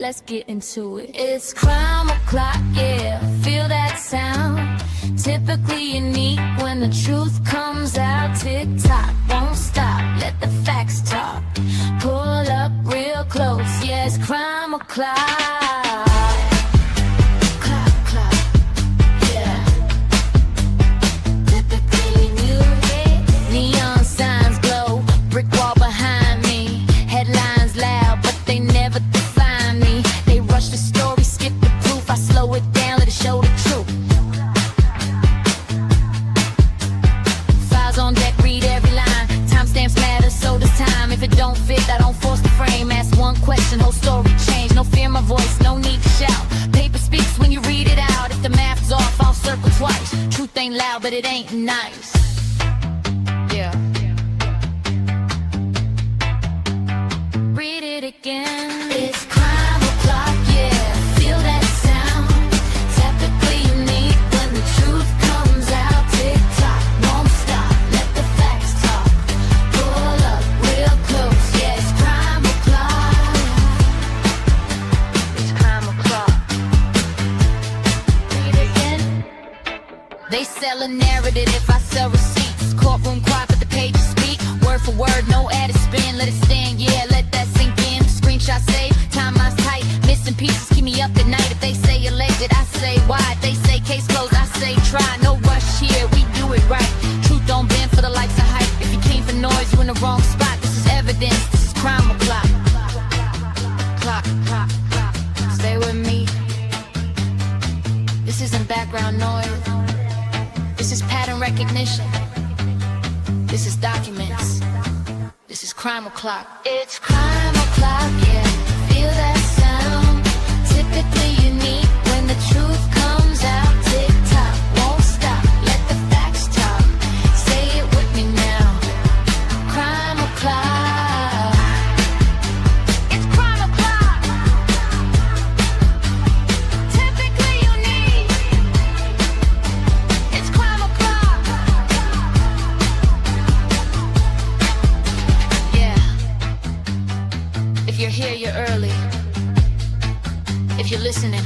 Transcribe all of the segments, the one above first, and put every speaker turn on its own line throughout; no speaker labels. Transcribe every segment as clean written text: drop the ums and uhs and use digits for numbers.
Let's get into it. It's crime o'clock, yeah, feel that sound. Typically unique when the truth comes out. Tick-tock, won't stop, let the facts talk. Pull up real close, yeah, it's crime o'clock. Clock, clock, yeah. Typically new, neon signs glow, brick wall behind me. Headlines loud, but they never define me. They rush the story, skip the proof. I slow it down, let it show the truth. Files on deck, read every line. Timestamps matter, so does time. If it don't fit, I don't force the frame. Ask one question, whole story change. No fear my voice, no need to shout. Paper speaks when you read it out. If the math's off, I'll circle twice. Truth ain't loud, but it ain't nice. Yeah. Read it again. It's crime o'clock, yeah. Feel that sound. Typically unique when the truth comes out. Tick tock, won't stop. Let the facts talk. Pull up real close, yeah. It's crime o'clock. It's crime o'clock. Read it again. They sell a narrative if I sell receipts. Courtroom quiet, but the pages speak. Word for word, no added spin. Let it stand, yeah. Let that sink in. Screenshot save, timeline's tight. Missing pieces keep me up at night. If they say elected, I say why. If they say case closed, I say try. No rush here, we do it right. Truth don't bend for the likes of hype. If you came for noise, you in the wrong spot. This is evidence, this is crime o'clock. Clock, clock, clock. Stay with me. This isn't background noise. This is pattern recognition. This is documents. This is crime o'clock. It's crime o'clock, yeah. Feel that sound. Typically unique when the truth comes out. Tick tock, won't stop. Let the facts talk. Say it with me now. Crime o'clock. It's crime o'clock. Typically unique. It's crime o'clock. Yeah. If you're here, you're early. If you're listening,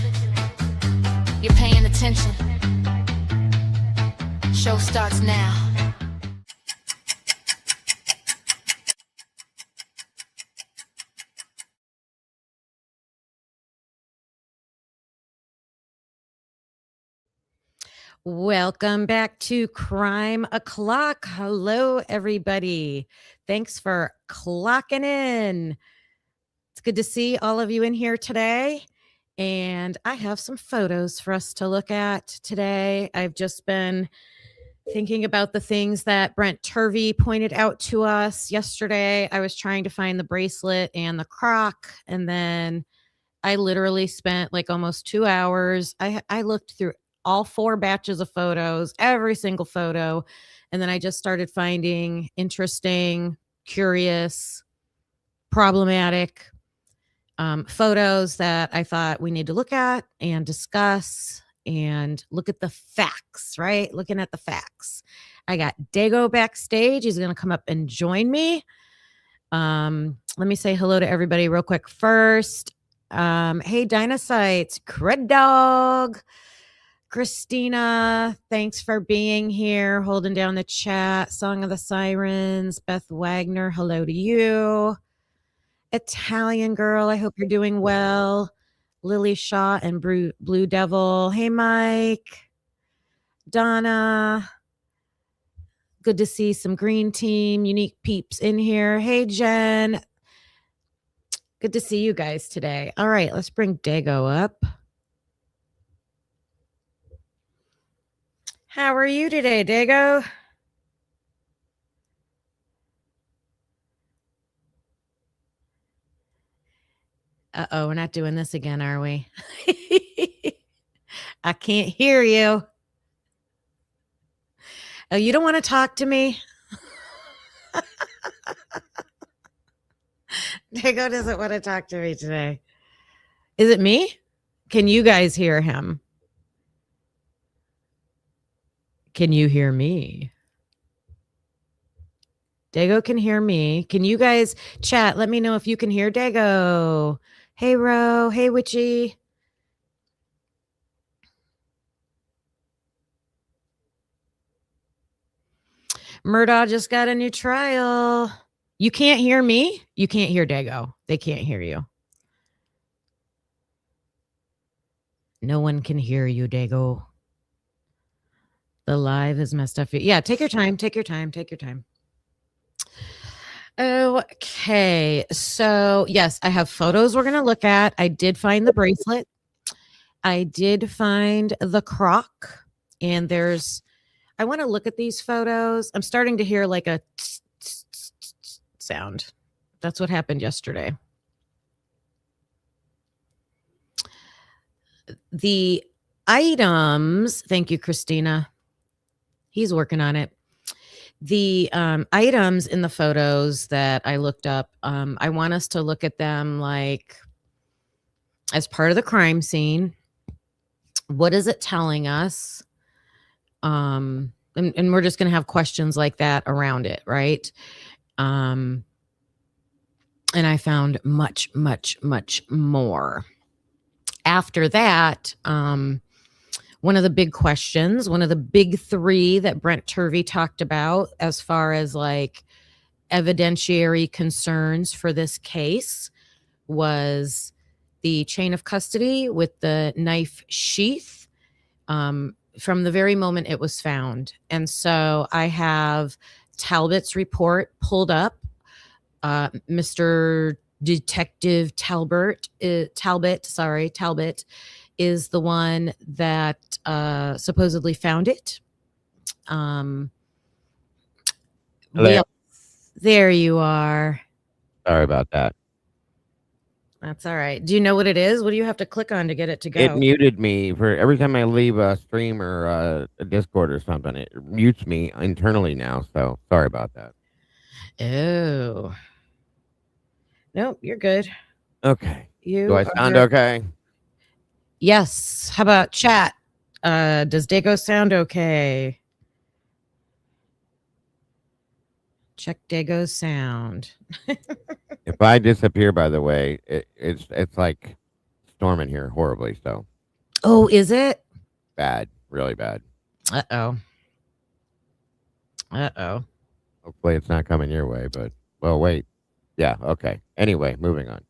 you're paying attention. Show starts now.
Welcome back to Crime O'Clock. Hello, everybody. Thanks for clocking in. It's good to see all of you in here today. And I have some photos for us to look at today. I've just been thinking about the things that Brent Turvey pointed out to us yesterday. I was trying to find the bracelet and the crock, and then I literally spent like almost 2 hours. I looked through all 4 batches of photos, every single photo, and then I just started finding interesting, curious, problematic photos that I thought we need to look at and discuss and look at the facts, right? Looking at the facts. I got Dago backstage. He's going to come up and join me. Let me say hello to everybody real quick first. Hey, Dinocytes, Cred Dog, Christina, thanks for being here, holding down the chat. Song of the Sirens, Beth Wagner, hello to you. Italian Girl, I hope you're doing well. Lily Shaw and Blue Devil. Hey, Mike. Donna. Good to see some Green Team, Unique Peeps in here. Hey, Jen. Good to see you guys today. All right, let's bring Dago up. How are you today, Dago? Uh-oh, we're not doing this again, are we? I can't hear you. Oh, you don't want to talk to me? Dago doesn't want to talk to me today. Is it me? Can you guys hear him? Can you hear me? Dago can hear me. Can you guys chat? Let me know if you can hear Dago. Hey, Ro. Hey, Witchy. Murdaugh just got a new trial. You can't hear me? You can't hear Dago. They can't hear you. No one can hear you, Dago. The live is messed up. Yeah, take your time. Take your time. Take your time. Okay. So, yes, I have photos we're going to look at. I did find the bracelet. I did find the croc. And I want to look at these photos. I'm starting to hear like a sound. That's what happened yesterday. The items, thank you, Christina. He's working on it. The items in the photos that I looked up, I want us to look at them like as part of the crime scene. What is it telling us? And we're just going to have questions like that around it, right? And I found much, much, much more. After that, one of the big questions, one of the big three that Brent Turvey talked about as far as like evidentiary concerns for this case was the chain of custody with the knife sheath from the very moment it was found. And so I have Talbot's report pulled up. Mr. Detective Talbot is the one that supposedly found it. There you are.
Sorry about that.
That's all right. Do you know what it is? What do you have to click on to get it to go?
It muted me for every time I leave a stream or a Discord or something. It mutes me internally now. So sorry about that.
Oh. Nope, you're good.
Okay. Do I sound okay?
Yes. How about chat? Does Dago sound okay? Check Dago's sound.
If I disappear, by the way, it's like storming here horribly. So.
Oh, is it?
Bad. Really bad.
Uh-oh.
Hopefully it's not coming your way, but well, wait. Yeah, okay. Anyway, moving on.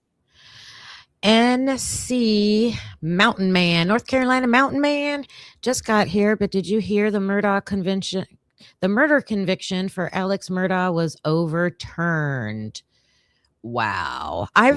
NC Mountain Man, North Carolina Mountain Man just got here, but did you hear the Murdaugh convention? The murder conviction for Alex Murdaugh was overturned. Wow. I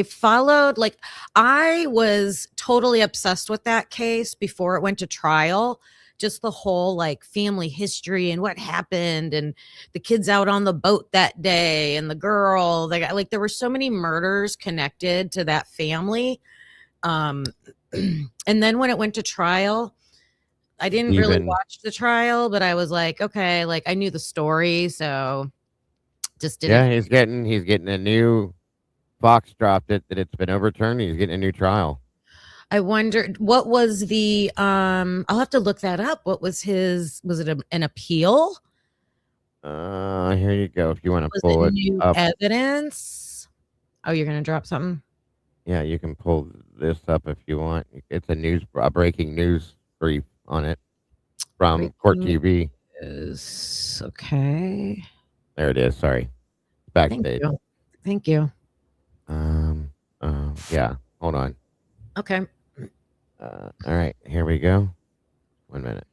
followed, like, I was totally obsessed with that case before it went to trial. Just the whole like family history and what happened and the kids out on the boat that day and the girl, there were so many murders connected to that family. And then when it went to trial, I didn't really watch the trial, but I was like, okay, like I knew the story, so just didn't.
Yeah, he's getting a new Fox dropped it that it's been overturned. He's getting a new trial.
I wondered what was the I'll have to look that up. What was was it an appeal?
Here you go. If you want to pull it up.
Evidence. Oh, you're gonna drop something?
Yeah, you can pull this up if you want. It's a breaking news brief on it from Court TV.
Okay.
There it is. Sorry. Backstage.
Thank you.
Yeah. Hold on.
Okay.
All right. Here we go. 1 minute.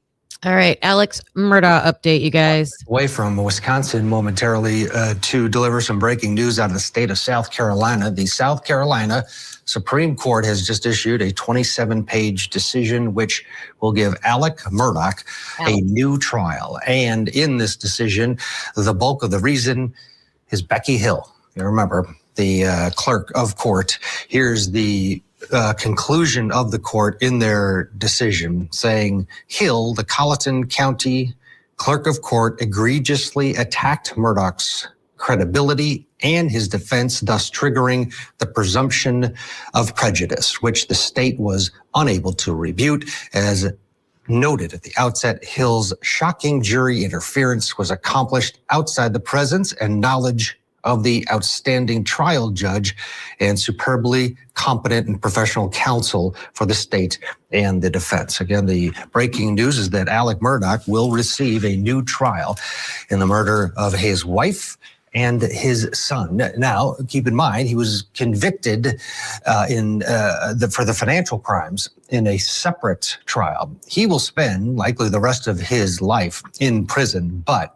All right, Alex Murdaugh update, you guys.
Away from Wisconsin momentarily to deliver some breaking news out of the state of South Carolina. The South Carolina Supreme Court has just issued a 27-page decision which will give Alex Murdaugh a new trial. And in this decision, the bulk of the reason is Becky Hill. You remember, the clerk of court. Here's the conclusion of the court in their decision, saying Hill, the Colleton County clerk of court, egregiously attacked Murdaugh's credibility and his defense, thus triggering the presumption of prejudice, which the state was unable to rebut. As noted at the outset, Hill's shocking jury interference was accomplished outside the presence and knowledge of the outstanding trial judge and superbly competent and professional counsel for the state and the defense. Again, the breaking news is that Alec Murdaugh will receive a new trial in the murder of his wife and his son. Now, keep in mind, he was convicted for the financial crimes in a separate trial. He will spend likely the rest of his life in prison, but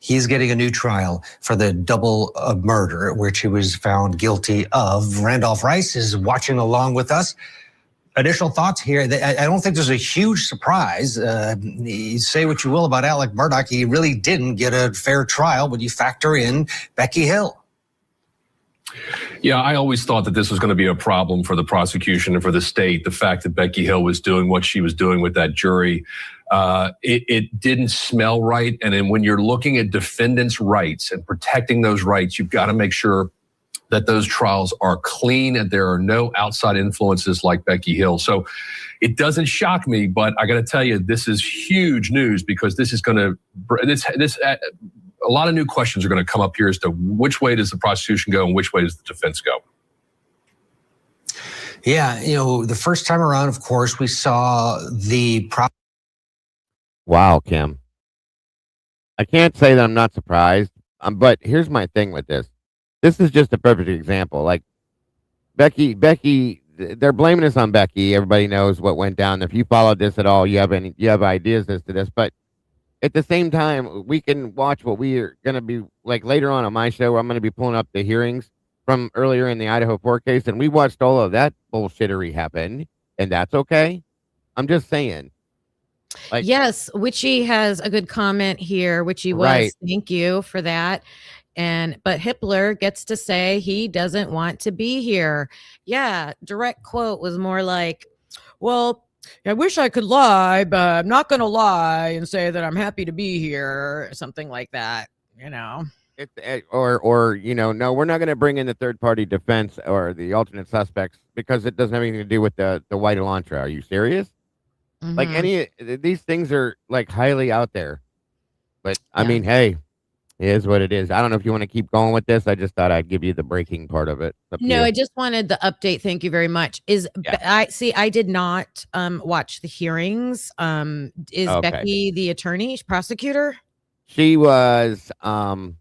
he's getting a new trial for the double murder, which he was found guilty of. Randolph Rice is watching along with us. Initial thoughts here. I don't think there's a huge surprise. You say what you will about Alec Murdaugh. He really didn't get a fair trial when you factor in Becky Hill.
Yeah, I always thought that this was going to be a problem for the prosecution and for the state. The fact that Becky Hill was doing what she was doing with that jury, it didn't smell right. And then when you're looking at defendants' rights and protecting those rights, you've got to make sure that those trials are clean and there are no outside influences like Becky Hill. So it doesn't shock me, but I got to tell you, this is huge news because this is going to, a lot of new questions are going to come up here as to which way does the prosecution go and which way does the defense go.
Yeah, the first time around, of course, we saw the
Wow, Kim. I can't say that I'm not surprised, but here's my thing with this. This is just a perfect example. Like Becky, they're blaming this on Becky. Everybody knows what went down. If you followed this at all, you have ideas as to this. But at the same time, we can watch what we are going to be like later on my show. Where I'm going to be pulling up the hearings from earlier in the Idaho 4 case, and we watched all of that bullshittery happen, and that's okay. I'm just saying. Like,
yes, Witchy has a good comment here. Witchy was,
right.
Thank you for that. But Hippler gets to say he doesn't want to be here. Yeah, direct quote was more like, well, I wish I could lie, but I'm not going to lie and say that I'm happy to be here, or something like that,
or no, we're not going to bring in the third party defense or the alternate suspects because it doesn't have anything to do with the white Elantra. Are you serious?
Mm-hmm.
Like these things are like highly out there, but I mean, hey, it is what it is. I don't know if you want to keep going with this. I just thought I'd give you the breaking part of it.
No, I just wanted the update. Thank you very much. I did not watch the hearings. Is
okay.
Becky the attorney, prosecutor?
She was oh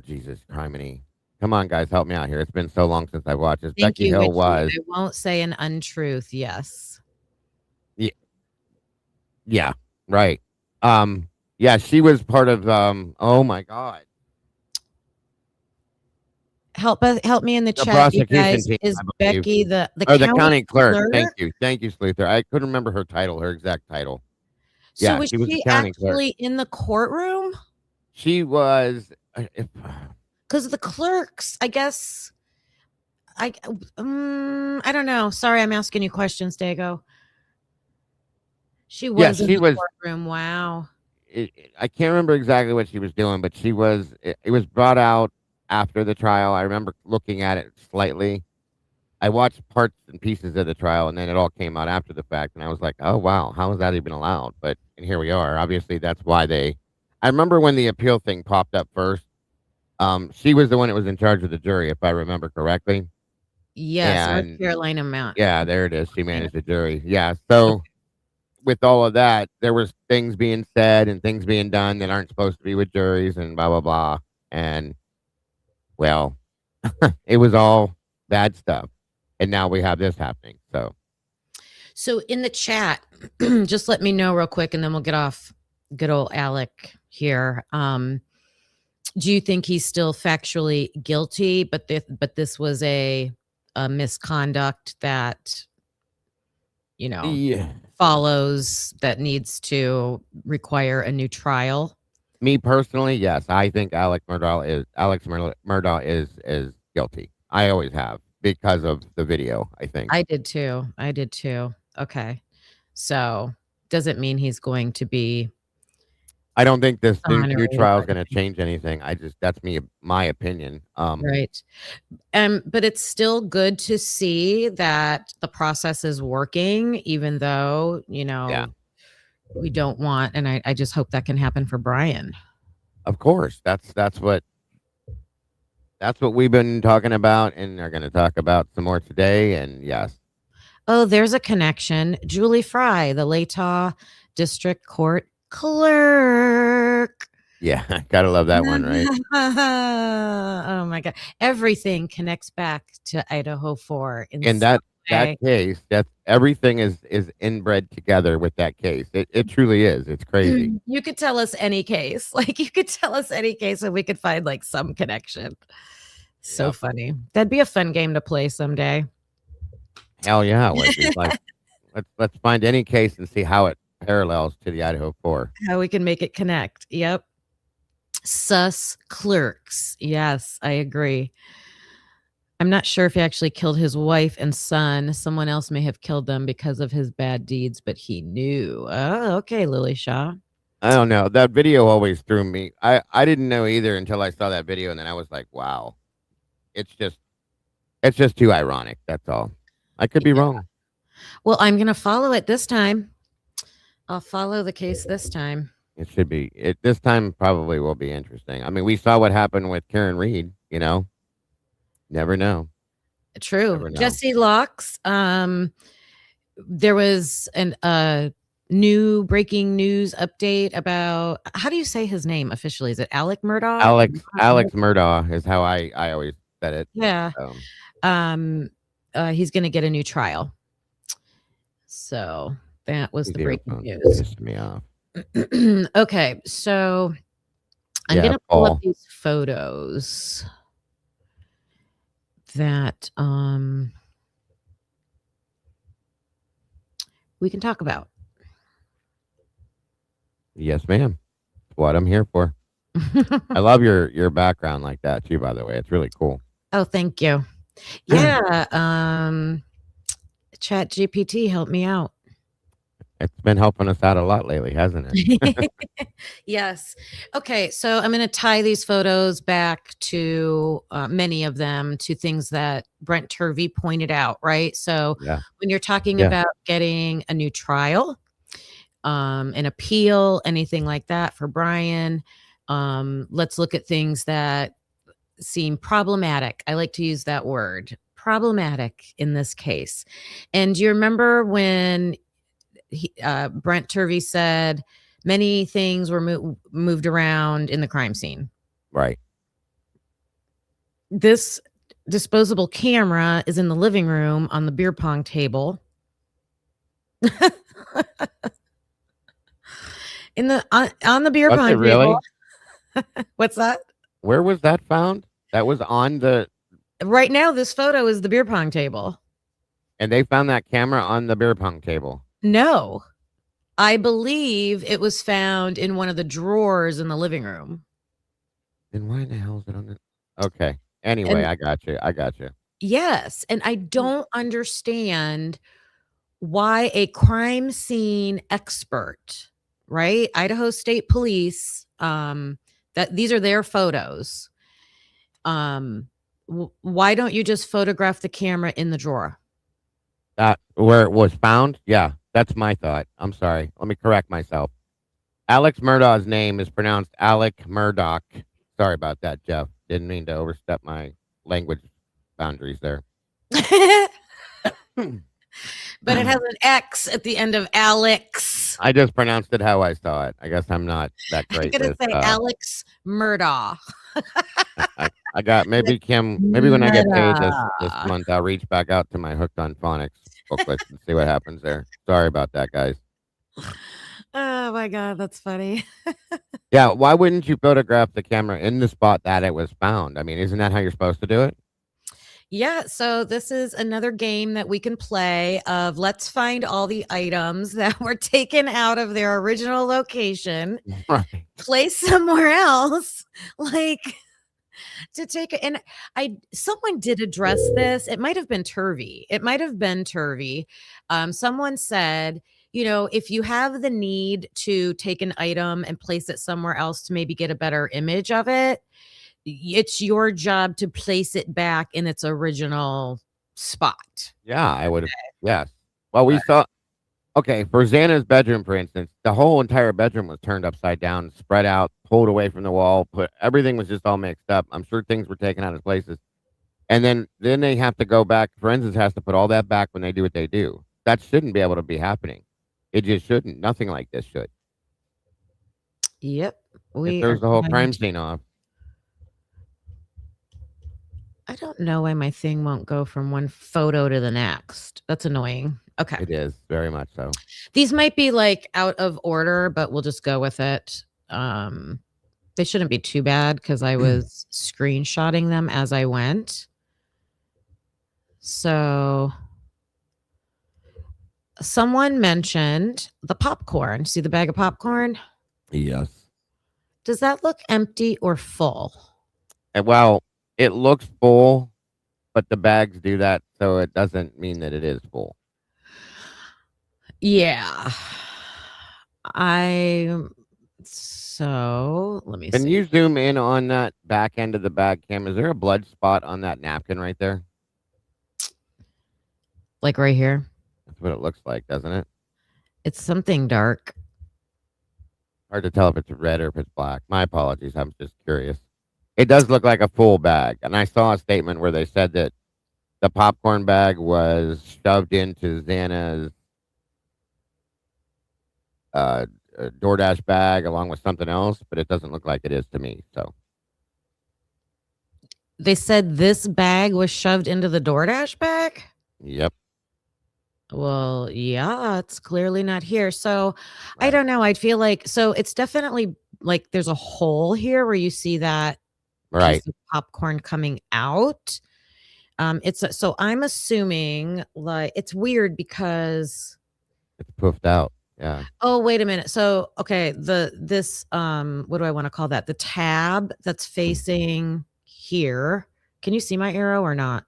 Jesus criminy. Come on, guys, help me out here. It's been so long since I watched this.
Thank
Becky
you,
Hill was.
I won't say an untruth. Yes.
Yeah, right. Yeah, she was part of oh my God.
Help me in the chat, you
prosecution
guys.
team,
Is
I believe.
Becky the
county clerk? Thank you, Sluther. I couldn't remember her title, her exact title.
So
yeah,
was
she was
she
the county
actually
clerk.
in the courtroom?
She was.
Because the clerks, I guess. I don't know. Sorry, I'm asking you questions, Dago. She was in the courtroom. Wow.
I can't remember exactly what she was doing, but she was. It was brought out after the trial. I remember looking at it slightly. I watched parts and pieces of the trial, and then it all came out after the fact, and I was like, "Oh wow, how is that even allowed?" But and here we are. Obviously, that's why they. I remember when the appeal thing popped up first. She was the one that was in charge of the jury, if I remember correctly.
Yes, North Carolina Mount.
Yeah, there it is. She managed the jury. Yeah, so. With all of that, there was things being said and things being done that aren't supposed to be with juries and blah, blah, blah. And, well, it was all bad stuff. And now we have this happening.
So in the chat, just let me know real quick, and then we'll get off good old Alec here. Do you think he's still factually guilty, but this was a misconduct that, follows that needs to require a new trial?
Me personally, yes. I think Alex Murdaugh is guilty. I always have because of the video, I think.
I did too. Okay. So doesn't mean he's going to be.
I don't think this new trial is going to change anything. That's my opinion.
Right. But it's still good to see that the process is working, even though, we don't want, and I just hope that can happen for Brian.
Of course. That's what That's what we've been talking about, and are going to talk about some more today. And yes,
Oh, there's a connection. Julie Fry, the Latah District Court clerk.
yeah, gotta love that one, right?
Oh my God. Everything connects back to Idaho 4 in
And
some
that
way.
case, that's everything is inbred together with that case. It truly is. It's crazy.
You could tell us any case. Like you could tell us any case and we could find like some connection. So
Yep.
funny. That'd be a fun game to play someday.
Hell yeah, it would be like let's find any case and see how it parallels to the Idaho 4.
How we can make it connect. Yep. Sus clerks. Yes, I agree. I'm not sure if he actually killed his wife and son. Someone else may have killed them because of his bad deeds, but he knew. Oh, okay, Lily Shaw.
I don't know. That video always threw me. I didn't know either until I saw that video, and then I was like, wow. It's just too ironic. That's all. I could be wrong.
Well, I'm going to follow it this time. I'll follow the case this time.
It should be. It this time probably will be interesting. I mean, we saw what happened with Karen Reed. You know, never know.
True.
Never know.
Jesse Locks. There was an new breaking news update about, how do you say his name officially? Is it Alec Murdaugh?
Alex Murdaugh is how I always said it.
Yeah.
So,
He's going to get a new trial. So that was the breaking news.
Pissed me off.
Okay, so I'm
Yeah,
going to pull up
Paul.
these photos that we can talk about.
Yes, ma'am. That's what I'm here for. I love your background like that too. By the way, it's really cool.
Oh, thank you. Yeah. Chat GPT helped me out.
It's been helping us out a lot lately, hasn't it?
Yes. Okay. So I'm going to tie these photos back to many of them to things that Brent Turvey pointed out, right? So
Yeah.
when you're talking
Yeah.
about getting a new trial, an appeal, anything like that for Brian, let's look at things that seem problematic. I like to use that word, problematic in this case. And do you remember when Brent Turvey said many things were moved around in the crime scene?
Right.
This disposable camera is in the living room on the beer pong table. On the beer
Was
pong
it really?
table. What's that?
Where was that found? That was on the.
Right now, this photo is the beer pong table.
And they found that camera on the beer pong table.
No, I believe it was found in one of the drawers in the living room.
Then why the hell is it on it? Okay. Anyway, I got you.
Yes. And I don't understand why a crime scene expert, right? Idaho State Police, that these are their photos. Why don't you just photograph the camera in the drawer?
That where it was found? Yeah, that's my thought. I'm sorry. Let me correct myself. Alex Murdaugh's name is pronounced Alec Murdaugh. Sorry about that, Jeff. Didn't mean to overstep my language boundaries there.
But it has an X at the end of Alex.
I just pronounced it how I saw it. I guess I'm not that great.
I'm going to say Alex Murdaugh.
I got maybe Kim. Maybe when I get paid this month, I'll reach back out to my Hooked on Phonics booklet and see what happens there. Sorry about that, guys.
Oh my God, that's funny.
Yeah, why wouldn't you photograph the camera in the spot that it was found? I mean, isn't that how you're supposed to do it?
Yeah, so this is another game that we can play of let's find all the items that were taken out of their original location,
Right.
place somewhere else, like to take it. And someone did address this. It might have been Turvey. Someone said, you know, if you have the need to take an item and place it somewhere else to maybe get a better image of it, it's your job to place it back in its original spot.
Yeah, I would have. Yes. Well, we saw Okay, for Xana's bedroom, for instance, the whole entire bedroom was turned upside down, spread out, pulled away from the wall, put everything was just all mixed up. I'm sure things were taken out of places. And then they have to go back. Forensics has to put all that back when they do what they do. That shouldn't be able to be happening. It just shouldn't. Nothing like this should.
Yep.
It
We are
throws the whole
going
crime
to,
scene off.
I don't know why my thing won't go from one photo to the next. That's annoying. Okay.
It is very much so.
These might be like out of order, but we'll just go with it. They shouldn't be too bad because I was screenshotting them as I went. So someone mentioned the popcorn. See the bag of popcorn?
Yes.
Does that look empty or full?
Well, it looks full, but the bags do that, so it doesn't mean that it is full.
Yeah. So let me
Can
see.
you zoom in on that back end of the bag, Cam? Is there a blood spot on that napkin right there?
Like right here.
That's what it looks like, doesn't it?
It's something dark.
Hard to tell if it's red or if it's black. My apologies. I'm just curious. It does look like a full bag. And I saw a statement where they said that the popcorn bag was shoved into Xana's DoorDash bag along with something else, but it doesn't look like it is to me. So
They said this bag was shoved into the DoorDash bag.
yep.
Well, yeah, it's clearly not here. So I
Right.
don't know. I'd feel like so it's definitely like there's a hole here where you see that
Right.
piece of popcorn coming out. So I'm assuming like it's weird because
It's poofed out. Yeah.
oh wait a minute. So okay, this what do I want to call that? The tab that's facing here. Can you see my arrow or not?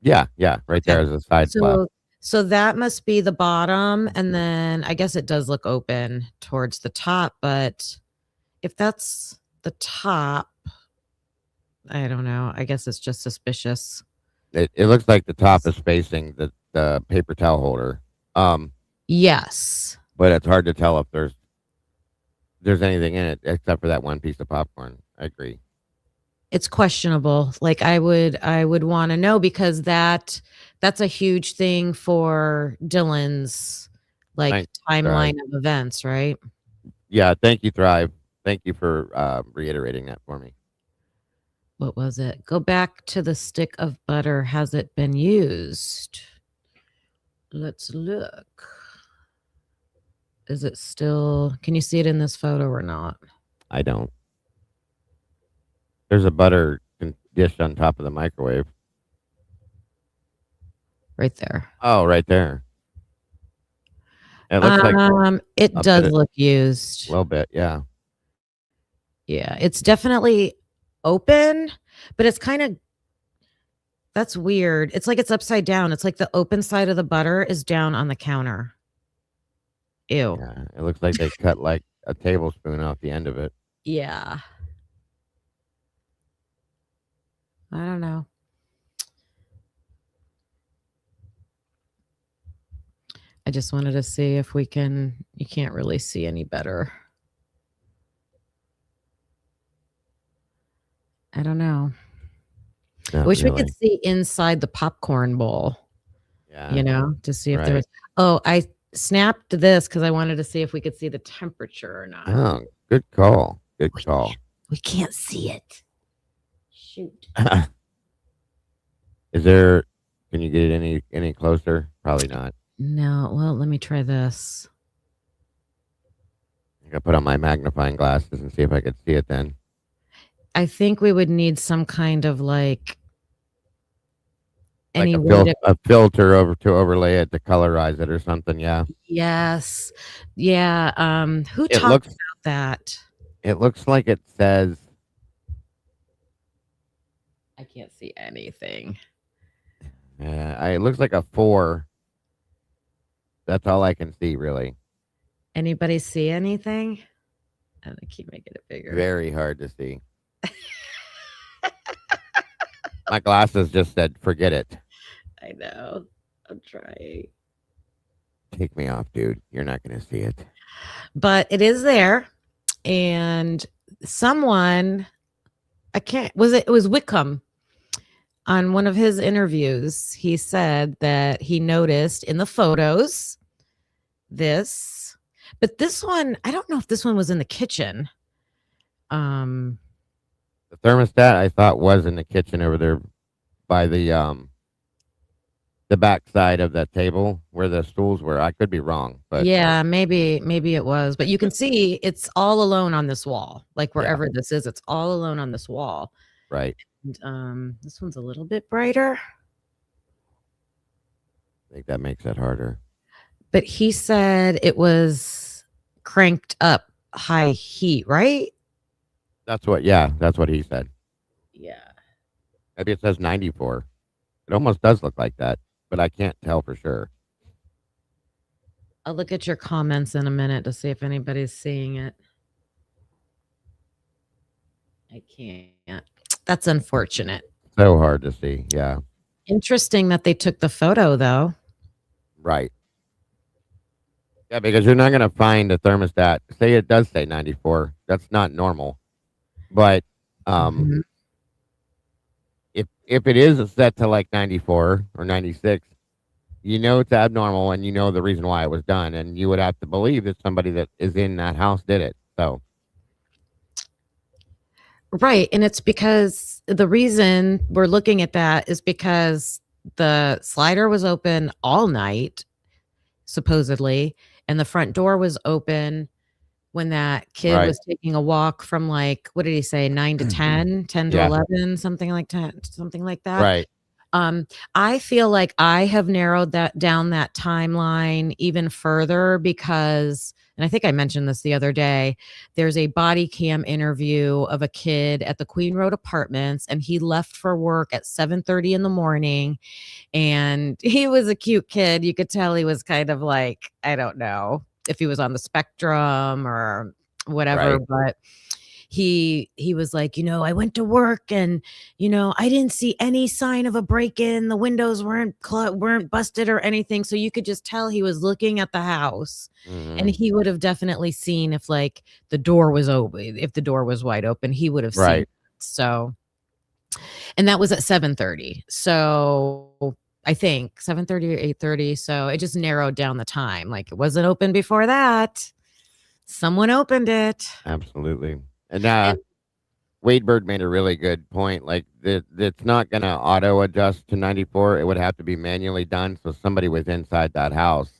Yeah. Yeah. Right there
Okay.
is a side flap.
So that must be the bottom, and then I guess it does look open towards the top, but if that's the top, I don't know. I guess it's just suspicious.
It looks like the top is facing the paper towel holder.
Yes.
But it's hard to tell if there's anything in it except for that one piece of popcorn. I agree.
It's questionable. Like I would want to know because that's a huge thing for Dylan's like
Thanks,
timeline
Thrive.
of events, right?
Yeah, thank you, Thrive. Thank you for reiterating that for me.
What was it? Go back to the stick of butter. Has it been used? Let's look. Is it still, can you see it in this photo or not?
I don't. There's a butter dish on top of the microwave.
Right there.
Oh, right there. It looks like
it
a
does
bit-
look used.
a little bit. Yeah.
Yeah, it's definitely open, but it's kind of that's weird. It's like it's upside down. It's like the open side of the butter is down on the counter. Ew.
Yeah. It looks like they cut like a tablespoon off the end of it.
Yeah. I don't know. I just wanted to see if we can, you can't really see any better. I don't know. I
Not
wish we
really.
could see inside the popcorn bowl,
Yeah.
you know, to see if there
Right.
was. Oh, I snapped this because I wanted to see if we could see the temperature or not.
Oh, good call. Good
We
call.
We can't see it. Shoot.
Is there? Can you get it any closer? Probably not.
No. Well, let me try this.
I gotta put on my magnifying glasses and see if I could see it then.
I think we would need some kind of like
Like
any
a,
way to.
a filter over to overlay it to colorize it or something. Yeah.
Yes. Yeah. Who
It
talked
looks.
about that?
It looks like it says.
I can't see anything.
It looks like a 4. That's all I can see, really.
Anybody see anything? And I keep making it bigger.
Very hard to see. My glasses just said, "Forget it."
I know. I'm trying.
Take me off, dude. You're not going to see it.
But it is there. And someone, it was Wickham on one of his interviews. He said that he noticed in the photos but this one, I don't know if this one was in the kitchen.
The thermostat I thought was in the kitchen over there by the back side of that table where the stools were. I could be wrong, but
yeah, maybe it was. But you can see it's all alone on this wall. Like wherever this is, it's all alone on this wall.
Right.
And, this one's a little bit brighter.
I think that makes it harder.
But he said it was cranked up high heat, right?
That's what he said.
Yeah.
Maybe it says 94. It almost does look like that, but I can't tell for sure.
I'll look at your comments in a minute to see if anybody's seeing it. I can't. That's unfortunate.
So hard to see. Yeah.
Interesting that they took the photo, though.
Right. Yeah, because you're not going to find a thermostat. Say it does say 94. That's not normal. But if it is set to like 94 or 96, you know it's abnormal, and you know the reason why it was done, and you would have to believe that somebody that is in that house did it. So.
Right. And it's because the reason we're looking at that is because the slider was open all night, supposedly, and the front door was open when that kid was taking a walk from, like, what did he say, 9 to 10, 10 to 11, something like that.
Right.
I feel like I have narrowed down that timeline even further because, and I think I mentioned this the other day, there's a body cam interview of a kid at the Queen Road Apartments, and he left for work at 7:30 in the morning, and he was a cute kid. You could tell he was kind of like, I don't know if he was on the spectrum or whatever, but he was like, I went to work and, I didn't see any sign of a break-in. The windows weren't busted or anything. So you could just tell he was looking at the house, and he would have definitely seen if, like, the door was open, if the door was wide open, he would have seen it. So, and that was at 7:30. So I think 7:30 or 8:30. So it just narrowed down the time. Like, it wasn't open before that. Someone opened it.
Absolutely. And Wade Bird made a really good point. Like, it's not going to auto adjust to 94. It would have to be manually done. So somebody was inside that house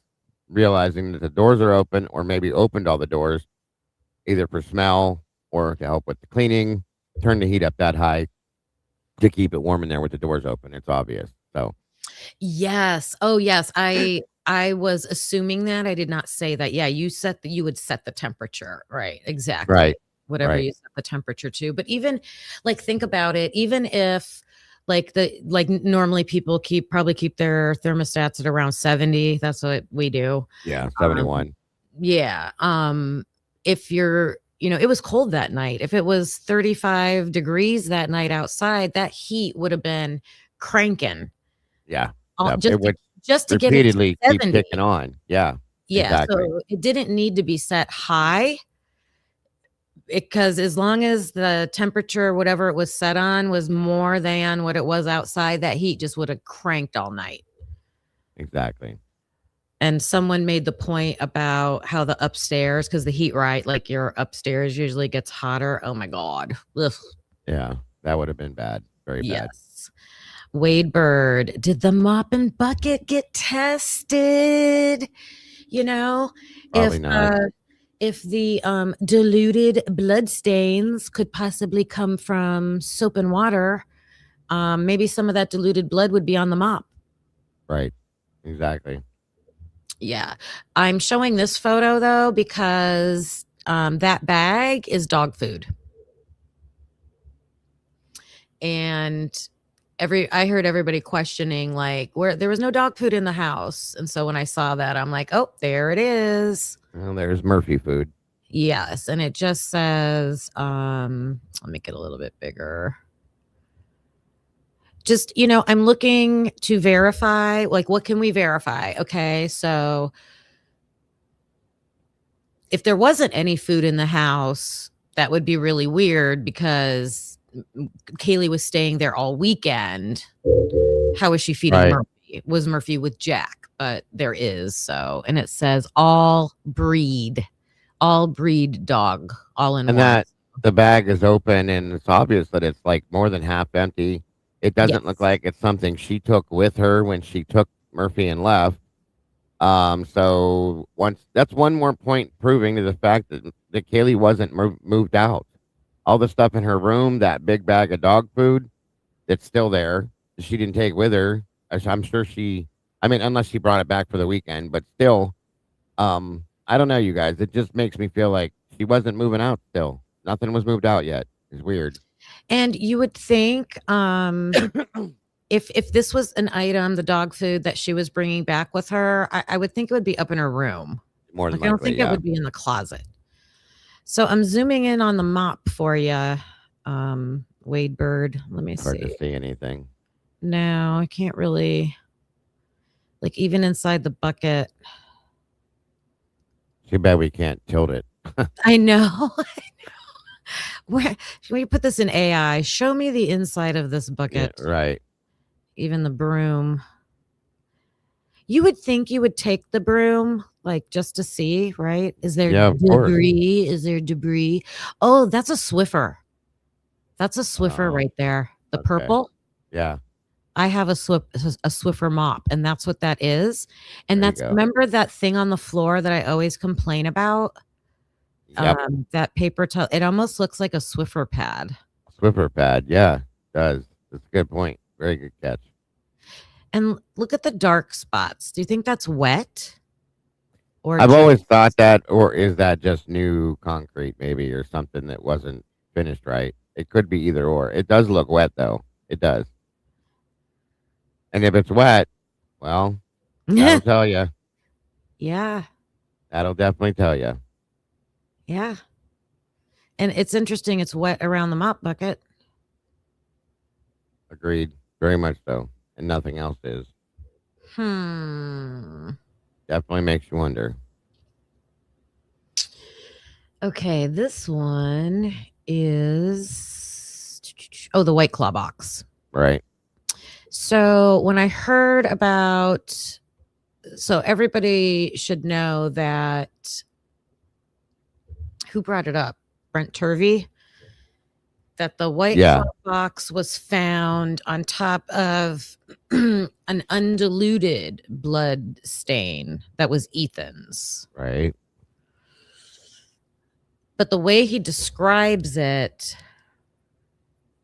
realizing that the doors are open, or maybe opened all the doors either for smell or to help with the cleaning, turn the heat up that high to keep it warm in there with the doors open. It's obvious. So.
Yes. Oh, yes. I was assuming that. I did not say that. Yeah, you would set the temperature. Right. Exactly.
Right.
Whatever you set the temperature to. But even, like, think about it. Even if, like, normally people probably keep their thermostats at around 70. That's what we do.
Yeah, 71.
Yeah. If you're, it was cold that night. If it was 35 degrees that night outside, that heat would have been cranking.
Yeah.
Just to get it
repeatedly keep kicking on. Yeah.
Yeah.
Exactly.
So it didn't need to be set high, because as long as the temperature, whatever it was set on, was more than what it was outside, that heat just would have cranked all night.
Exactly.
And someone made the point about how the upstairs, because the heat, right, like your upstairs usually gets hotter. Oh my God. Ugh.
Yeah, that would have been bad. Very bad.
Yes. Wade Bird, did the mop and bucket get tested?
Probably not.
If the diluted blood stains could possibly come from soap and water, maybe some of that diluted blood would be on the mop.
Right. Exactly.
Yeah. I'm showing this photo, though, because that bag is dog food. And I heard everybody questioning, like, where there was no dog food in the house. And so when I saw that, I'm like, oh, there it is.
Well, there's Murphy food.
Yes. And it just says, let me get a little bit bigger. Just, I'm looking to verify, like, what can we verify? Okay. So if there wasn't any food in the house, that would be really weird because Kaylee was staying there all weekend. How was she feeding
Right.
Murphy? Was Murphy with Jack? But there is, so, and it says all breed dog, all in
And
one.
that the bag is open and it's obvious that it's like more than half empty. It doesn't look
Yes.
like it's something she took with her when she took Murphy and left. So that's one more point proving to the fact that Kaylee wasn't moved out. All the stuff in her room, that big bag of dog food, that's still there. She didn't take with her. I'm sure I mean, unless she brought it back for the weekend, but still, I don't know, you guys. It just makes me feel like she wasn't moving out still. Nothing was moved out yet. It's weird.
And you would think, if this was an item, the dog food that she was bringing back with her, I would think it would be up in her room.
More than
Like, I don't
likely,
think it would be in the closet. So I'm zooming in on the mop for you, Wade Bird. Let me
Hard
see.
to see anything.
No, I can't really. Like, even inside the bucket.
Too bad we can't tilt it.
I know. Where should we put this in AI? Show me the inside of this
Yeah,
bucket.
right.
Even the broom. You would think you would take the broom, like, just to see, right? Is there
Yeah, of course.
debris? Is there debris? Oh, that's a Swiffer. That's a Swiffer
Oh,
right there. The
okay.
purple.
Yeah.
I have a Swiffer mop, and that's what that is. And
There you
that's,
go.
remember that thing on the floor that I always complain about?
Yep.
That paper towel. It almost looks like a Swiffer pad.
Swiffer pad. Yeah, it does. That's a good point. Very good catch.
And look at the dark spots. Do you think that's wet? Or
I've
just,
always thought that, or is that just new concrete maybe, or something that wasn't finished right? It could be either or. It does look wet though. It does. And if it's wet, well, that'll tell you.
yeah,
That'll definitely tell you.
yeah. And it's interesting. It's wet around the mop bucket.
Agreed. Very much so. And nothing else is. Definitely makes you wonder.
Okay, this one is the White Claw box.
Right.
So when I heard about, so everybody should know that, who brought it up? Brent Turvey. That the White Claw box was found on top of an undiluted blood stain that was Ethan's.
Right.
But the way he describes it,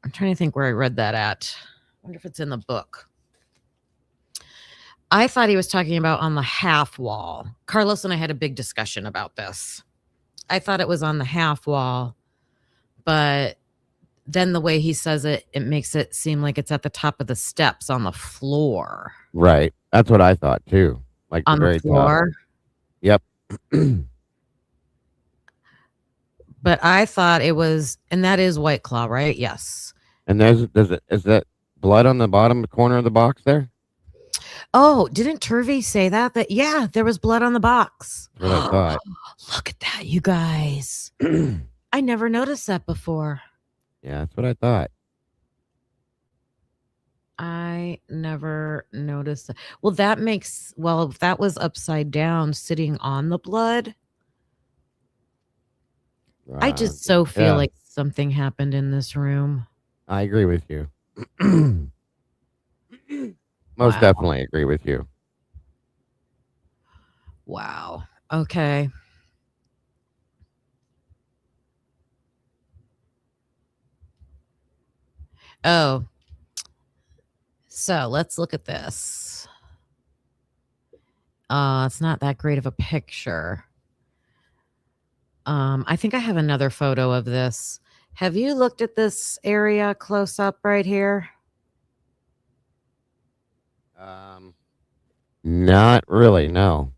I'm trying to think where I read that at. I wonder if it's in the book. I thought he was talking about on the half wall. Carlos and I had a big discussion about this. I thought it was on the half wall, but then the way he says it, it makes it seem like it's at the top of the steps on the floor.
Right. That's what I thought too. Like
On
the very
the floor.
top. Yep.
But I thought it was, and that is White Claw, right? Yes.
And is that blood on the bottom corner of the box there?
Oh, didn't Turvey say that? That, yeah, there was blood on the box.
That's what I thought.
Look at that, you guys. I never noticed that before.
Yeah, that's what I thought.
I never noticed that. Well, that makes, well, if that was upside down sitting on the blood, I just so feel like something happened in this room.
I agree with you. Most definitely agree with you.
Wow. Okay. Oh. So let's look at this. It's not that great of a picture. I think I have another photo of this. Have you looked at this area close up right here?
Not really, no.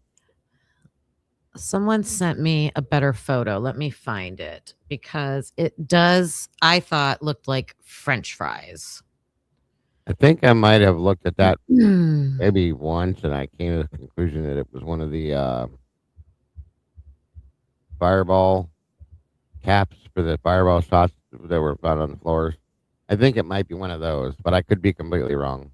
Someone sent me a better photo. Let me find it because it does, I thought, looked like French fries.
I think I might have looked at that maybe once, and I came to the conclusion that it was one of the fireball caps for the fireball shots that were found on the floors. I think it might be one of those, but I could be completely wrong.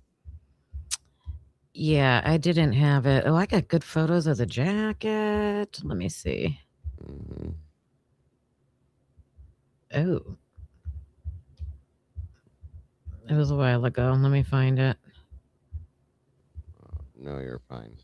Yeah, I didn't have it. Oh, I got good photos of the jacket. Let me see.
Mhm.
Oh, it was a while ago. Let me find it.
No, you're fine.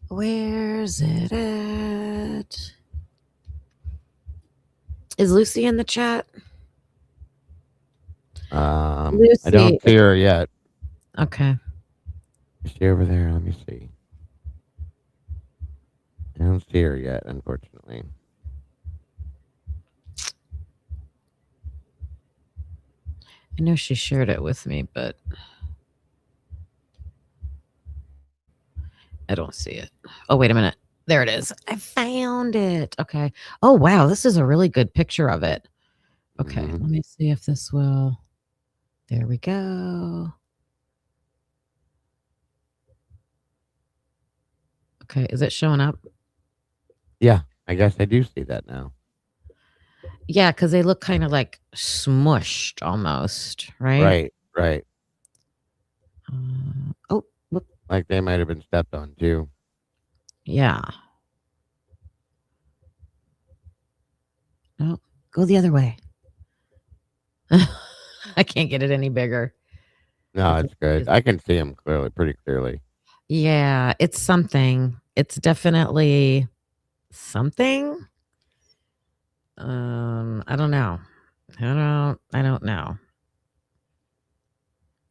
Where's it at? Is Lucy in the chat?
I
Lucy.
don't see her yet.
Okay.
Is she over there? Let me see. I don't see her yet, unfortunately.
I know she shared it with me, but I don't see it. Oh, wait a minute. There it is. I found it. Okay. Oh, wow. This is a really good picture of it. Okay.
Mhm.
Let me see if this will. There we go. Okay. Is it showing up?
Yeah, I guess I do see that now.
Yeah, because they look kind of like smushed almost, right?
Right.
Oh, whoop,
Like they might have been stepped on too.
yeah. No, go the other way. I can't get it any bigger.
No,
It's
it's good. I can see them clearly, pretty clearly.
Yeah, it's something. It's definitely something. I don't know. I don't know.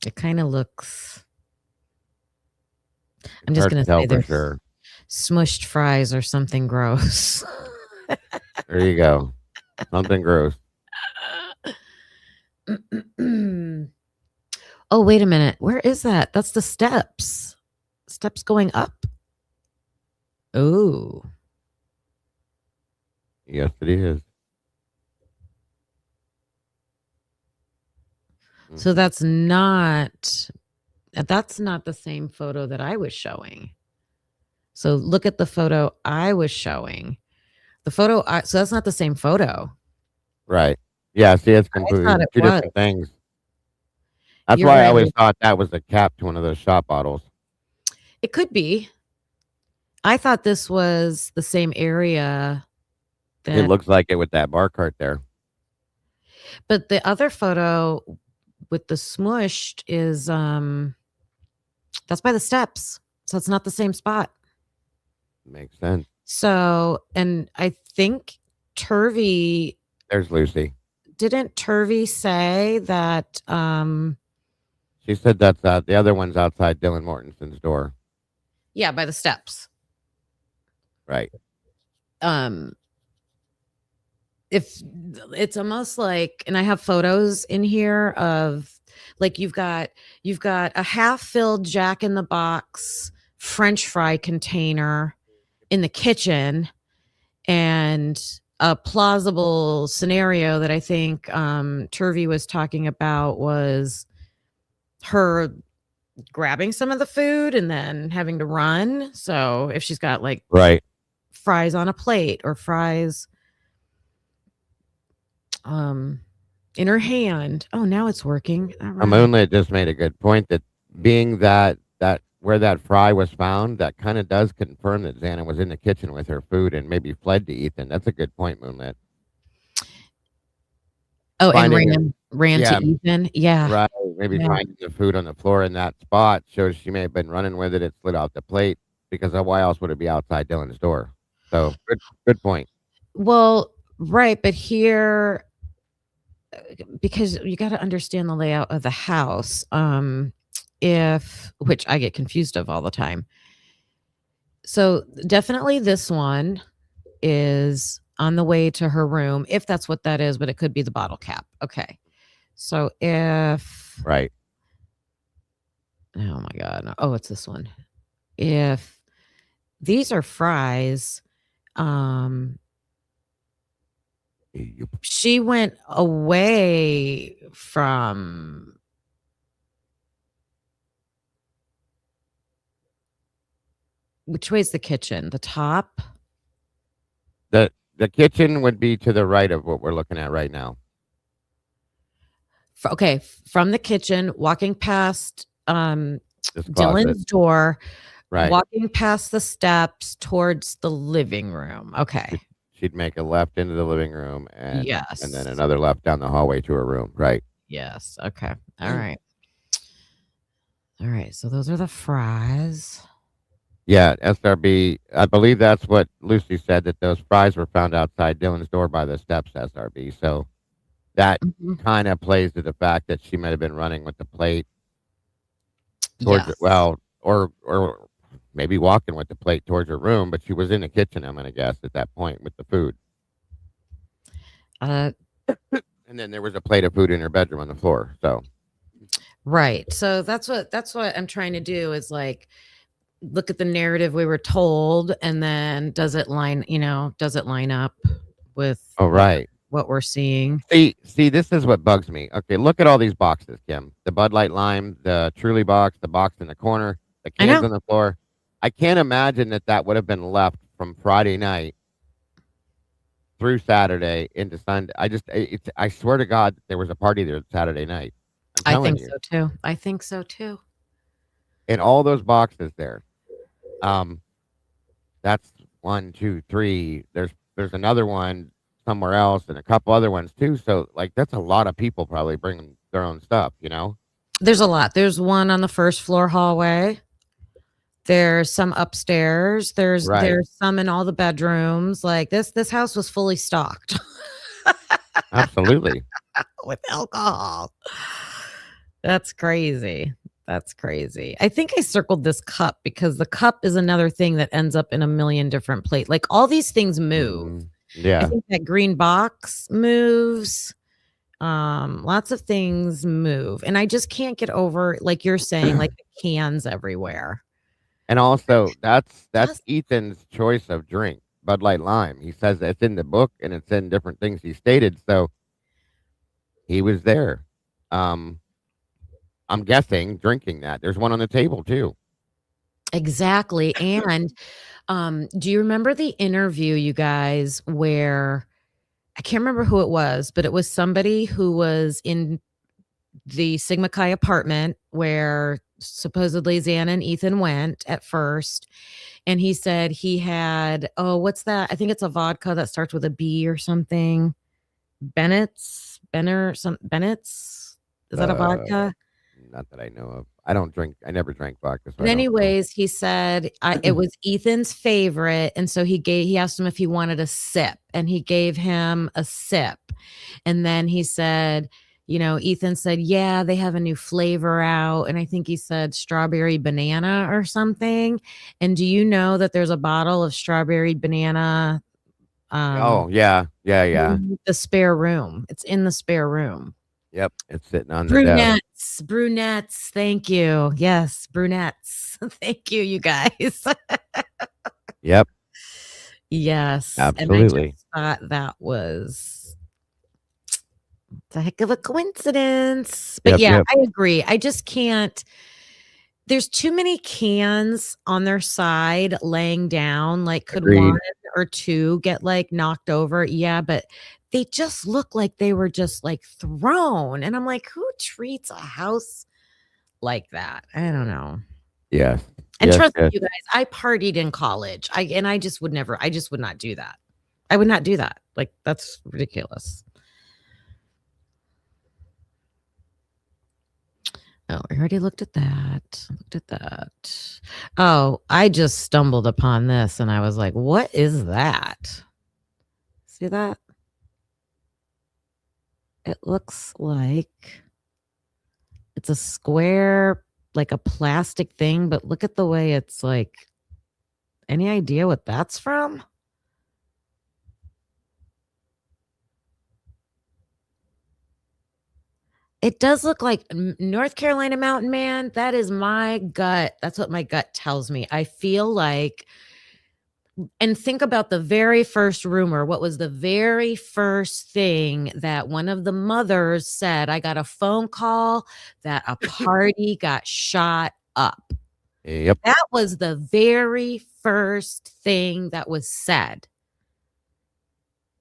It kind of looks. I'm just
Hard to
gonna
tell
say
for
there's
sure.
smushed fries or something gross.
There you go. Something gross.
Oh, wait a minute. Where is that? That's the steps. Steps going up. Oh,
Yes, it is.
so that's not the same photo that I was showing. So look at the photo I was showing. So that's not the same photo.
Right. Yeah, see, it's
I thought
completely
it
two
was.
different things. That's
You're
why I
right.
always thought that was a cap to one of those shot bottles.
It could be. I thought this was the same area
It
that,
looks like it with that bar cart there.
but the other photo with the smushed is that's by the steps. So it's not the same spot.
Makes sense.
So, and I think Turvey,
There's Lucy.
didn't Turvey say that
She said that's the other one's outside Dylan Mortenson's door.
yeah, by the steps.
Right.
If it's almost like, and I have photos in here of like you've got a half filled Jack in the Box French fry container in the kitchen, and a plausible scenario that I think Turvey was talking about was her grabbing some of the food and then having to run. So if she's got like
Right.
fries on a plate or fries in her hand. Oh, now it's working. All right.
Moonlit just made a good point that being that where that fry was found, that kind of does confirm that Xana was in the kitchen with her food and maybe fled to Ethan. That's a good point, Moonlit.
Oh,
Finding
and ran
yeah,
to Ethan. Yeah.
right. Maybe
Yeah.
finding the food on the floor in that spot shows she may have been running with it. It slid off the plate because why else would it be outside Dylan's door? So good point.
Well, right, but here, because you got to understand the layout of the house. Which I get confused of all the time. So definitely this one is on the way to her room, if that's what that is, but it could be the bottle cap. Okay. So if
Right.
oh my God. Oh, it's this one. If these are fries, she went away from. Which way's the kitchen? The top?
The kitchen would be to the right of what we're looking at right now.
Okay, from the kitchen, walking past
This closet.
Dylan's door,
Right.
walking past the steps towards the living room. Okay.
She'd make a left into the living room and
Yes.
and then another left down the hallway to her room. Right.
Yes. Okay. All right. All right. So those are the fries.
Yeah, SRB. I believe that's what Lucy said, that those fries were found outside Dylan's door by the steps, SRB. So that kind of plays to the fact that she might have been running with the plate towards or maybe walking with the plate towards her room, but she was in the kitchen, I'm going to guess, at that point with the food. And then there was a plate of food in her bedroom on the floor. So
right. So that's what I'm trying to do is like look at the narrative we were told, and then does it line up with what we're seeing?
See, this is what bugs me. Okay, look at all these boxes, Kim. The Bud Light Lime, the Truly box, the box in the corner, the cans on the floor. I can't imagine that would have been left from Friday night through Saturday into Sunday. I swear to God, there was a party there Saturday night.
I think so too. I think so too.
In all those boxes there. That's 1, 2, 3. There's another one somewhere else and a couple other ones too. So like that's a lot of people probably bringing their own stuff, you know?
There's a lot. There's one on the first floor hallway. There's some upstairs. There's some in all the bedrooms. Like this house was fully stocked.
Absolutely.
With alcohol. That's crazy. That's crazy. I think I circled this cup because the cup is another thing that ends up in a million different plates. Like all these things move.
Yeah.
I think that green box moves. Lots of things move. And I just can't get over, like you're saying, like the cans everywhere.
And also that's Ethan's choice of drink, Bud Light Lime. He says it's in the book and it's in different things he stated. So he was there. I'm guessing drinking that. There's one on the table too.
Exactly. And do you remember the interview, you guys, where I can't remember who it was, but it was somebody who was in the Sigma Chi apartment where supposedly Xana and Ethan went at first. And he said he had, what's that? I think it's a vodka that starts with a B or something. Bennett. Is that a vodka?
Not that I know of. I never drank vodka. So
but anyways, he said it was Ethan's favorite. And so he asked him if he wanted a sip, and he gave him a sip. And then he said, Ethan said, yeah, they have a new flavor out. And I think he said strawberry banana or something. And do you know that there's a bottle of strawberry banana?
Yeah.
In the spare room. It's in the spare room.
Yep, it's sitting on the desk.
Brunettes. Thank you. Yes, brunettes. Thank you, you guys.
Yep.
Yes,
absolutely.
And I just thought that was a heck of a coincidence. But I agree. I just can't. There's too many cans on their side laying down. Like, could one or two get like knocked over? Yeah, but they just look like they were just like thrown. And I'm like, who treats a house like that? I don't know.
Yes.
And trust me, you guys, I partied in college. I just would not do that. I would not do that. Like, that's ridiculous. Oh, I already looked at that. Oh, I just stumbled upon this and I was like, what is that? See that? It looks like it's a square, like a plastic thing, but look at the way it's like. Any idea what that's from? It does look like North Carolina Mountain Man. That is my gut. That's what my gut tells me. I feel like And think about the very first rumor. What was the very first thing that one of the mothers said? I got a phone call that a party got shot up.
Yep.
That was the very first thing that was said.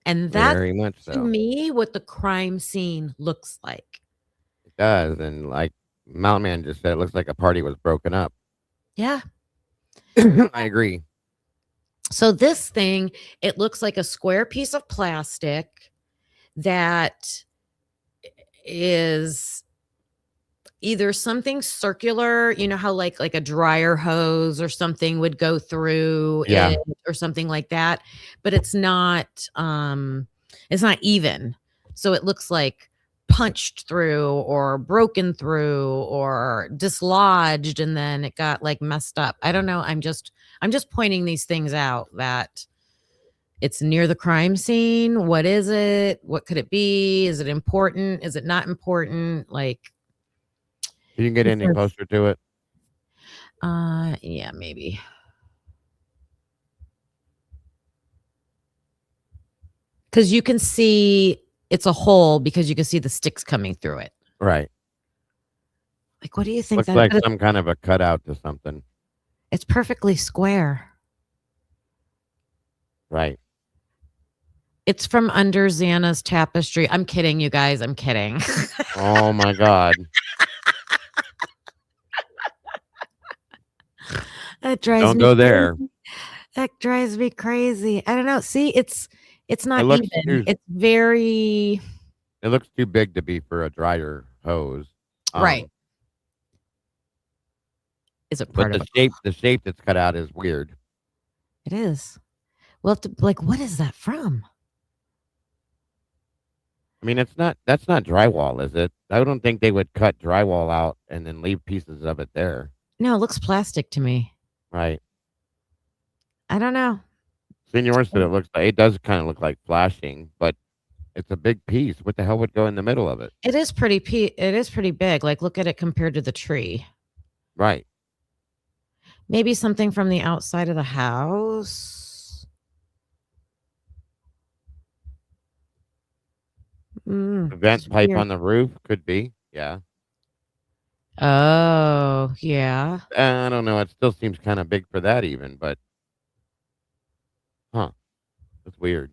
And that's,
Very much
to
so.
me, what the crime scene looks like.
It does. And like Mountain Man just said, it looks like a party was broken up.
Yeah.
I agree.
So this thing, it looks like a square piece of plastic that is either something circular, you know how like a dryer hose or something would go through
Yeah.
it or something like that, but it's not even. So it looks like punched through or broken through or dislodged, and then it got like messed up. I don't know. I'm just pointing these things out that it's near the crime scene. What is it? What could it be? Is it important? Is it not important? Like,
Can you get any closer to it?
yeah, maybe. Because you can see it's a hole because you can see the sticks coming through it.
Right.
Like, what do you think
Looks
that
like
is?
some kind of a cutout to something.
It's perfectly square.
Right.
It's from under Xana's tapestry. I'm kidding, you guys. I'm kidding.
Oh my God.
That drives
Don't
me
go there.
crazy. That drives me crazy. I don't know. See, it's not
looks
even.
too-
It's very
It looks too big to be for a dryer hose.
right. Is it part
But
of
the shape that's cut out is weird.
It is. We'll have to, like, what is that from?
I mean, that's not drywall, is it? I don't think they would cut drywall out and then leave pieces of it there.
No, it looks plastic to me.
Right.
I don't know.
Senor said it does kind of look like flashing, but it's a big piece. What the hell would go in the middle of it?
It is pretty big. Like, look at it compared to the tree.
Right.
Maybe something from the outside of the house.
A vent pipe on the roof could be. Yeah.
Oh, yeah.
I don't know. It still seems kind of big for that even, but that's weird.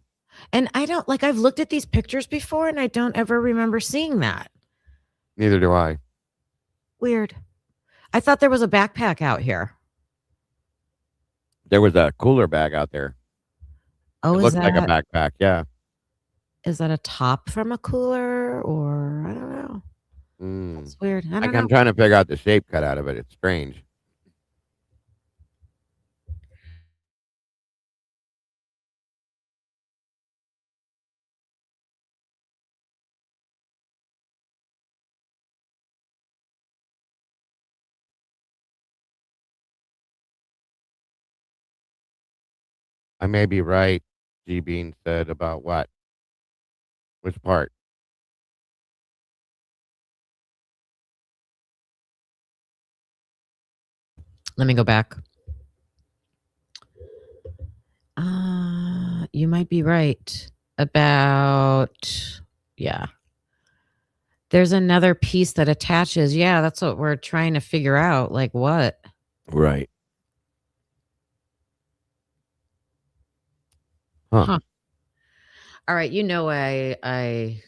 And I don't like, I've looked at these pictures before and I don't ever remember seeing that.
Neither do I.
Weird. I thought there was a backpack out here.
There was a cooler bag out there.
Oh,
It looked like a backpack. Yeah.
Is that a top from a cooler or I don't know. It's weird. I don't know.
I'm trying to figure out the shape cut out of it. It's strange. I may be right, G Bean said, about what? Which part?
Let me go back. You might be right about, yeah. There's another piece that attaches. Yeah, that's what we're trying to figure out. Like what?
Right. Huh.
All right, you know I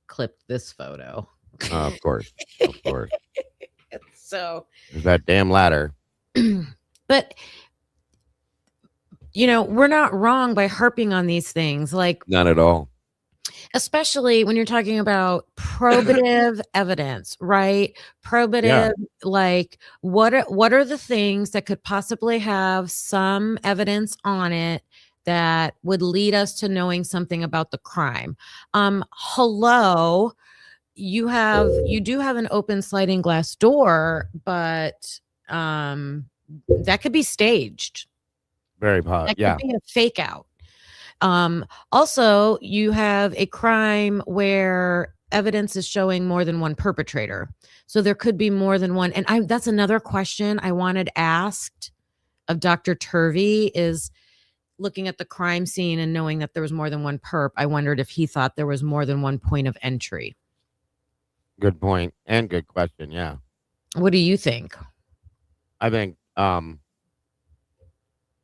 clipped this photo.
Of course. Of course.
So
There's that damn ladder.
but you know, we're not wrong by harping on these things, like
Not at all.
especially when you're talking about probative evidence, right? Probative, like what are the things that could possibly have some evidence on it that would lead us to knowing something about the crime? Hello, you do have an open sliding glass door, but that could be staged.
Very hot.
That
Yeah.
could be a fake out. Also, you have a crime where evidence is showing more than one perpetrator. So there could be more than one. And that's another question I wanted asked of Dr. Turvey is looking at the crime scene and knowing that there was more than one perp, I wondered if he thought there was more than one point of entry.
Good point and good question. Yeah.
What do you think?
I think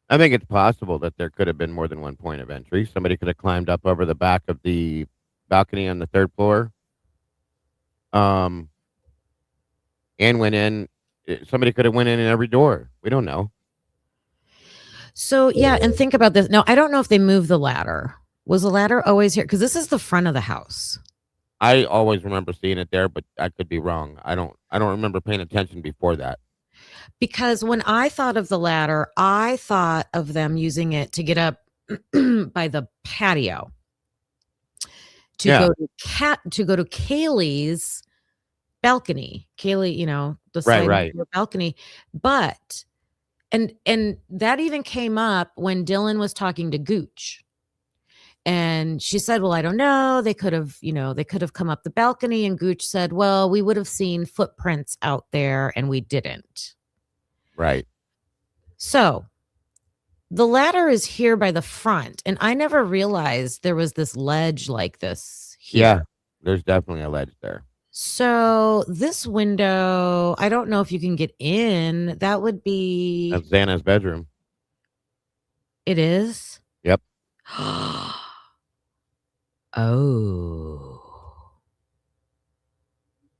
it's possible that there could have been more than one point of entry. Somebody could have climbed up over the back of the balcony on the third floor. And went in. Somebody could have went in every door. We don't know.
So yeah, and think about this. No, I don't know if they moved the ladder. Was the ladder always here? Because this is the front of the house.
I always remember seeing it there, but I could be wrong. I don't remember paying attention before that.
Because when I thought of the ladder, I thought of them using it to get up by the patio to go to Kaylee's balcony. Kaylee, the side
Right.
of the balcony. But and that even came up when Dylan was talking to Gooch. And she said, well, I don't know. They could have come up the balcony. And Gooch said, well, we would have seen footprints out there and we didn't.
Right.
So the ladder is here by the front. And I never realized there was this ledge like this here.
Yeah, there's definitely a ledge there.
So this window, I don't know if you can get in. That would be...
That's Xana's bedroom.
It is?
Yep.
Oh.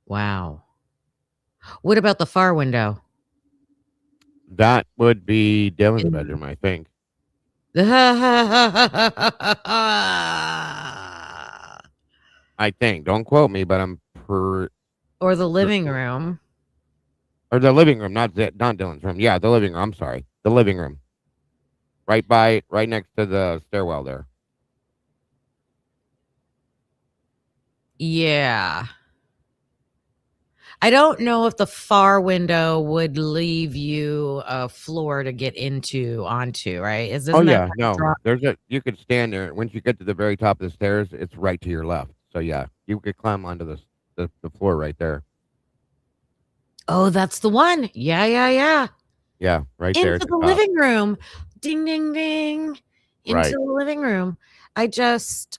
Wow. What about the far window?
That would be Dylan's bedroom, I think. I think. Don't quote me, but I'm
Or the living room.
Or the living room, not Dylan's room. Yeah, the living room. I'm sorry. The living room. Right next to the stairwell there.
Yeah. I don't know if the far window would leave you a floor to get onto, right?
You could stand there. Once you get to the very top of the stairs, it's right to your left. So yeah, you could climb onto the floor right there.
Oh, that's the one. Yeah.
Yeah, right
Into
there.
the living room. Ding, ding, ding. Into the living room.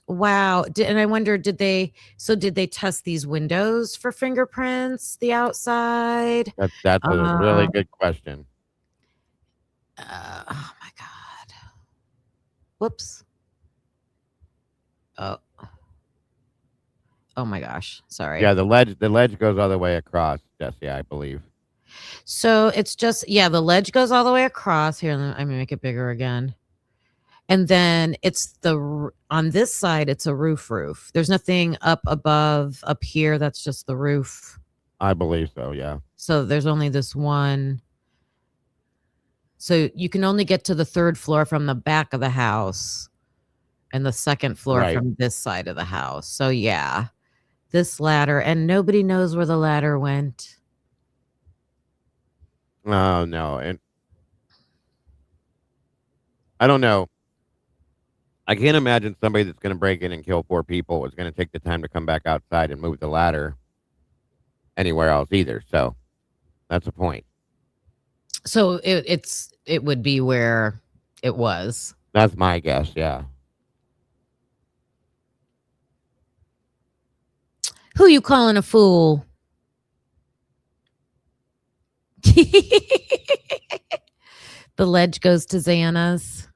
Wow. And I wonder, did they test these windows for fingerprints, the outside?
That's a really good question.
Oh my God. Whoops. Oh my gosh. Sorry.
Yeah, the ledge goes all the way across, Jesse, I believe.
So it's just, the ledge goes all the way across. Here, I'm gonna make it bigger again. And then it's on this side, it's a roof. There's nothing up above up here. That's just the roof.
I believe so, yeah.
So there's only this one. So you can only get to the third floor from the back of the house and the second floor from this side of the house. So yeah, this ladder, and nobody knows where the ladder went.
Oh, no. And I don't know. I can't imagine somebody that's going to break in and kill 4 people is going to take the time to come back outside and move the ladder anywhere else either. So that's a point.
So it would be where it was.
That's my guess. Yeah.
Who you calling a fool? The ledge goes to Xana's.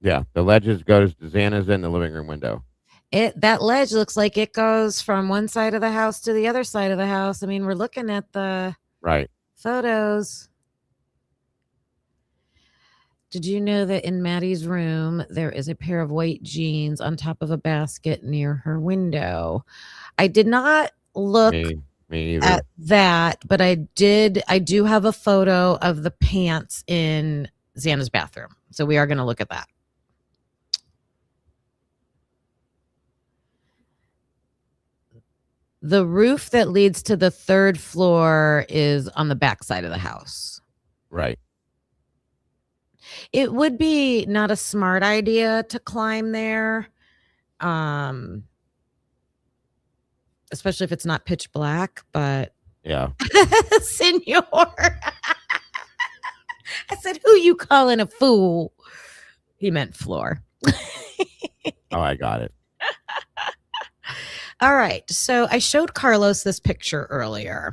Yeah, the ledge goes to Xana's in the living room window.
That ledge looks like it goes from one side of the house to the other side of the house. I mean, we're looking at the photos. Did you know that in Maddie's room, there is a pair of white jeans on top of a basket near her window? I did not look
me either.
at that, but I do have a photo of the pants in Xana's bathroom. So we are going to look at that. The roof that leads to the third floor is on the back side of the house.
Right.
It would be not a smart idea to climb there, especially if it's not pitch black, but
yeah.
Senor. I said, who you calling a fool? He meant floor.
Oh, I got it.
All right. So I showed Carlos this picture earlier.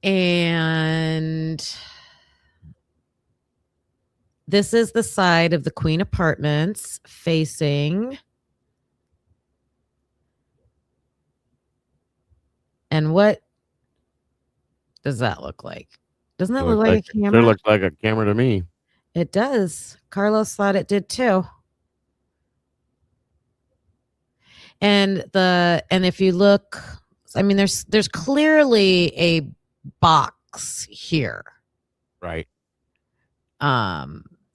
And this is the side of the Queen Apartments facing. And what does that look like? Doesn't that look like a camera?
Sure looks like a camera to me.
It does. Carlos thought it did too. And if you look, I mean, there's clearly a box here.
Right.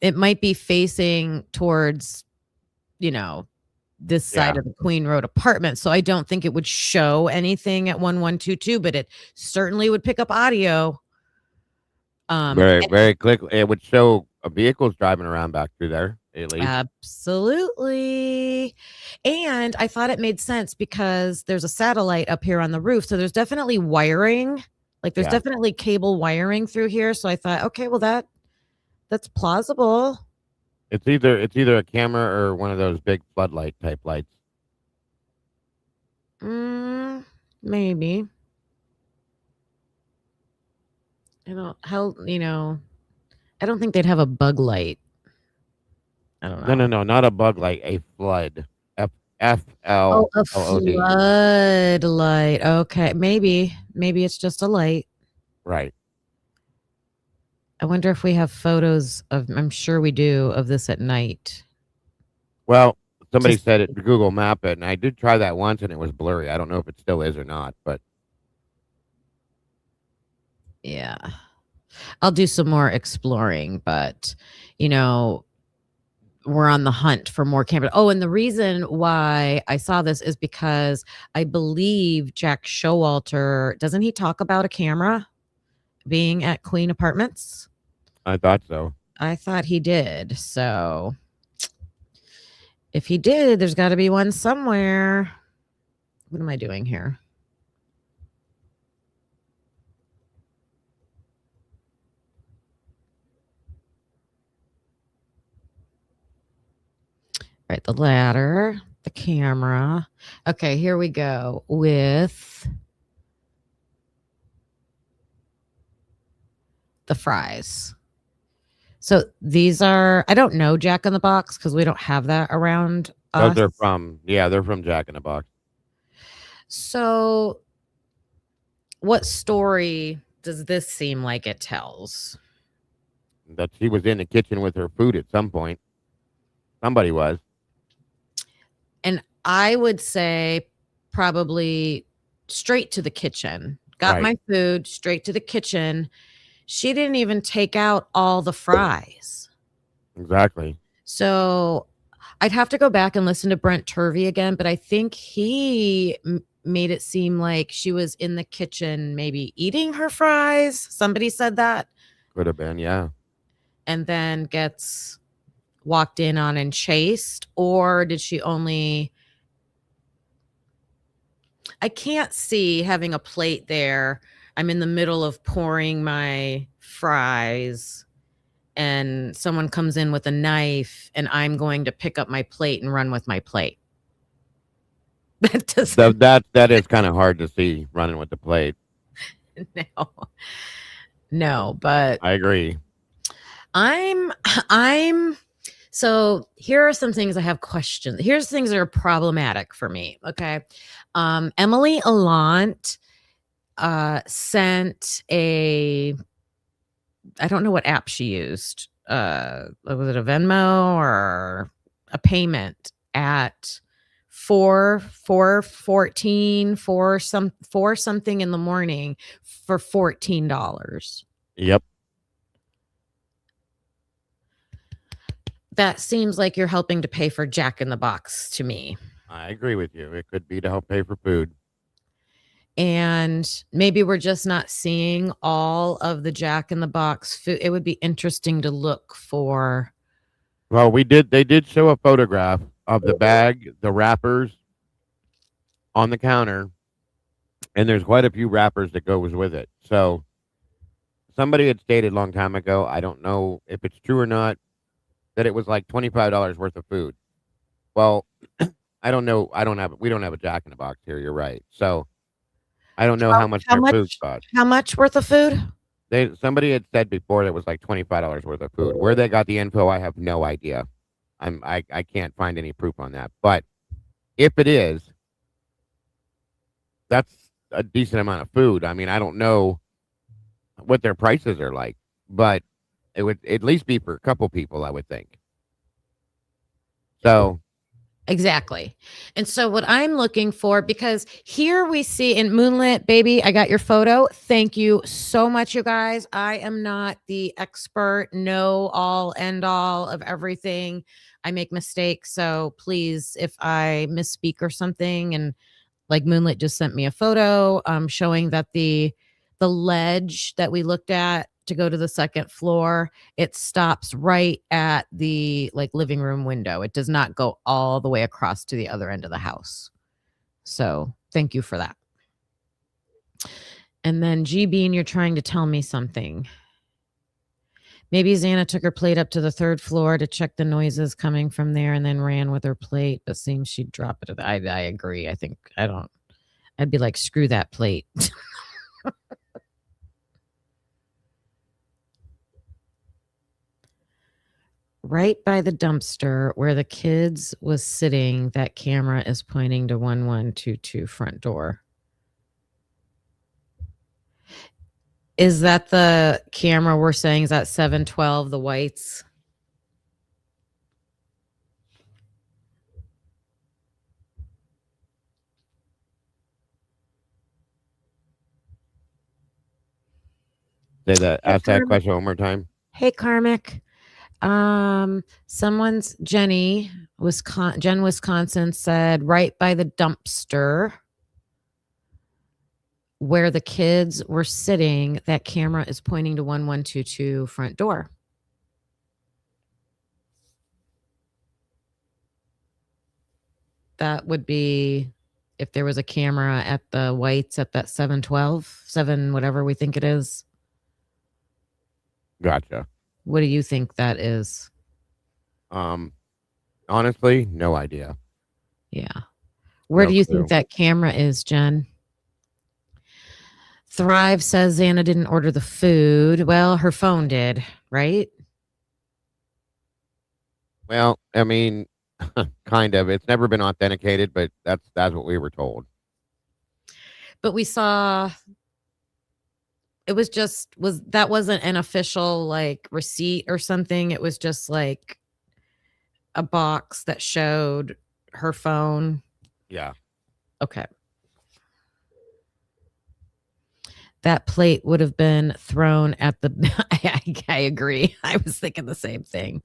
It might be facing towards, this side of the Queen Road apartment. So I don't think it would show anything at 1122, but it certainly would pick up audio.
Very quickly. It would show vehicles driving around back through there, at least.
Absolutely. And I thought it made sense because there's a satellite up here on the roof. So there's definitely wiring. Like there's definitely cable wiring through here. So I thought, okay, well that's plausible.
It's either a camera or one of those big floodlight type lights.
Maybe. I don't think they'd have a bug light. I don't know.
No, not a bug light, a flood. F-L-O-O-D.
A floodlight. Okay, maybe it's just a light.
Right.
I wonder if we have photos of. I'm sure we do of this at night.
Well, somebody said it. Google Map it, and I did try that once, and it was blurry. I don't know if it still is or not, but
yeah, I'll do some more exploring. But we're on the hunt for more cameras. Oh, and the reason why I saw this is because I believe Jack Showalter, doesn't he talk about a camera being at Queen Apartments?
I thought so.
I thought he did. So if he did, there's got to be one somewhere. What am I doing here? Right, the ladder, the camera. Okay, here we go with the fries. So these are, I don't know Jack in the Box because we don't have that around us.
They're from Jack in the Box.
So what story does this seem like it tells?
That she was in the kitchen with her food at some point. Somebody was.
And I would say probably straight to the kitchen. Got my food straight to the kitchen. She didn't even take out all the fries.
Exactly.
So I'd have to go back and listen to Brent Turvey again, but I think he made it seem like she was in the kitchen maybe eating her fries. Somebody said that.
Could have been, yeah.
And then gets walked in on and chased, or did she only... I can't see having a plate there. I'm in the middle of pouring my fries and someone comes in with a knife and I'm going to pick up my plate and run with my plate.
That is kind of hard to see running with the plate.
No, but
I agree.
So here are some things I have questions. Here's things that are problematic for me. Okay. Emily Allant sent I don't know what app she used. Was it a Venmo or a payment at 4:14 for something in the morning for $14.
Yep.
That seems like you're helping to pay for Jack in the Box to me.
I agree with you. It could be to help pay for food.
And maybe we're just not seeing all of the Jack in the Box food. It would be interesting to look for.
Well, they did show a photograph of the bag, the wrappers on the counter, and there's quite a few wrappers that goes with it. So somebody had stated a long time ago, I don't know if it's true or not, that it was like $25 worth of food. Well, I don't know. We don't have a Jack in the Box here. You're right. So I don't know how much
How
their food
much?
cost.
How much worth of food?
Somebody had said before that it was like $25 worth of food. Where they got the info, I have no idea. I can't find any proof on that. But if it is, that's a decent amount of food. I mean, I don't know what their prices are like, but it would at least be for a couple people, I would think. So
Exactly. And so what I'm looking for, because here we see in Moonlit, baby, I got your photo. Thank you so much, you guys. I am not the expert, know all, end all of everything. I make mistakes. So please, if I misspeak or something, and like Moonlit just sent me a photo showing that the ledge that we looked at to go to the second floor, it stops right at the like living room window. It does not go all the way across to the other end of the house. So thank you for that. And then G Bean, you're trying to tell me something. Maybe Xana took her plate up to the third floor to check the noises coming from there and then ran with her plate, but seems she'd drop it. I agree. I'd be like, screw that plate. Right by the dumpster where the kids was sitting, that camera is pointing to 1122 front door. Is that the camera we're saying? Is that 712, the whites?
ask that question one more time.
Hey, Karmic. Someone's Jen, Wisconsin said right by the dumpster where the kids were sitting, that camera is pointing to 1122 front door. That would be if there was a camera at the whites at that 712, 7, whatever we think it is.
Gotcha.
What do you think that is?
Honestly, no idea.
Yeah. Where
No
do you
clue.
think that camera is, Jen? Thrive says Xana didn't order the food. Well, her phone did, right?
Well, I mean, kind of. It's never been authenticated, but that's what we were told.
But we saw it that wasn't an official like receipt or something. It was just like a box that showed her phone.
Yeah.
Okay. That plate would have been thrown at the I agree. I was thinking the same thing.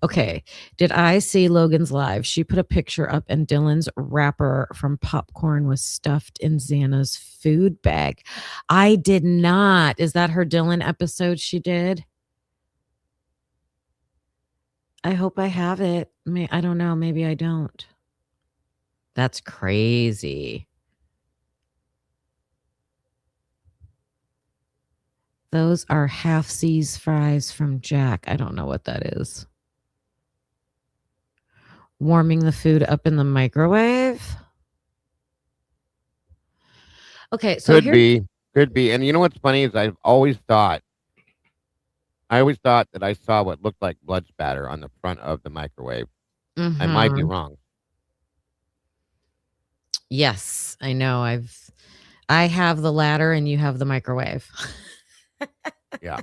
Okay. Did I see Logan's live? She put a picture up and Dylan's wrapper from popcorn was stuffed in Xana's food bag. I did not. Is that her Dylan episode she did? I hope I have it. I don't know. Maybe I don't. That's crazy. Those are half C's fries from Jack. I don't know what that is. Warming the food up in the microwave. Okay, so
could be. And you know what's funny is I always thought that I saw what looked like blood spatter on the front of the microwave. I might be wrong.
Yes, I know. I have the ladder and you have the microwave.
Yeah.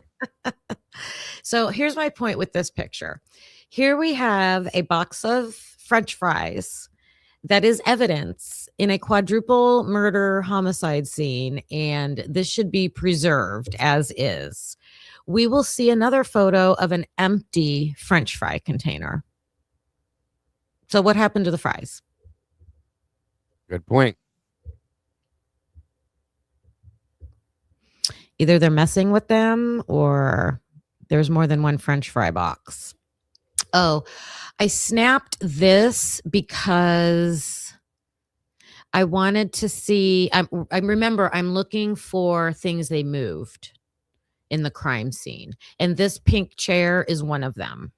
So here's my point with this picture. Here we have a box of French fries that is evidence in a quadruple murder homicide scene, and this should be preserved as is. We will see another photo of an empty French fry container. So what happened to the fries?
Good point.
Either they're messing with them or there's more than one French fry box. Oh, I snapped this because I wanted to see. I remember I'm looking for things they moved in the crime scene, and this pink chair is one of them.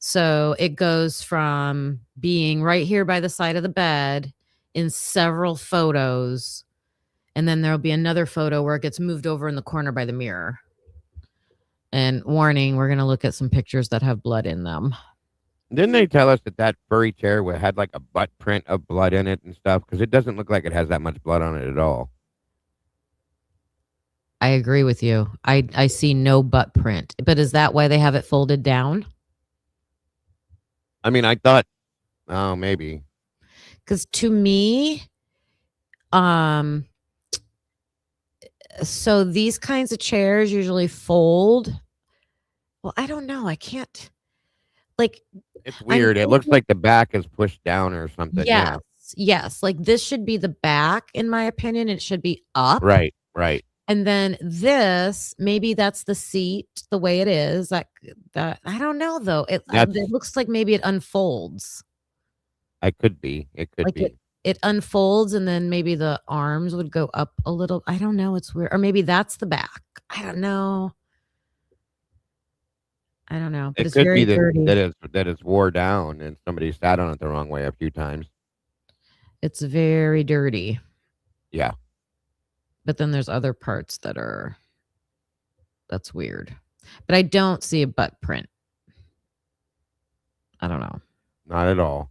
So it goes from being right here by the side of the bed in several photos, and then there'll be another photo where it gets moved over in the corner by the mirror. And warning, we're going to look at some pictures that have blood in them.
Didn't they tell us that furry chair had like a butt print of blood in it and stuff? Because it doesn't look like it has that much blood on it at all.
I agree with you. I see no butt print, but is that why they have it folded down?
I mean, I thought, oh, maybe.
Because to me, so these kinds of chairs usually fold. Well, I don't know. I can't, like,
It's weird. It looks like the back is pushed down or something.
yes, yes. Like this should be the back, in my opinion. It should be up.
Right, right.
And then this, maybe that's the seat, the way it is. That I don't know though. It looks like maybe it unfolds.
It could be. It could
Like
be.
it unfolds, and then maybe the arms would go up a little. I don't know. It's weird. Or maybe that's the back. I don't know. But
It
it's
could
very
be
dirty.
that it's wore down and somebody sat on it the wrong way a few times.
It's very dirty.
Yeah.
But then there's other parts that's weird. But I don't see a butt print. I don't know.
Not at all.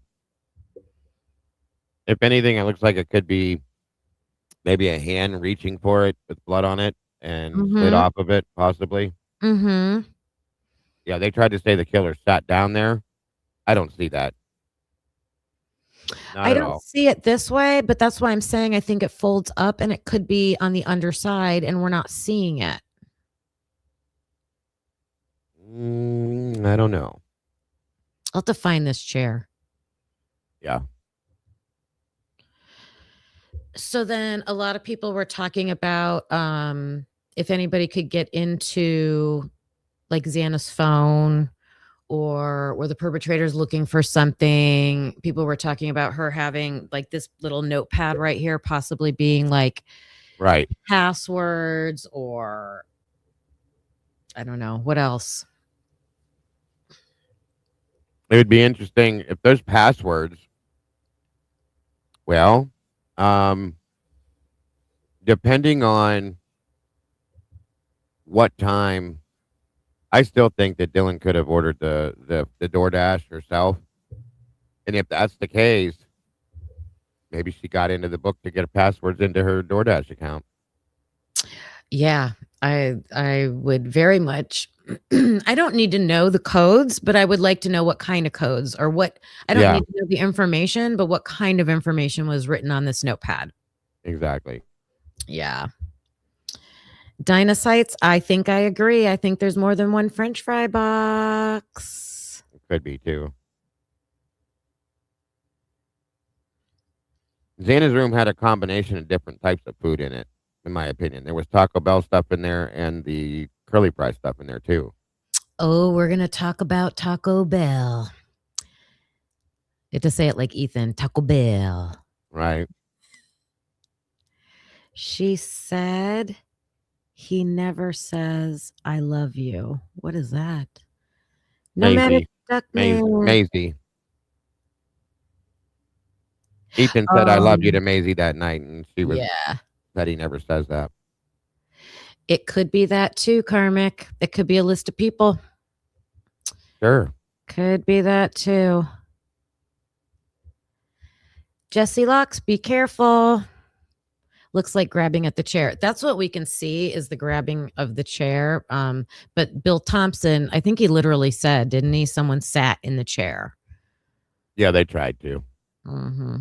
If anything, it looks like it could be maybe a hand reaching for it with blood on it and slid off of it, possibly.
Mm-hmm.
Yeah, they tried to say the killer sat down there. I don't see that. Not
I
at
don't
all.
see it this way, but that's why I'm saying I think it folds up, and it could be on the underside, and we're not seeing it.
I don't know.
I'll have to find this chair.
Yeah.
So then a lot of people were talking about if anybody could get into like Xana's phone, or were the perpetrators looking for something. People were talking about her having like this little notepad right here, possibly being like
Right.
passwords, or I don't know what else.
It would be interesting if those passwords, well, depending on what time, I still think that Dylan could have ordered the DoorDash herself. And if that's the case, maybe she got into the book to get passwords into her DoorDash account.
Yeah, I would very much. I don't need to know the codes, but I would like to know what kind of codes, or what. I don't need to know the information, but what kind of information was written on this notepad.
Exactly.
Yeah. Dinocytes, I think I agree. I think there's more than one French fry box.
It could be too. Xana's room had a combination of different types of food in it, in my opinion. There was Taco Bell stuff in there and the curly fry stuff in there too.
Oh, we're going to talk about Taco Bell. You have to say it like Ethan, Taco Bell.
Right.
She said he never says, I love you. What is that?
Maisie. Ethan said, I love you to Maisie that night, and she was said he never says that.
It could be that too, Karmic. It could be a list of people.
Sure.
Could be that too. Jesse Locks, be careful. Looks like grabbing at the chair. That's what we can see, is the grabbing of the chair. But Bill Thompson, I think he literally said, didn't he? Someone sat in the chair.
Yeah, they tried to.
Mm-hmm.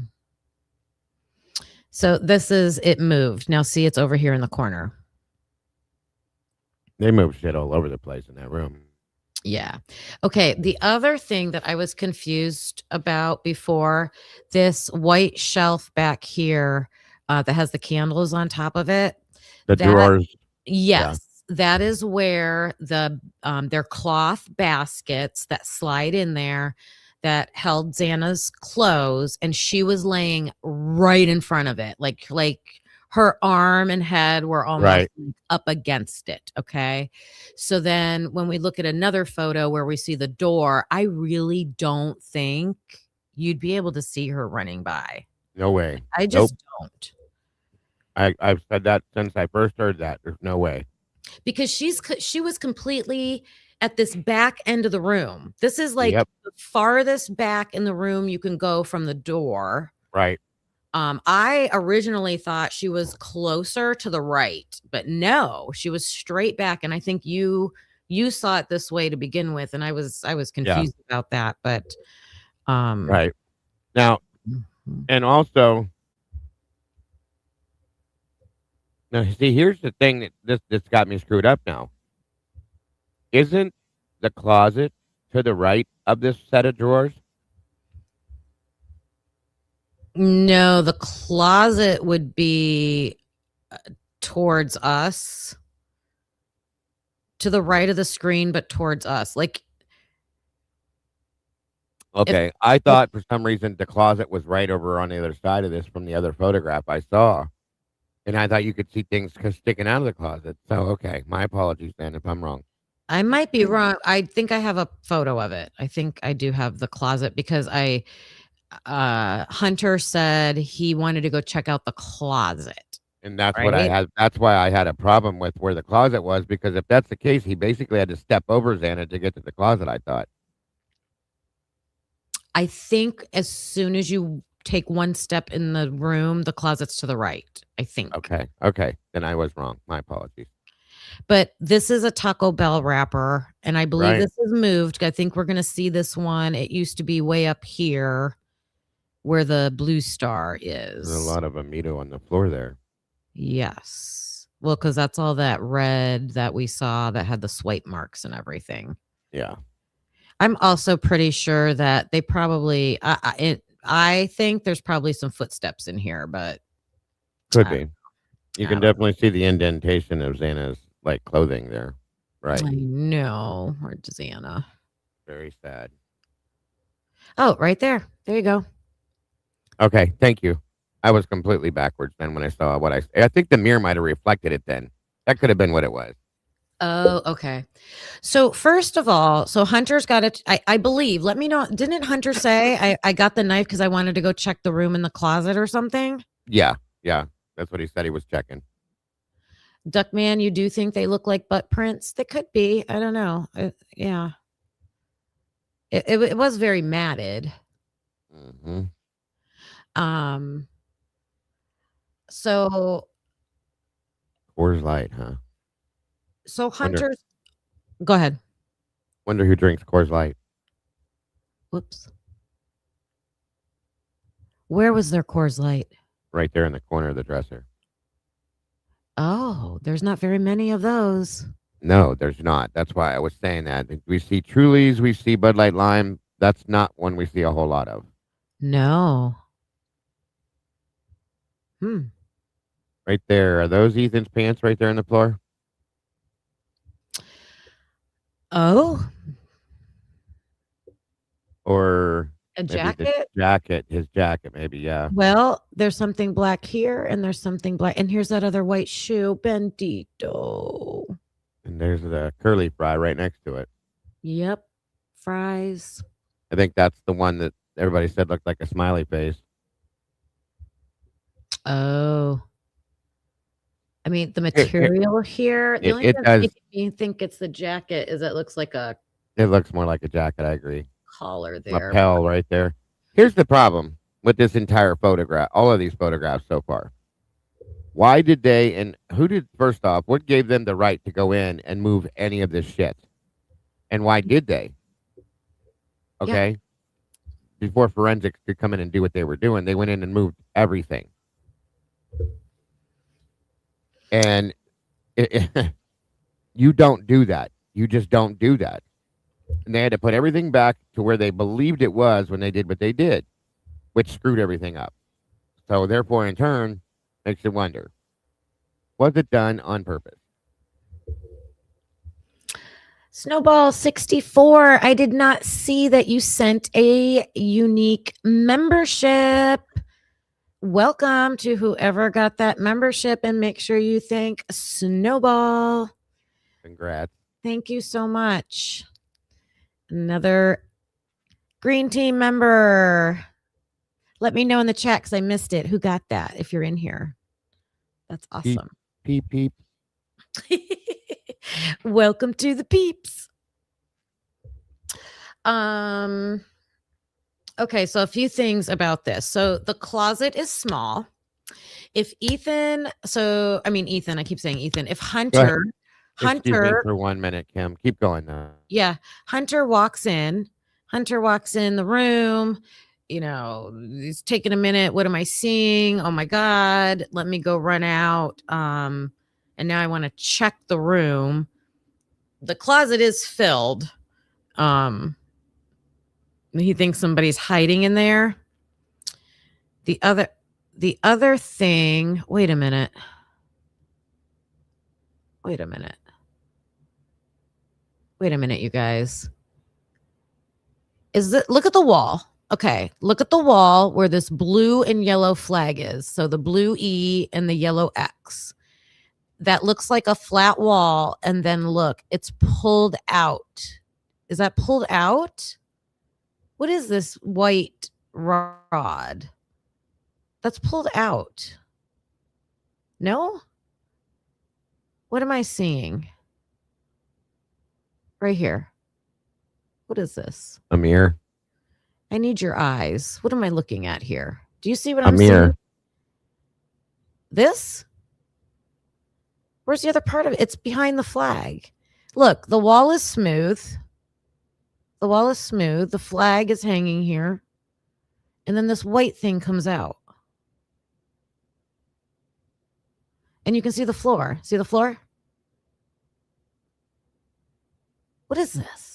So it moved. Now see, it's over here in the corner.
They moved shit all over the place in that room.
Yeah. Okay. The other thing that I was confused about before, this white shelf back here that has the candles on top of it.
The drawers.
Yes. Yeah. That is where their cloth baskets that slide in there that held Xana's clothes, and she was laying right in front of it, like her arm and head were almost
Right.
like up against it. Okay. So then when we look at another photo where we see the door, I really don't think you'd be able to see her running by.
No way.
I
Nope.
just don't.
I've said that since I first heard that. There's no way.
Because she was completely at this back end of the room. This is like
Yep.
the farthest back in the room you can go from the door.
Right.
I originally thought she was closer to the right, but no, she was straight back. And I think you saw it this way to begin with, and I was confused about that. But
Right. Now,
mhm.
and also, now see, here's the thing that this got me screwed up now. Isn't the closet to the right of this set of drawers?
No, the closet would be towards us, to the right of the screen, but towards us. Like,
Okay. I thought for some reason the closet was right over on the other side of this from the other photograph I saw. And I thought you could see things sticking out of the closet. So, okay. My apologies then if I'm wrong.
I might be wrong. I think I have a photo of it. I think I do have the closet because Hunter said he wanted to go check out the closet.
And that's what I
Right?
had. That's why I had a problem with where the closet was, because if that's the case, he basically had to step over Xana to get to the closet, I thought.
I think as soon as you take one step in the room, the closet's to the right, I think.
Okay. Okay. Then I was wrong. My apologies.
But this is a Taco Bell wrapper, and I believe
Right.
this is moved. I think we're going to see this one. It used to be way up here where the blue star is.
There's a lot of Amito on the floor there.
Yes. Well, because that's all that red that we saw that had the swipe marks and everything.
Yeah.
I'm also pretty sure that they probably, I think there's probably some footsteps in here, but
Could
I
be. You can
don't
definitely see the indentation of Xana's like clothing there. Right.
I know. Or Xana.
Very sad.
Oh, right there. There you go.
Okay. Thank you. I was completely backwards then when I saw what I think the mirror might have reflected it then. That could have been what it was.
Oh, okay. So first of all, so Hunter's got it. I believe, let me know. Didn't Hunter say I got the knife because I wanted to go check the room in the closet or something?
Yeah. Yeah. That's what he said he was checking.
Duckman, you do think they look like butt prints? They could be. I don't know. Yeah. It was very matted.
Mm-hmm.
So
Coors Light, huh?
so Hunter's go ahead.
Wonder who drinks Coors Light.
Whoops. Where was their Coors Light?
Right there in the corner of the dresser.
Oh, there's not very many of those.
No, there's not. That's why I was saying that. We see Trulies, we see Bud Light Lime. That's not one we see a whole lot of.
No.
Right there. Are those Ethan's pants right there on the floor?
Oh,
Or
a
maybe
jacket?
his jacket, maybe, yeah.
Well, there's something black here and there's something black. And here's that other white shoe. Bendito.
And there's the curly fry right next to it.
Yep. Fries.
I think that's the one that everybody said looked like a smiley face.
Oh. I mean, the material here, the only
It
thing
does.
that's making me think it's the jacket is it looks like a
It looks more like a jacket, I agree.
collar there.
Lapel right there. Here's the problem with this entire photograph, all of these photographs so far. Why did they, and who did, first off, what gave them the right to go in and move any of this shit? And why did they? Okay. Before forensics could come in and do what they were doing, they went in and moved everything. And you don't do that. You just don't do that. And they had to put everything back to where they believed it was when they did what they did, which screwed everything up. So therefore, in turn, makes you wonder, was it done on purpose?
Snowball 64. I did not see that you sent a unique membership. welcome to whoever got that membership, and make sure you thank Snowball.
Congrats.
Thank you so much. Another green team member. Let me know in the chat because I missed it. Who got that? If you're in here, that's awesome.
Peep, peep.
Welcome to the peeps. Okay, so a few things about this. So the closet is small. If Ethan, I keep saying Ethan. If
Excuse me
Hunter,
for 1 minute, Kim. Keep going now.
yeah, Hunter walks in the room, he's taking a minute. What am I seeing? Oh my God, let me go run out. And now I want to check the room. The closet is filled. He thinks somebody's hiding in there. The other thing, wait a minute, you guys. Look at the wall. Okay, look at the wall where this blue and yellow flag is. So the blue E and the yellow X. That looks like a flat wall. And then look, it's pulled out. Is that pulled out? What is this white rod? That's pulled out. No? What am I seeing? Right here. What is this?
A mirror.
I need your eyes. What am I looking at here? Do you see what
A
I'm
mirror.
seeing? This? Where's the other part of it? It's behind the flag. Look, the wall is smooth. The flag is hanging here. And then this white thing comes out. And you can see the floor. See the floor? What is this?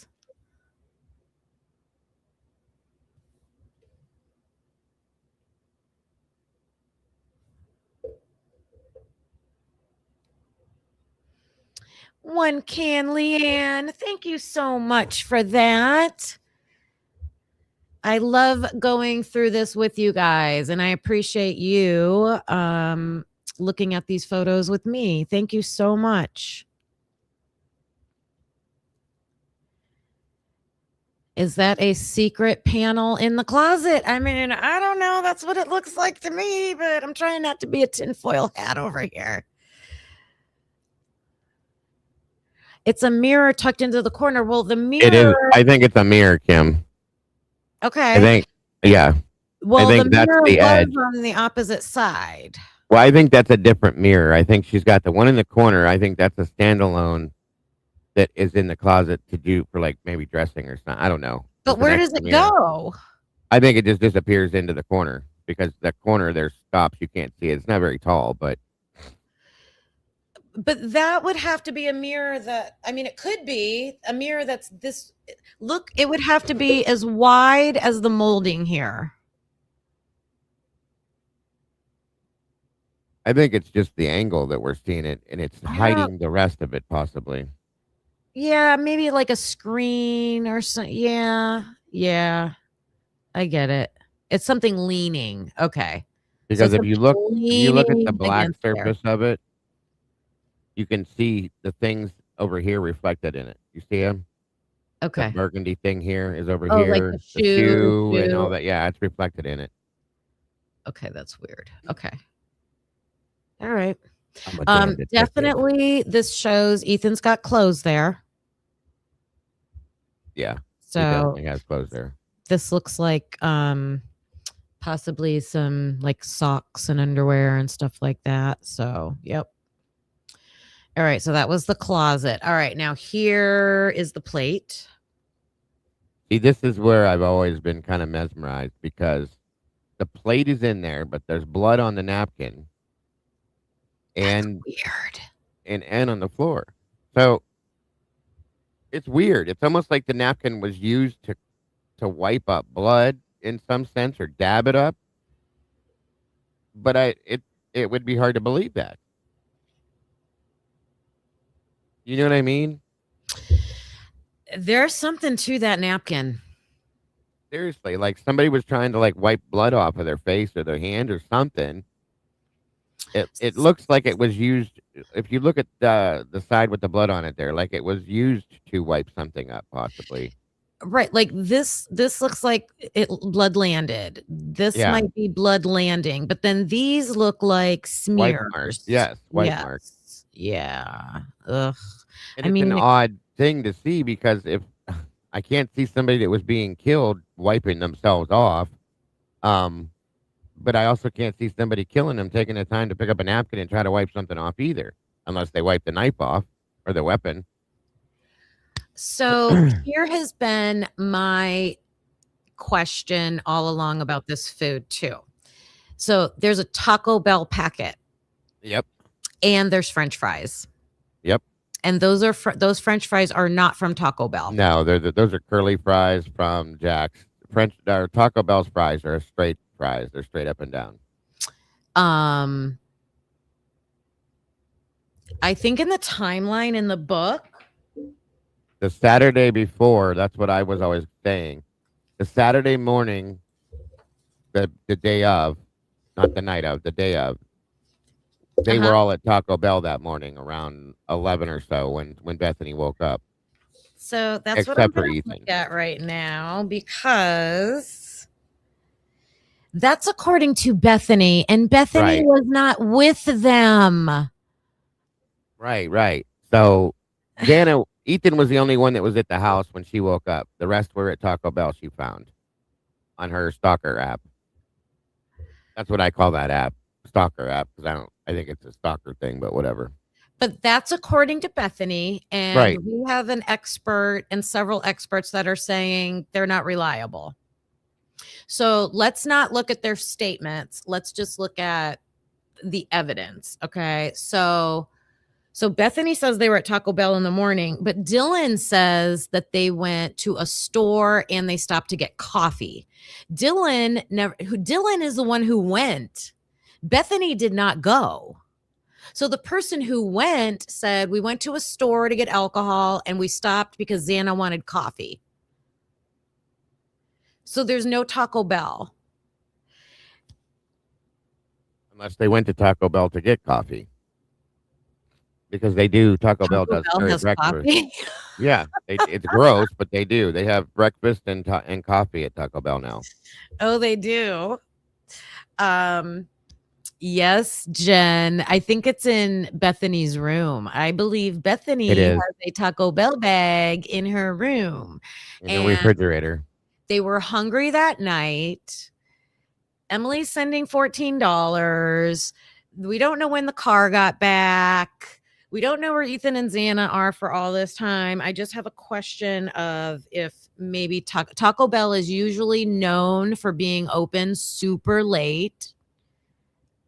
One can, Leanne. Thank you so much for that. I love going through this with you guys, and I appreciate you looking at these photos with me. Thank you so much. Is that a secret panel in the closet? I mean, I don't know. That's what it looks like to me, but I'm trying not to be a tinfoil hat over here. It's a mirror tucked into the corner. Well, the mirror.
It is. I think it's a mirror, Kim.
Okay.
I think, yeah.
Well,
I think
the
that's
mirror
the
was
edge.
on the opposite side.
Well, I think that's a different mirror. I think she's got the one in the corner. I think that's a standalone that is in the closet to do for like maybe dressing or something. I don't know.
But
It's an
where does
extra
it
mirror.
go?
I think it just disappears into the corner because the corner there stops. You can't see it. It's not very tall, but
that would have to be a mirror that, I mean, it could be a mirror that's this. Look, it would have to be as wide as the molding here.
I think it's just the angle that we're seeing it, and it's hiding the rest of it, possibly.
Yeah, maybe like a screen or something. Yeah, I get it. It's something leaning. Okay.
Because
So
if you look at the
leaning
black
against there.
surface of it, you can see the things over here reflected in it. You see them?
Okay.
The burgundy thing here is over
Oh, like
here.
the
The shoe and
shoe.
all that. Yeah, it's reflected in it.
Okay, that's weird. Okay. All right.
I'm a damn detective.
Definitely this shows Ethan's got clothes there.
Yeah. He
So
definitely has clothes there.
this looks like possibly some like socks and underwear and stuff like that. So, yep. All right, so that was the closet. All right, now here is the plate.
See, this is where I've always been kind of mesmerized because the plate is in there, but there's blood on the napkin and
Weird.
and on the floor. So it's weird. It's almost like the napkin was used to wipe up blood in some sense or dab it up. But it would be hard to believe that. You know what I mean?
There's something to that napkin.
Seriously, like somebody was trying to like wipe blood off of their face or their hand or something. It looks like it was used. If you look at the side with the blood on it there, like it was used to wipe something up, possibly.
Right, like this looks like it blood landed. This
Yeah,
might be blood landing, but then these look like
wipe marks.
smears.
Yes, wipe marks.
Yes. Yeah. Ugh.
And
I
it's an
mean,
odd thing to see because if I can't see somebody that was being killed wiping themselves off, but I also can't see somebody killing them taking the time to pick up a napkin and try to wipe something off either, unless they wipe the knife off or the weapon.
so here has been my question all along about this food too. So there's a Taco Bell packet
Yep.
and there's French fries.
Yep.
And those French fries are not from Taco Bell.
No, those are curly fries from Jack's. French or Taco Bell's fries are straight fries. They're straight up and down.
I think in the timeline in the book,
The Saturday before, that's what I was always saying. The Saturday morning, the day of, not the night of, the day of, they were all at Taco Bell that morning around 11 or so when Bethany woke up.
so that's what I'm
Except for
gonna
Ethan.
look at right now because that's according to Bethany, and Bethany
Right.
was not with them.
Right. So Ethan was the only one that was at the house when she woke up. The rest were at Taco Bell, she found on her stalker app. That's what I call that app, stalker app, because I think it's a stalker thing, but whatever.
But that's according to Bethany, and
Right.
we have an expert and several experts that are saying they're not reliable. So let's not look at their statements. Let's just look at the evidence. Okay. So Bethany says they were at Taco Bell in the morning, but Dylan says that they went to a store and they stopped to get coffee. Dylan is the one who went. Bethany did not go. So the person who went said, we went to a store to get alcohol and we stopped because Xana wanted coffee. So there's no Taco Bell.
Unless they went to Taco Bell to get coffee. Because they do, Taco Bell does
Bell has
breakfast.
coffee.
Yeah, it's gross, but they do. They have breakfast and coffee at Taco Bell now.
Oh, they do. Yes, Jen. I think it's in Bethany's room. I believe Bethany has a Taco Bell bag in her room.
In the refrigerator.
They were hungry that night. Emily's sending $14. We don't know when the car got back. We don't know where Ethan and Xana are for all this time. I just have a question of if maybe Taco Bell is usually known for being open super late,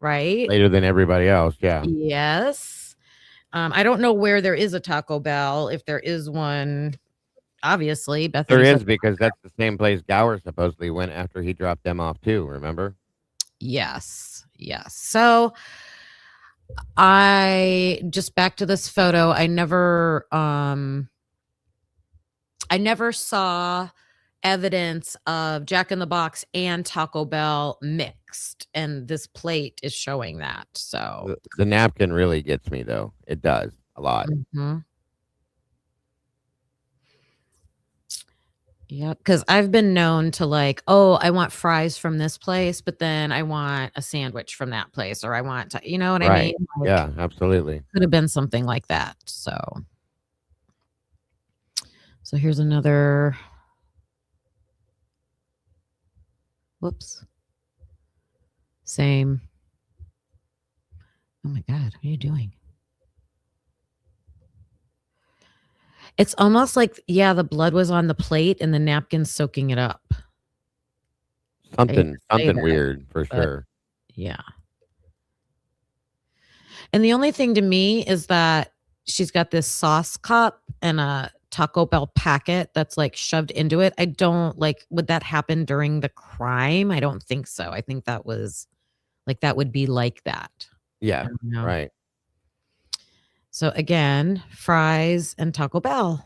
right?
Later than everybody else, yeah.
Yes. I don't know where there is a Taco Bell. If there is one, obviously, Bethany
There
said
is, because that's the same place Gower supposedly went after he dropped them off too, remember?
yes. So I just back to this photo. I never saw evidence of Jack in the Box and Taco Bell mixed, and this plate is showing that. So
The napkin really gets me though. It does a lot.
mhm. Yeah, because I've been known to like, oh, I want fries from this place, but then I want a sandwich from that place, or I want to, you know what I
Right.
mean? Like,
Yeah, absolutely.
could have been something like that. So here's another. Whoops. Same. Oh my God, what are you doing? It's almost like, yeah, the blood was on the plate and the napkin's soaking it up.
Something
that,
weird for
but-
sure.
Yeah. And the only thing to me is that she's got this sauce cup and a Taco Bell packet that's like shoved into it. I don't like, would that happen during the crime? I don't think so. I think that was like, that would be like that.
Yeah,
I don't know.
right.
So again, fries and Taco Bell.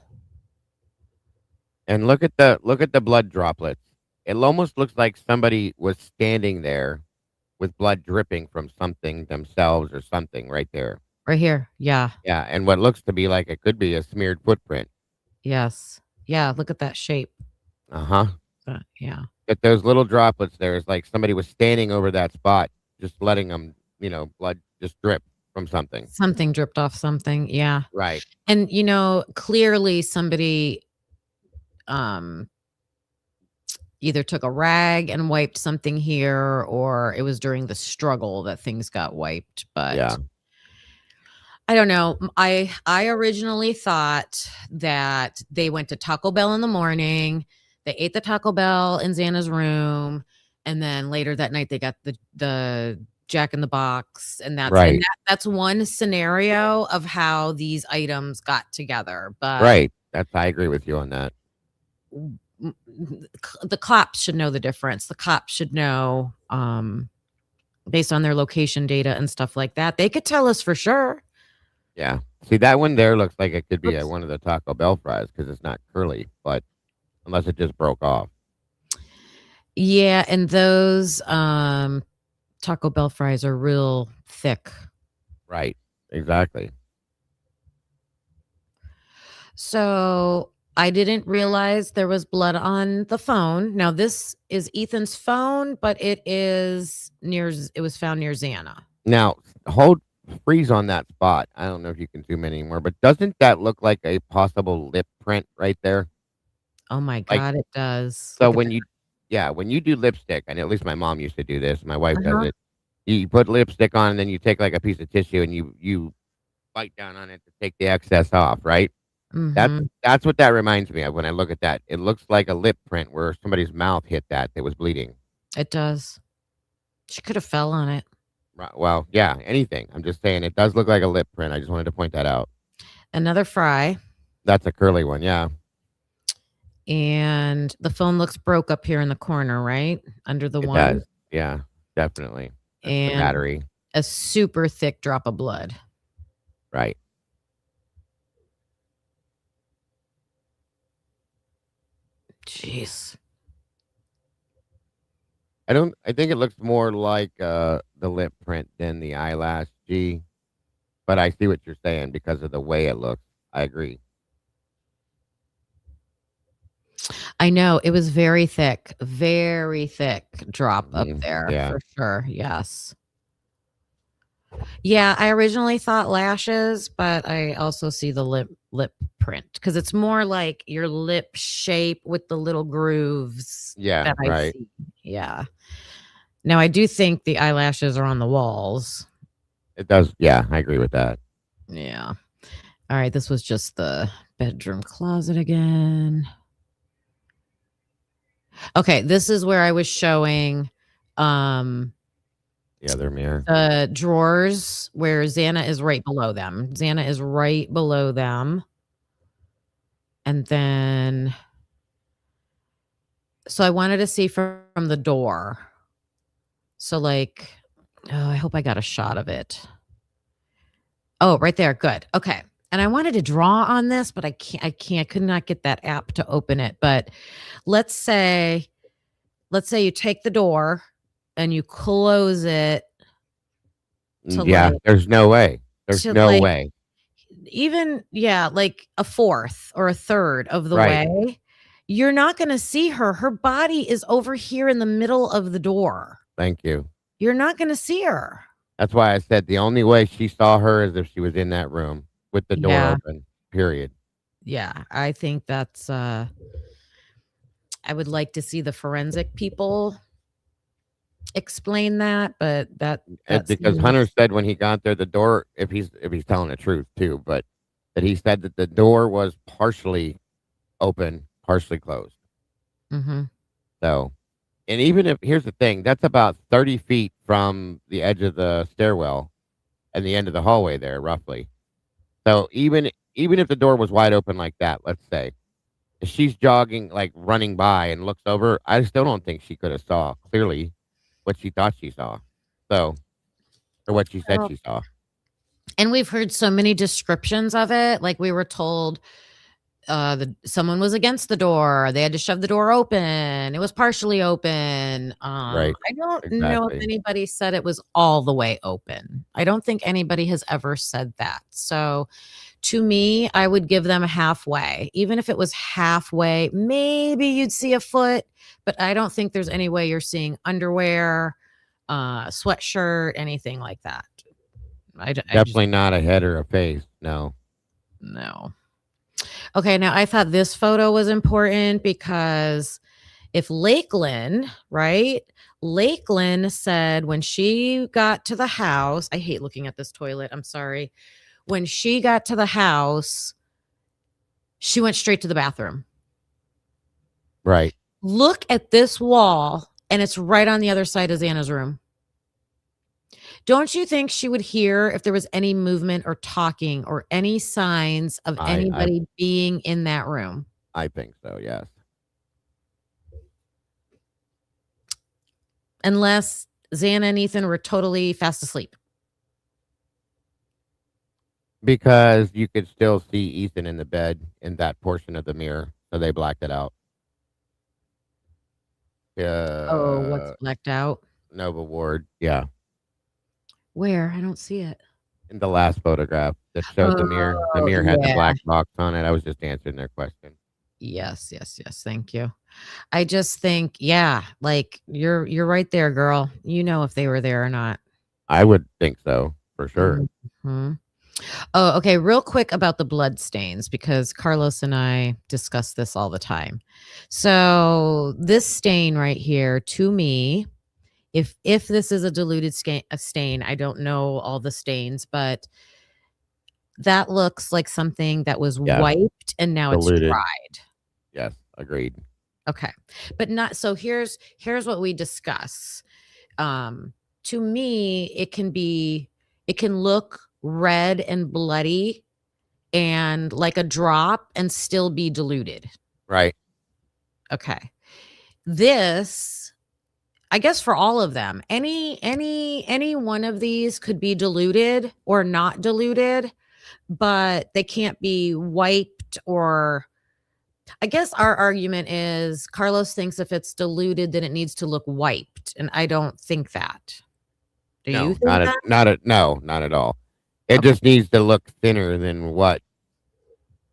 And look at the blood droplets. it almost looks like somebody was standing there with blood dripping from something themselves or something right there.
Right here. Yeah.
Yeah, and what looks to be like it could be a smeared footprint.
Yes. Yeah. Look at that shape.
Uh-huh.
Yeah.
But those little droplets there is like somebody was standing over that spot, just letting them, blood just drip from something.
Something dripped off something. Yeah.
Right.
And clearly somebody um either took a rag and wiped something here, or it was during the struggle that things got wiped. But
Yeah.
I don't know. I originally thought that they went to Taco Bell in the morning. They ate the Taco Bell in Xana's room, and then later that night they got the Jack in the Box, and
Right.
that's one scenario of how these items got together. But
Right. I agree with you on that.
the cops should know the difference. The cops should know, based on their location data and stuff like that. They could tell us for sure.
Yeah. See, that one there looks like it could be
Oops.
one of the Taco Bell fries because it's not curly, but unless it just broke off.
Yeah, and those Taco Bell fries are real thick.
Right. Exactly.
So I didn't realize there was blood on the phone. Now this is Ethan's phone, but it was found near Xana.
Now, freeze on that spot. I don't know if you can zoom in anymore, but doesn't that look like a possible lip print right there?
Oh my God, it does.
So
Look at
when
that.
when you do lipstick, and at least my mom used to do this, my wife
Uh-huh.
does it. You put lipstick on, and then you take like a piece of tissue and you bite down on it to take the excess off, right?
Mhm.
That's what that reminds me of when I look at that. It looks like a lip print where somebody's mouth hit that was bleeding.
It does. She could have fell on it.
Right. Well, yeah, anything. I'm just saying it does look like a lip print. I just wanted to point that out.
Another fry.
That's a curly one, yeah.
And the phone looks broke up here in the corner, right? Under the
It
one.
does. Yeah, definitely. That's the
And
battery.
a super thick drop of blood.
Right.
Jeez.
I think it looks more like the lip print than the eyelash G, but I see what you're saying because of the way it looks. I agree.
I know it was very thick drop up there
Yeah.
for sure. Yes. Yeah, I originally thought lashes, but I also see the lip print because it's more like your lip shape with the little grooves
Yeah,
that I
right.
see. Yeah. Now I do think the eyelashes are on the walls.
It does. Yeah, I agree with that.
Yeah. All right, this was just the bedroom closet again. Okay, this is where I was showing
The other mirror.
the drawers where Xana is right below them. Xana is right below them. And then so I wanted to see from the door. So like, oh, I hope I got a shot of it. Oh, right there. Good. Okay. And I wanted to draw on this, but I could not get that app to open it. But let's say you take the door and you close it to
Yeah,
like
there's no way. There's
to
no
like
way.
even like a fourth or a third of the
Right.
way, you're not going to see her. Her body is over here in the middle of the door.
Thank you.
You're not going to see her.
That's why I said the only way she saw her is if she was in that room with the door
Yeah.
open. Period.
Yeah, I think that's I would like to see the forensic people explain that, but
And because Hunter said when he got there, the door, if he's telling the truth too, but that he said that the door was partially open, partially closed.
Mhm.
So, and even if here's the thing, that's about 30 feet from the edge of the stairwell and the end of the hallway there, roughly. So even if the door was wide open like that, let's say, if she's jogging, like running by and looks over, I still don't think she could have saw clearly what she thought she saw. So, or what she said
Well,
she saw.
and we've heard so many descriptions of it. Like we were told someone was against the door. They had to shove the door open. It was partially open.
Right.
I don't know if
Exactly.
anybody said it was all the way open. I don't think anybody has ever said that. So to me, I would give them halfway. Even if it was halfway, maybe you'd see a foot, but I don't think there's any way you're seeing underwear, sweatshirt, anything like that. I just
Definitely not a head or a face. No.
no. Okay, now I thought this photo was important because if Lakeland, right? Lakeland said when she got to the house, I hate looking at this toilet. I'm sorry. When she got to the house, she went straight to the bathroom.
Right.
Look at this wall, and it's right on the other side of Xana's room. Don't you think she would hear if there was any movement or talking or any signs of anybody being in that room?
I think so, yes.
Unless Xana and Ethan were totally fast asleep.
Because you could still see Ethan in the bed in that portion of the mirror, so they blacked it out.
Oh, what's blacked out?
Nova Ward, yeah.
Where? I don't see it.
In the last photograph that showed the mirror. The mirror had the black box on it. I was just answering their question.
Yes. Thank you. I just think, yeah, like you're right there, girl. You know if they were there or not.
I would think so, for sure.
Mm-hmm. Oh, okay. Real quick about the blood stains, because Carlos and I discuss this all the time. So this stain right here, to me, if this is a diluted stain, I don't know all the stains, but that looks like something that was wiped and now
Diluted.
it's dried.
Yes, agreed.
Okay. But not so here's what we discuss. To me, it can look red and bloody and like a drop and still be diluted.
Right.
Okay. This, I guess for all of them, any one of these could be diluted or not diluted, but they can't be wiped. Or I guess our argument is Carlos thinks if it's diluted, then it needs to look wiped. And I don't think that. Do you think that?
No, not at all. It just needs to look thinner than what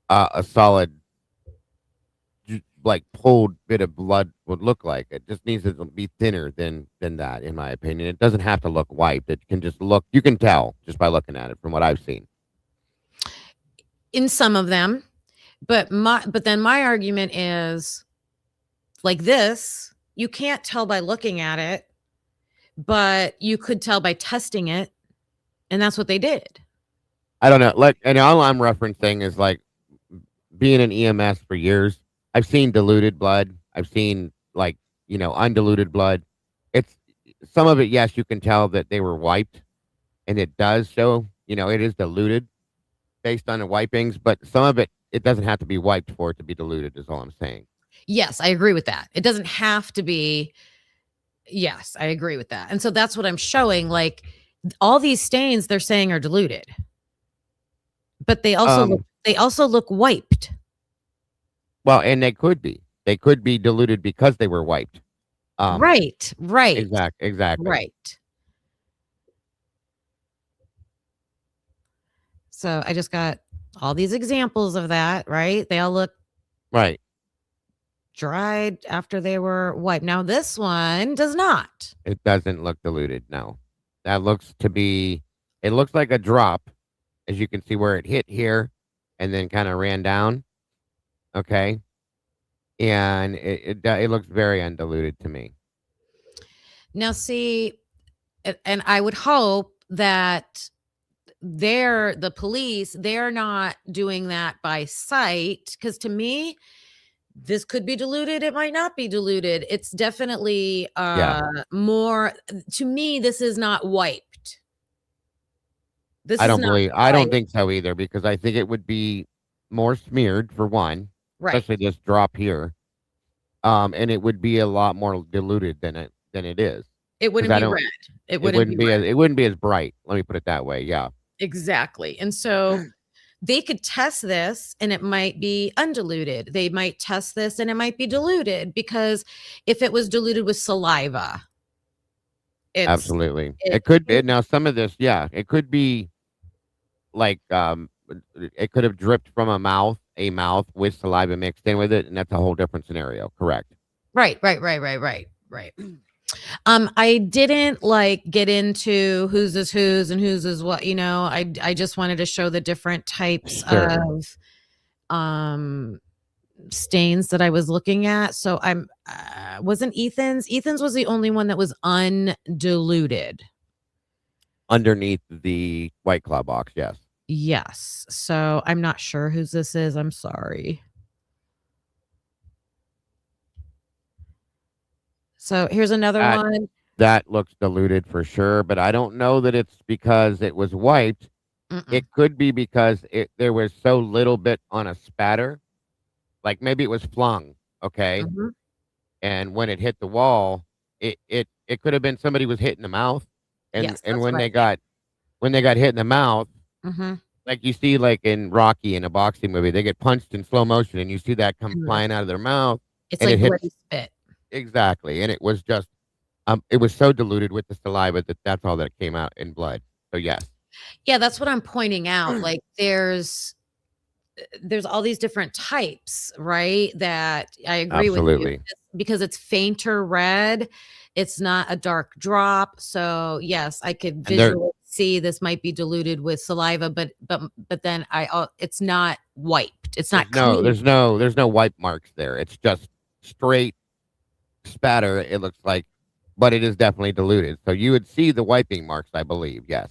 a solid, like pulled bit of blood would look like. It just needs to be thinner than that, in my opinion. It doesn't have to look wiped. It can just look. You can tell just by looking at it from what I've seen.
In some of them, but then my argument is like this. You can't tell by looking at it, but you could tell by testing it, and that's what they did.
I don't know. Like, and all I'm referencing is like being in EMS for years. I've seen diluted blood. I've seen like, undiluted blood. It's some of it. Yes, you can tell that they were wiped, and it does show, it is diluted based on the wipings, but some of it doesn't have to be wiped for it to be diluted is all I'm saying.
Yes, I agree with that. It doesn't have to be. Yes, I agree with that. And so that's what I'm showing. Like all these stains they're saying are diluted, but they also look wiped.
Well, and they could be diluted because they were wiped.
Right.
Exactly.
Right. So I just got all these examples of that, right? They all look
right.
Dried after they were wiped. Now this one does not.
It doesn't look diluted. No, that looks to be. It looks like a drop, as you can see where it hit here, and then kind of ran down. Okay, and it looks very undiluted to me.
Now see, and I would hope that the police, they're not doing that by sight, because to me, this could be diluted. It might not be diluted. It's definitely more. To me, this is not wiped.
I don't think so either, because I think it would be more smeared for one,
right?
Especially this drop here, and it would be a lot more diluted than it is.
It wouldn't be red. It wouldn't be
as bright. Let me put it that way. Yeah.
Exactly. And so they could test this and it might be undiluted. They might test this and it might be diluted, because if it was diluted with saliva,
Absolutely.
it
It could be now some of this, yeah, it could be like it could have dripped from a mouth with saliva mixed in with it, and that's a whole different scenario. Correct.
right. I didn't like get into whose is whose and whose is what, I just wanted to show the different types
Sure.
of stains that I was looking at. So wasn't Ethan's was the only one that was undiluted.
Underneath the White Claw box, yes.
Yes. So I'm not sure whose this is. I'm sorry. So here's another one.
That looks diluted for sure, but I don't know that it's because it was wiped. It could be because there was so little bit on a spatter. Like maybe it was flung, okay?
Mhm.
And when it hit the wall, it could have been somebody was hit in the mouth. And
Yes,
and
that's
when they
right.
got hit in the mouth,
Mhm.
like you see like in Rocky in a boxing movie, they get punched in slow motion and you see that come
Mhm.
flying out of their mouth
It's
and
like
it hits
bloody spit.
exactly. And it was just it was so diluted with the saliva that's all that came out in blood. So yes.
Yeah, that's what I'm pointing out. Like there's all these different types, right? That I agree with you,
Absolutely.
because it's fainter red. It's not a dark drop. So yes, I could
And there
visually see this might be diluted with saliva, but then it's not wiped. It's not clean.
there's no wipe marks there. It's just straight spatter, it looks like, but it is definitely diluted. So you would see the wiping marks, I believe. Yes.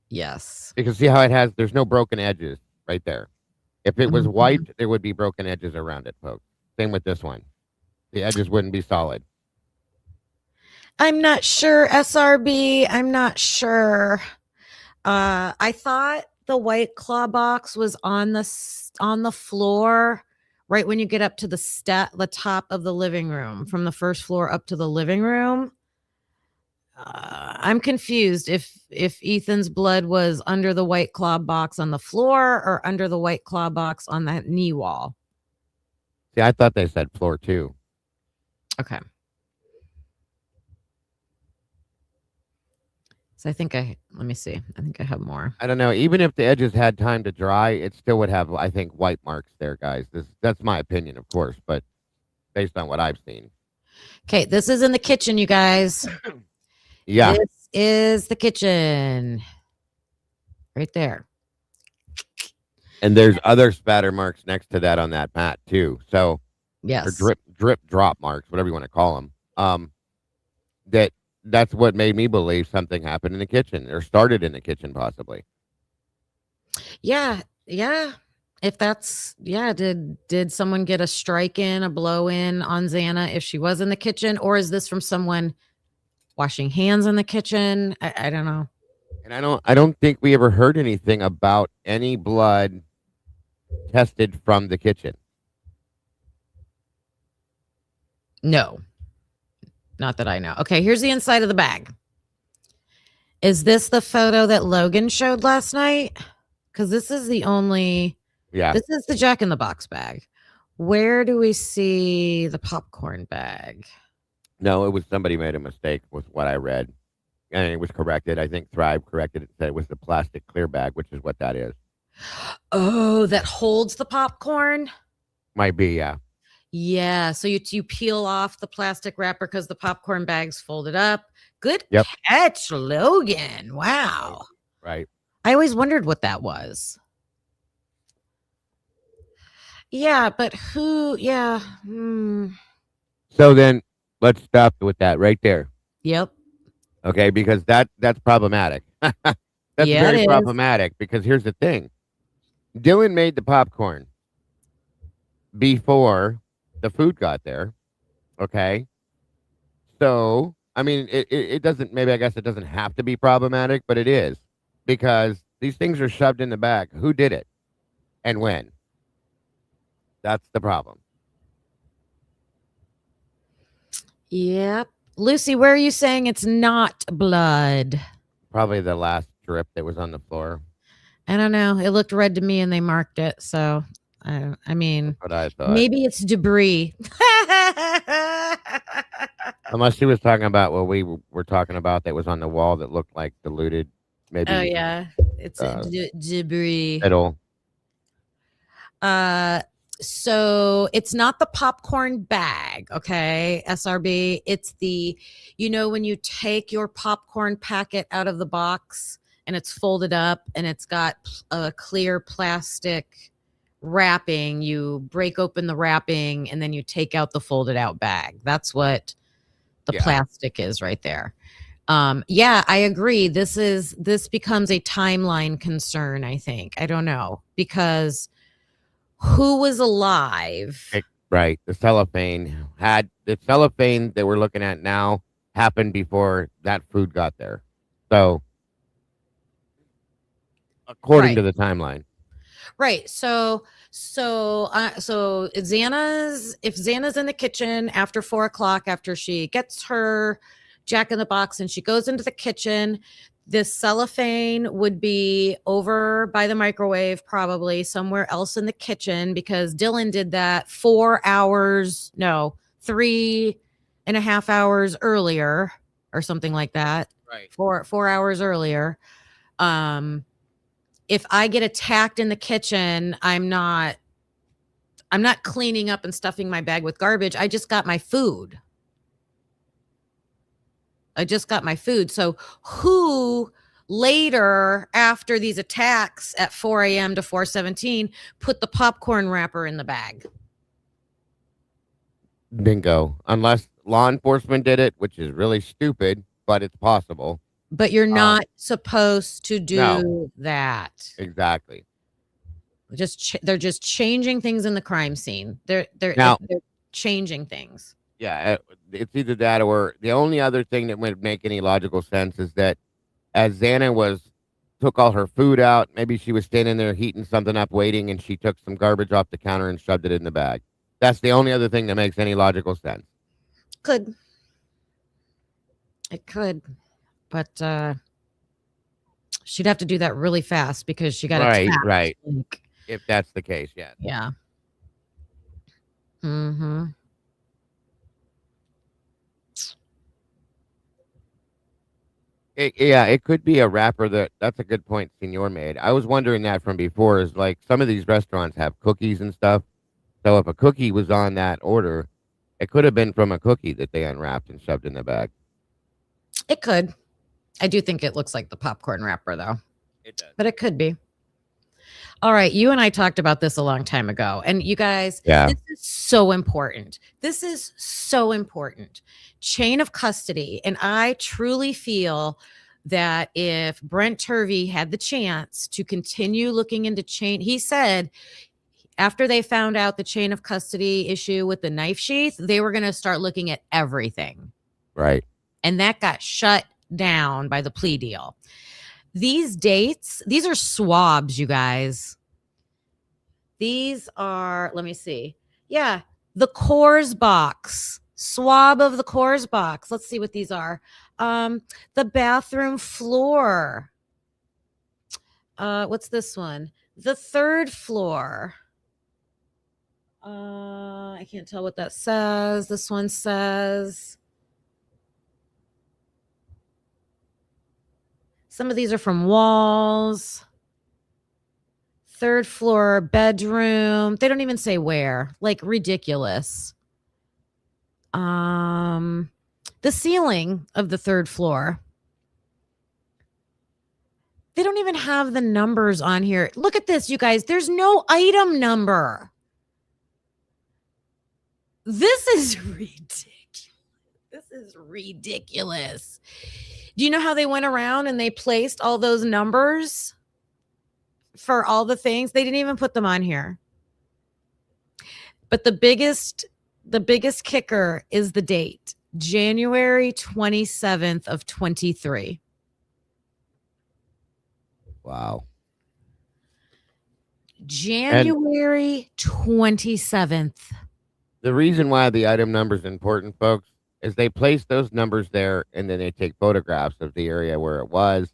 Yes.
Because see how there's no broken edges right there. If it was
Mhm.
wiped, there would be broken edges around it, folks. Same with this one. The edges wouldn't be solid.
I'm not sure, SRB. I'm not sure. I thought the White Claw box was on the floor right when you get up to the top of the living room, from the first floor up to the living room. I'm confused if Ethan's blood was under the White Claw box on the floor or under the White Claw box on that knee wall.
See, I thought they said floor 2.
Okay. So let me see. I think I have more.
I don't know. Even if the edges had time to dry, it still would have, I think, white marks there, guys. That's my opinion, of course, but based on what I've seen.
Okay, this is in the kitchen, you guys.
Yeah.
This is the kitchen. Right there.
And there's other spatter marks next to that on that mat too. So,
Yes.
or drip drop marks, whatever you want to call them. That's what made me believe something happened in the kitchen or started in the kitchen, possibly.
Yeah. If that's did someone get a strike in, a blow in on Xana if she was in the kitchen, or is this from someone washing hands in the kitchen? I don't know.
And I don't think we ever heard anything about any blood tested from the kitchen.
No. Not that I know. Okay, here's the inside of the bag. Is this the photo that Logan showed last night? Because this is the only.
Yeah.
This is the Jack in the Box bag. Where do we see the popcorn bag?
No, it was somebody made a mistake with what I read. And it was corrected. I think Thrive corrected it, said it was the plastic clear bag, which is what that is.
Oh, that holds the popcorn?
Might be, yeah.
Yeah, so you peel off the plastic wrapper because the popcorn bag's folded up. Good
Yep.
catch, Logan. Wow.
Right.
I always wondered what that was. Yeah, but who? Yeah.
So then let's stop with that right there.
Yep.
Okay, because that's problematic. That's
Yeah,
very
it is.
problematic because here's the thing. Dylan made the popcorn before the food got there. Okay. So, I mean, it doesn't, maybe I guess it doesn't have to be problematic, but it is because these things are shoved in the bag. Who did it and when? That's the problem.
Yep. Lucy, where are you saying it's not blood?
Probably the last drip that was on the floor.
I don't know. It looked red to me and they marked it. So, I mean,
That's what I thought.
maybe it's debris.
Unless she was talking about what we were talking about that was on the wall that looked like diluted, maybe
Oh, yeah. It's debris.
metal.
So it's not the popcorn bag, okay, SRB. It's the, when you take your popcorn packet out of the box and it's folded up and it's got a clear plastic wrapping, you break open the wrapping and then you take out the folded out bag. That's what the plastic is right there. Yeah, I agree. This becomes a timeline concern, I think. I don't know, because who was alive?
Right. The cellophane that we're looking at now happened before that food got there. So, according to the timeline.
Right. So if Xana's in the kitchen after 4:00, after she gets her Jack in the Box and she goes into the kitchen, this cellophane would be over by the microwave, probably somewhere else in the kitchen, because Dylan did that 3.5 hours earlier or something like that.
Right.
4 hours earlier. If I get attacked in the kitchen, I'm not cleaning up and stuffing my bag with garbage. I just got my food. So who later, after these attacks at 4 a.m. to 4:17, put the popcorn wrapper in the bag?
Bingo. Unless law enforcement did it, which is really stupid, but it's possible.
But you're not supposed to do that.
Exactly.
They're just changing things in the crime scene. They're changing things.
Yeah, it's either that or the only other thing that would make any logical sense is that as Xana took all her food out, maybe she was standing there heating something up, waiting, and she took some garbage off the counter and shoved it in the bag. That's the only other thing that makes any logical sense.
It could. But she'd have to do that really fast because she got attacked.
Right. If that's the case, yeah.
Yeah. Mm-hmm.
It could be a wrapper. That's a good point Senor made. I was wondering that from before, is like some of these restaurants have cookies and stuff. So if a cookie was on that order, it could have been from a cookie that they unwrapped and shoved in the bag.
It could. I do think it looks like the popcorn wrapper, though.
It does.
But it could be. All right. You and I talked about this a long time ago. And you guys, This is so important. Chain of custody. And I truly feel that if Brent Turvey had the chance to continue looking into he said after they found out the chain of custody issue with the knife sheath, they were going to start looking at everything.
Right.
And that got shut down by the plea deal. These dates, these are swabs, you guys. These are, let me see. Yeah, the Coors box. Swab of the Coors box. Let's see what these are. The bathroom floor. What's this one? The third floor. I can't tell what that says. This one says... Some of these are from walls. Third floor bedroom. They don't even say where. Like, ridiculous. The ceiling of the third floor. They don't even have the numbers on here. Look at this, you guys. There's no item number. This is ridiculous. Do you know how they went around and they placed all those numbers for all the things? They didn't even put them on here. But the biggest kicker is the date, January 27th of 23.
Wow.
January 27th.
The reason why the item number is important, folks, is they place those numbers there and then they take photographs of the area where it was,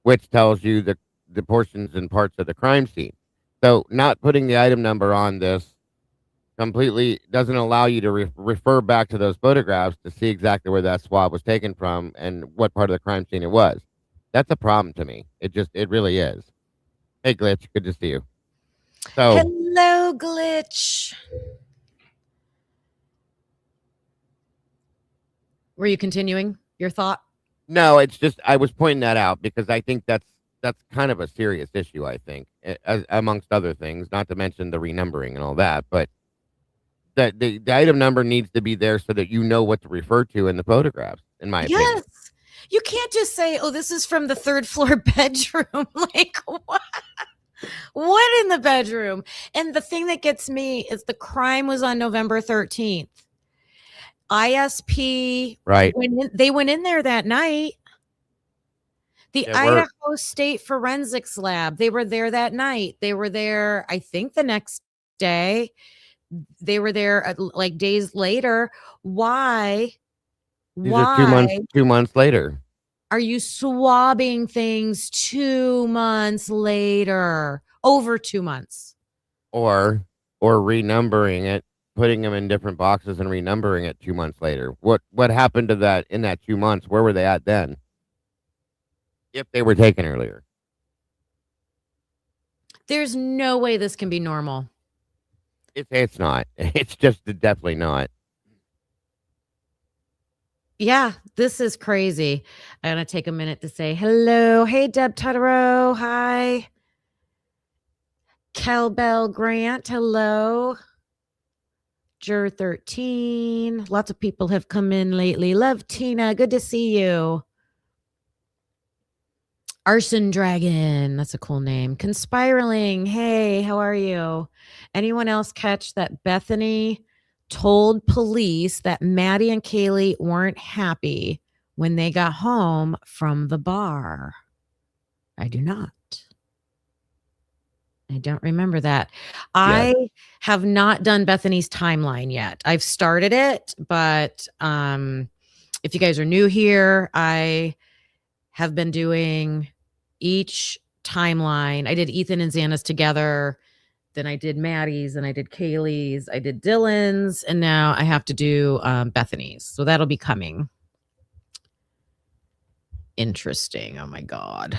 which tells you the the portions and parts of the crime scene. So not putting the item number on this completely doesn't allow you to refer back to those photographs to see exactly where that swab was taken from and what part of the crime scene it was. That's a problem to me. It really is. Hey, Glitch, good to see you. So,
Hello, Glitch. Were you continuing your thought?
no, it's just I was pointing that out because I think that's kind of a serious issue. I think, amongst other things, not to mention the renumbering and all that, but that the item number needs to be there so that you know what to refer to in the photographs. In my opinion,
Yes. You can't just say, "Oh, this is from the third floor bedroom." Like what? What in the bedroom? And the thing that gets me is the crime was on November 13th. ISP,
right?
they went in there that night. The
Yeah, we're
Idaho State Forensics Lab, they were there that night. They were there, I think, the next day. They were there like days later. Why?
these are 2 months.
Why
2 months later,
are you swabbing things 2 months later? Over 2 months.
or renumbering it, putting them in different boxes and renumbering it 2 months later. What happened to that in that 2 months? Where were they at then? If they were taken earlier.
There's no way this can be normal.
It's not. It's just definitely not.
Yeah, this is crazy. I'm going to take a minute to say hello. Hey, Deb Tutterow. Hi. Cowbell Grant. Hello. Jur 13. Lots of people have come in lately. Love Tina. Good to see you. Arson Dragon. That's a cool name. Conspiraling. Hey, how are you? Anyone else catch that Bethany told police that Maddie and Kaylee weren't happy when they got home from the bar? I do not. I don't remember that. I have not done Bethany's timeline yet. I've started it, but if you guys are new here, I have been doing each timeline. I did Ethan and Xana's together. Then I did Maddie's and I did Kaylee's. I did Dylan's. And now I have to do Bethany's. So that'll be coming. Interesting. Oh my God.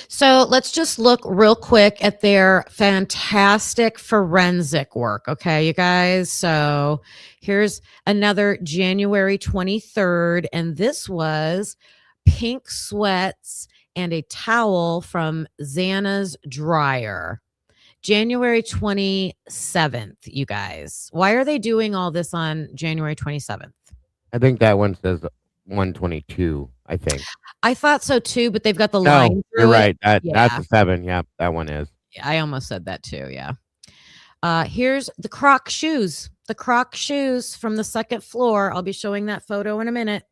So let's just look real quick at their fantastic forensic work. Okay, you guys. So here's another January 23rd. And this was pink sweats and a towel from Xana's dryer. January 27th, you guys. Why are they doing all this on January 27th?
I think that one says 122, I think.
I thought so too, but they've got the line through
you're
it.
right. That's a 7. Yeah, that one is.
I almost said that too. Yeah. Here's the Croc shoes. The Croc shoes from the second floor. I'll be showing that photo in a minute.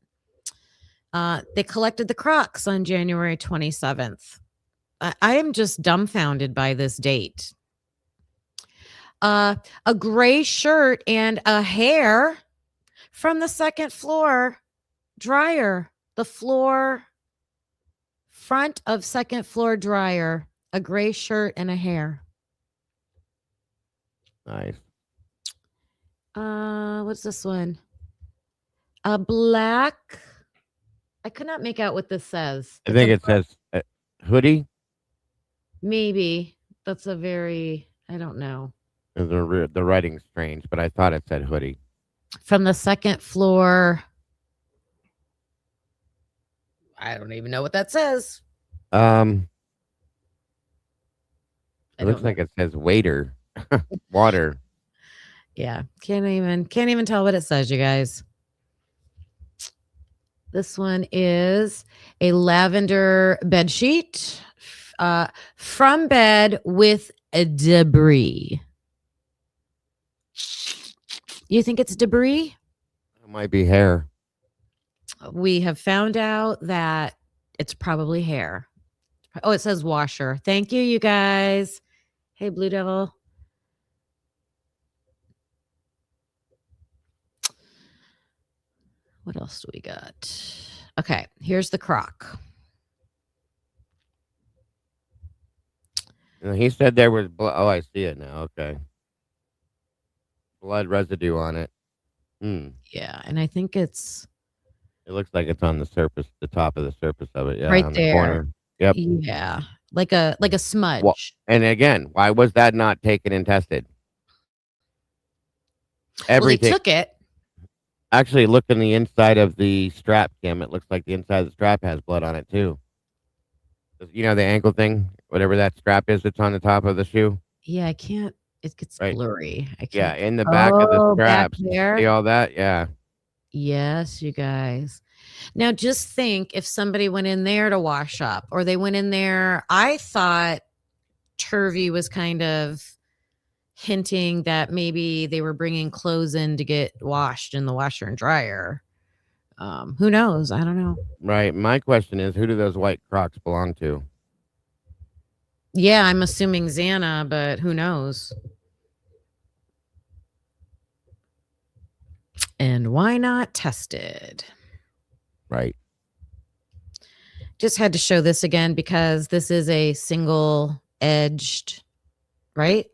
They collected the Crocs on January 27th. I am just dumbfounded by this date. A gray shirt and a hair from the second floor dryer. The front of second floor dryer. A gray shirt and a hair.
Nice.
What's this one? A black. I could not make out what this says.
I think it says hoodie.
Maybe that's a very. I don't know.
The writing's strange, but I thought it said hoodie.
From the second floor. I don't even know what that says.
It looks like it says waiter. Water.
Yeah, can't even tell what it says, you guys. This one is a lavender bed sheet from bed with a debris. You think it's debris?
It might be hair.
We have found out that it's probably hair. Oh, it says washer. Thank you, you guys. Hey, Blue Devil. What else do we got? Okay, here's the Croc.
He said there was blood. Oh, I see it now. Okay. Blood residue on it.
Yeah, and I think it's
It looks like it's on the surface, the top of the surface of it. Yeah,
right
on the
there.
corner. Yep.
Yeah, like a smudge.
Well, and again, why was that not taken and tested?
Well, they
Everything.
took it.
Actually, look in the inside of the strap, Kim. It looks like the inside of the strap has blood on it too. You know the ankle thing, whatever that strap is that's on the top of the shoe.
Yeah, I can't. It gets
Right.
blurry. I can't.
Yeah, in the back of the
back
straps.
there.
See all that? Yeah.
Yes, you guys. Now, just think if somebody went in there to wash up, or they went in there. I thought Turvey was kind of hinting that maybe they were bringing clothes in to get washed in the washer and dryer. Who knows? I don't know.
Right. My question is, who do those white Crocs belong to?
Yeah, I'm assuming Xana, but who knows? And why not tested?
Right.
Just had to show this again because this is a single edged, right?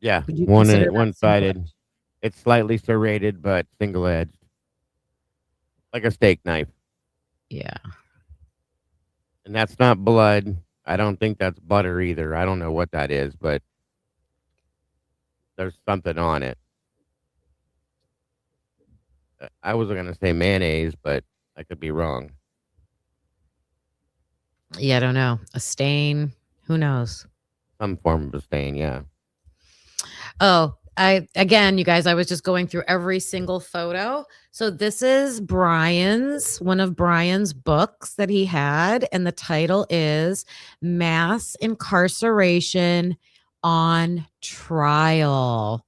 Yeah.
Would you consider that
One-sided.
single-edged?
It's slightly serrated, but single-edged. Like a steak knife.
Yeah.
And that's not blood. I don't think that's butter either. I don't know what that is, but there's something on it. I was going to say mayonnaise, but I could be wrong.
Yeah, I don't know. A stain. Who knows?
Some form of a stain, yeah.
Oh, again, you guys, I was just going through every single photo. So this is one of Brian's books that he had, and the title is Mass Incarceration on Trial: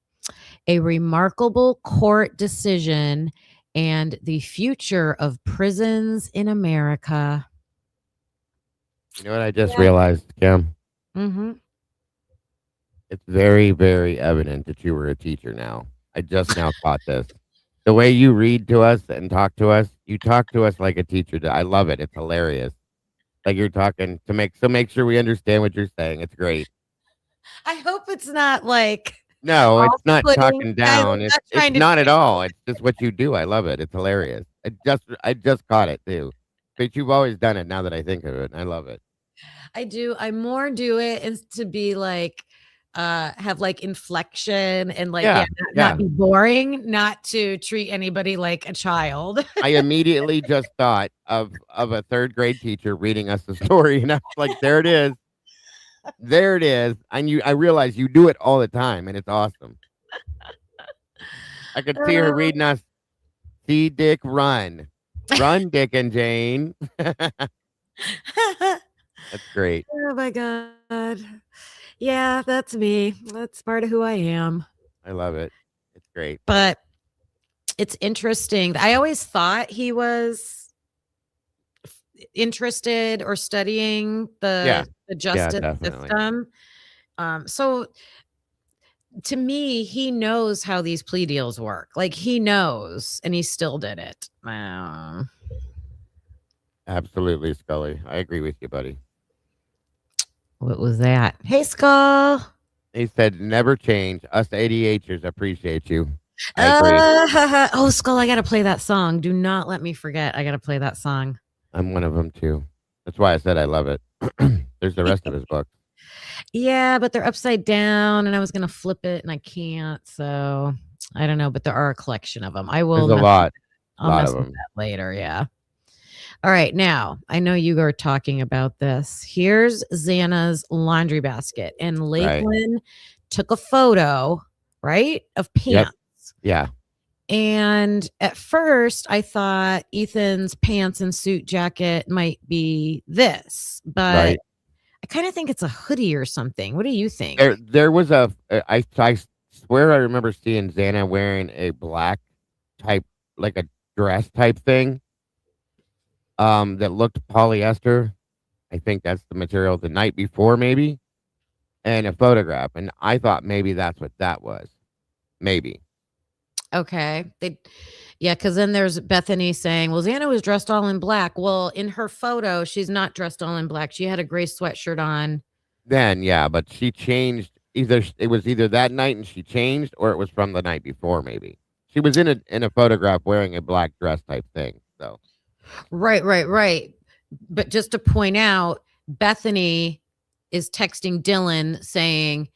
A Remarkable Court Decision and the Future of Prisons in America.
You know what I just realized, Kim?
Mm-hmm.
It's very, very evident that you were a teacher now. I just now caught this. The way you read to us and talk to us, you talk to us like a teacher. I love it. It's hilarious. Like you're talking to make sure we understand what you're saying. It's great.
I hope it's not like
No, it's not
off-putting.
talking down.
I'm
It's
not trying to
not
be
at all. It's just what you do. I love it. It's hilarious. I just caught it too. But you've always done it now that I think of it. I love it.
I do. I more do it is to be like, have like inflection and like, not be boring, not to treat anybody like a child.
I immediately just thought of a third grade teacher reading us the story, and I was like, there it is. There it is. I realize you do it all the time, and it's awesome. I could see her reading us, see Dick run. Run, Dick and Jane. That's great.
Oh my God. Yeah, that's me. That's part of who I am.
I love it. It's great.
But it's interesting. I always thought he was interested or studying the justice system. So to me, he knows how these plea deals work. Like he knows, and he still did it.
Absolutely, Scully. I agree with you, buddy.
What was that? Hey, Skull.
He said, never change. Us ADHers appreciate you. I agree.
Oh, Skull, I got to play that song. Do not let me forget. I got to play that song.
I'm one of them, too. That's why I said I love it. There's the rest of his book.
Yeah, but they're upside down, and I was going to flip it, and I can't. So I don't know, but there are a collection of them. I will.
There's a lot.
I'll mess with that later. Yeah. All right. Now, I know you are talking about this. Here's Xana's laundry basket. And Lakeland took a photo, right, of pants.
Yep. Yeah.
And at first, I thought Ethan's pants and suit jacket might be this. But I kind of think it's a hoodie or something. What do you think?
There was I swear I remember seeing Xana wearing a black type, like a dress type thing. That looked polyester. I think that's the material the night before, maybe, and a photograph. And I thought maybe that's what that was. Maybe.
Okay. Because then there's Bethany saying, well, Xana was dressed all in black. Well, in her photo, she's not dressed all in black. She had a gray sweatshirt on.
Then, yeah, but she changed. Either it was either that night and she changed, or it was from the night before. Maybe she was in a photograph wearing a black dress type thing. So
Right. But just to point out, Bethany is texting Dylan saying,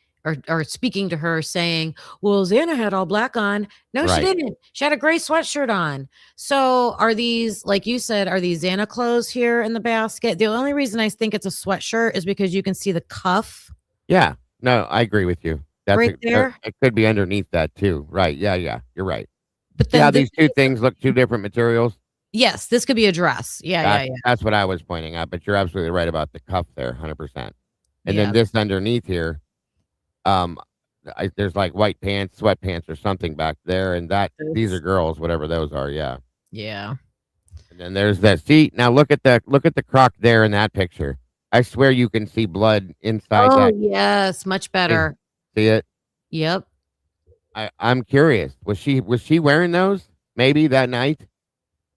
or speaking to her saying, well, Xana had all black on. No, she
right,
didn't. She had a gray sweatshirt on. So are these, like you said, are these Xana clothes here in the basket? The only reason I think it's a sweatshirt is because you can see the cuff
yeah, no, I agree with you.
right there.
It could be underneath that too. Right, yeah, you're right.
But
See
then
how these two things look two different materials?
yes, this could be a dress. Yeah.
That's what I was pointing out. But you're absolutely right about the cuff there, 100%. And then
Yeah.
this underneath here, um, there's like white pants, sweatpants, or something back there, and these are girls, whatever those are. Yeah.
Yeah.
And then there's that. See, now look at the croc there in that picture. I swear you can see blood inside
Oh,
that.
yes. Much better.
See it?
Yep.
I'm curious. Was she wearing those maybe that night?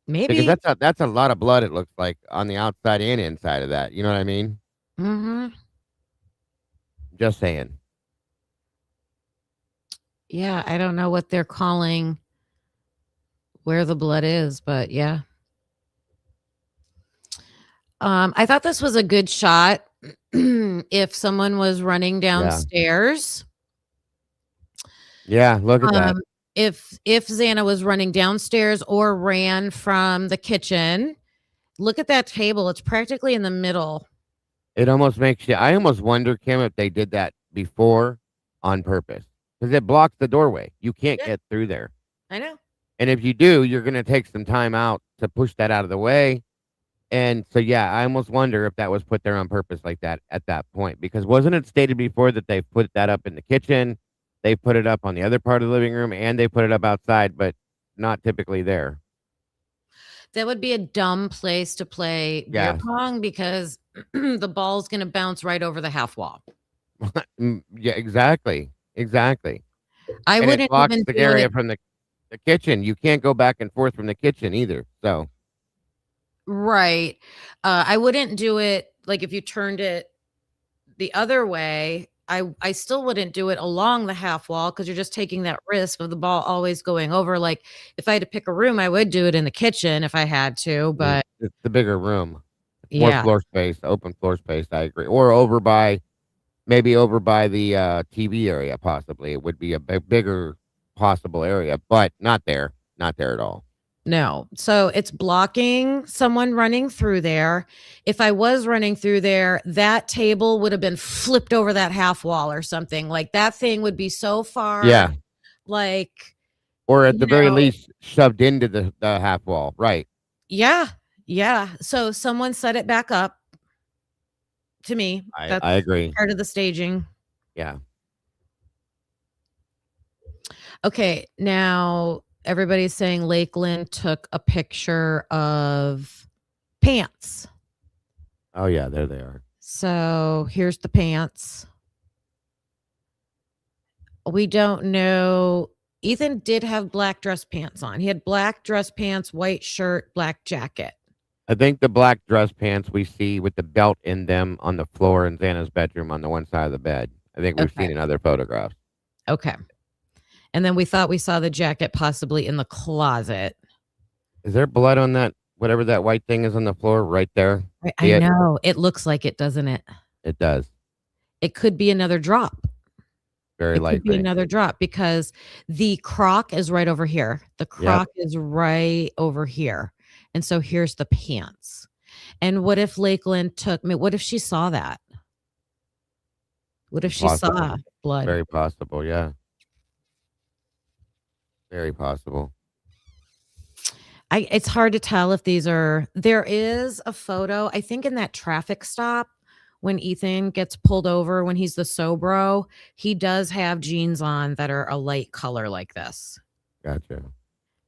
Maybe.
Because that's a lot of blood. It looks like on the outside and inside of that. You know what I mean?
Mm-hmm.
Just saying.
Yeah, I don't know what they're calling where the blood is, but yeah. I thought this was a good shot if someone was running downstairs.
Yeah, look at that.
If Xana was running downstairs or ran from the kitchen, look at that table. It's practically in the middle.
It almost makes you. I almost wonder, Kim, if they did that before on purpose because it blocks the doorway. You can't get through there.
I know.
And if you do, you're going to take some time out to push that out of the way. And so, yeah, I almost wonder if that was put there on purpose like that at that point, because wasn't it stated before that they put that up in the kitchen? They put it up on the other part of the living room and they put it up outside, but not typically there.
That would be a dumb place to play beer pong because the ball's going to bounce right over the half wall.
Yeah, exactly.
I
and
wouldn't
it blocks
even
the
do
area
it.
from the kitchen. You can't go back and forth from the kitchen either. So
Right. I wouldn't do it like if you turned it the other way. I still wouldn't do it along the half wall because you're just taking that risk of the ball always going over. Like if I had to pick a room, I would do it in the kitchen if I had to, but
it's the bigger room, more
yeah,
floor space, open floor space. I agree. Or maybe over by the TV area, possibly. It would be a bigger possible area, but not there at all.
no. So it's blocking someone running through there. If I was running through there, that table would have been flipped over that half wall or something. Like that thing would be so far.
Yeah.
Like,
or at the very least shoved into the half wall. Right.
Yeah. So someone set it back up to me.
I agree.
Part of the staging.
Yeah.
Okay. Now everybody's saying Lakeland took a picture of pants.
Oh yeah, there they are.
So here's the pants. We don't know. Ethan did have black dress pants on. He had black dress pants, white shirt, black jacket.
I think the black dress pants we see with the belt in them on the floor in Xana's bedroom on the one side of the bed. I think we've seen in other photographs.
Okay. And then we thought we saw the jacket possibly in the closet.
Is there blood on that, whatever that white thing is on the floor right there?
I know. It looks like it, doesn't it?
It does.
It could be another drop.
Very likely.
Could be another drop because the croc is right over here. The croc is right over here. And so here's the pants. And what if Lakeland what if she saw that? What if she saw blood?
Very possible, yeah. Very possible.
It's hard to tell if there is a photo, I think in that traffic stop when Ethan gets pulled over, when he's the sobro, he does have jeans on that are a light color like this.
Gotcha.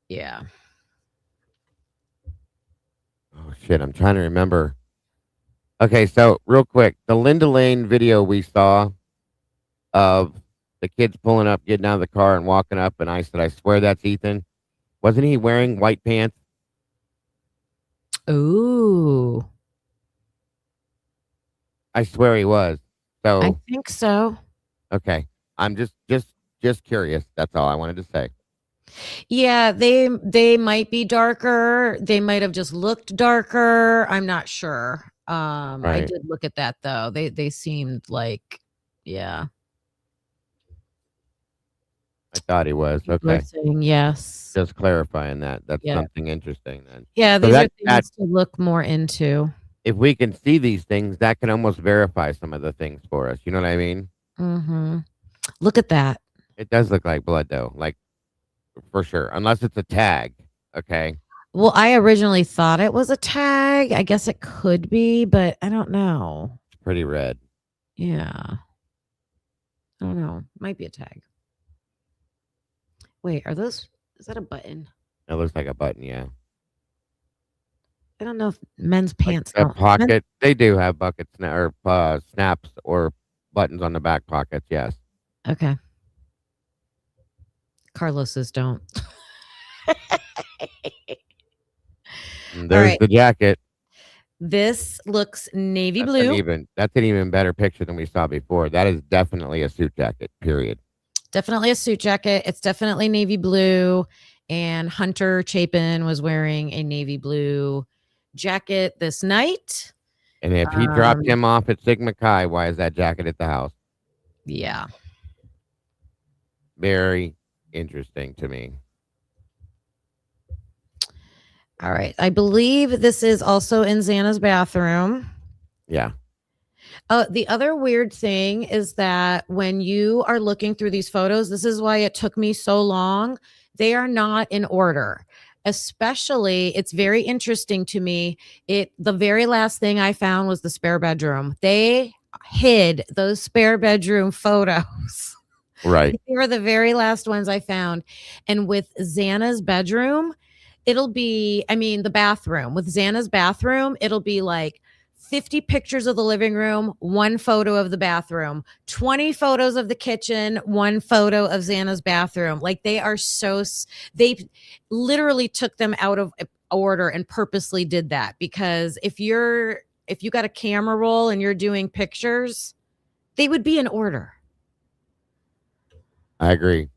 Yeah.
Oh shit, I'm trying to remember. Okay, so real quick, the Linda Lane video we saw of the kids pulling up, getting out of the car and walking up, and I said, I swear that's Ethan. Wasn't he wearing white pants?
Ooh.
I swear he was. So
I think so.
okay, I'm just curious. That's all I wanted to say.
Yeah, they might be darker. They might have just looked darker. I'm not sure. I
Right.
did look at that though. They seemed like, yeah.
I thought he was.
People are
Okay.
saying yes.
Just clarifying that. That's
Yeah.
something interesting then.
Yeah,
So
these are
that
things to look more into.
if we can see these things, that can almost verify some of the things for us. You know what I mean?
Hmm. Look at that.
It does look like blood though, like for sure. Unless it's a tag. Okay.
Well, I originally thought it was a tag. I guess it could be, but I don't know.
It's pretty red.
Yeah. I don't know. Might be a tag. Wait, is that a button?
It looks like a button, yeah.
I don't know if men's
Like
pants
a
don't.
pocket. They do have buckets or snaps or buttons on the back pockets, yes.
Okay. Carlos's don't.
And there's
right.
the jacket.
This looks navy blue.
That's an even better picture than we saw before. That is definitely a suit jacket, period.
Definitely a suit jacket. It's definitely navy blue. And Hunter Chapin was wearing a navy blue jacket this night.
And if he dropped him off at Sigma Chi, why is that jacket at the house?
Yeah.
Very interesting to me.
All right. I believe this is also in Xana's bathroom.
Yeah.
The other weird thing is that when you are looking through these photos, this is why it took me so long. They are not in order. Especially, it's very interesting to me. The very last thing I found was the spare bedroom. They hid those spare bedroom photos.
Right.
They were the very last ones I found. And with Xana's bedroom, it'll be, the bathroom. With Xana's bathroom, it'll be like 50 pictures of the living room, 1 photo of the bathroom, 20 photos of the kitchen, 1 photo of Xana's bathroom. Like they literally took them out of order and purposely did that, because if you got a camera roll and you're doing pictures, they would be in order.
I agree.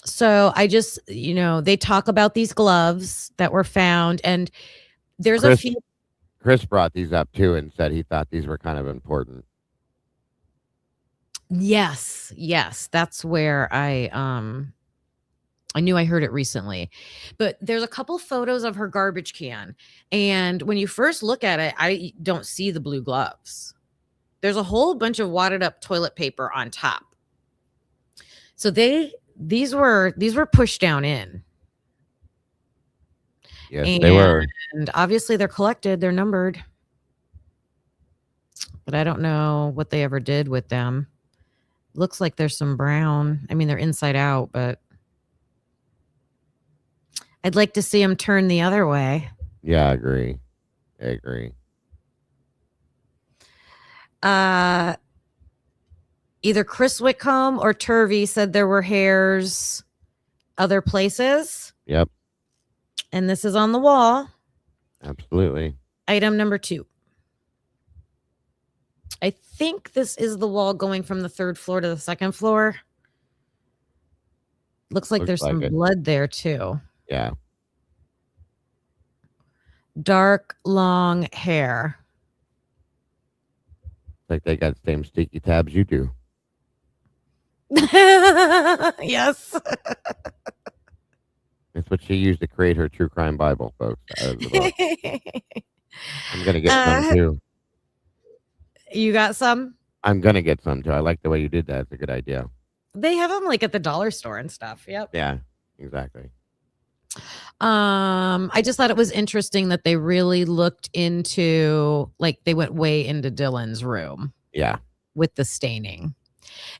So I just, they talk about these gloves that were found, and there's a few.
Chris brought these up too and said he thought these were kind of important.
Yes. That's where I knew I heard it recently. But there's a couple photos of her garbage can. And when you first look at it, I don't see the blue gloves. There's a whole bunch of wadded up toilet paper on top. So these were pushed down in.
Yes, they were.
And obviously they're collected, they're numbered. But I don't know what they ever did with them. Looks like there's some brown. They're inside out, but I'd like to see them turn the other way.
Yeah, I agree.
Either Chris Whitcomb or Turvey said there were hairs other places.
Yep.
And this is on the wall.
Absolutely.
Item number 2. I think this is the wall going from the 3rd floor to the 2nd floor. Looks like there's some blood there too.
Yeah.
Dark, long hair.
Like they got the same sticky tabs you do.
Yes.
That's what she used to create her true crime Bible, folks. I'm going to get some too.
You got some?
I'm going to get some too. I like the way you did that. It's a good idea.
They have them like at the dollar store and stuff. Yep.
Yeah, exactly.
I just thought it was interesting that they really looked into, like they went way into Dylan's room.
Yeah.
With the staining.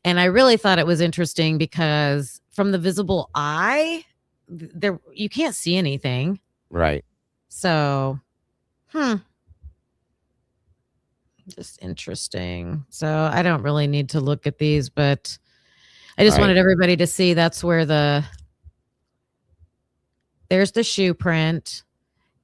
And I really thought it was interesting because from the visible eye, there you can't see anything.
Right.
So, just interesting. So I don't really need to look at these, but I just wanted everybody to see that's where there's the shoe print.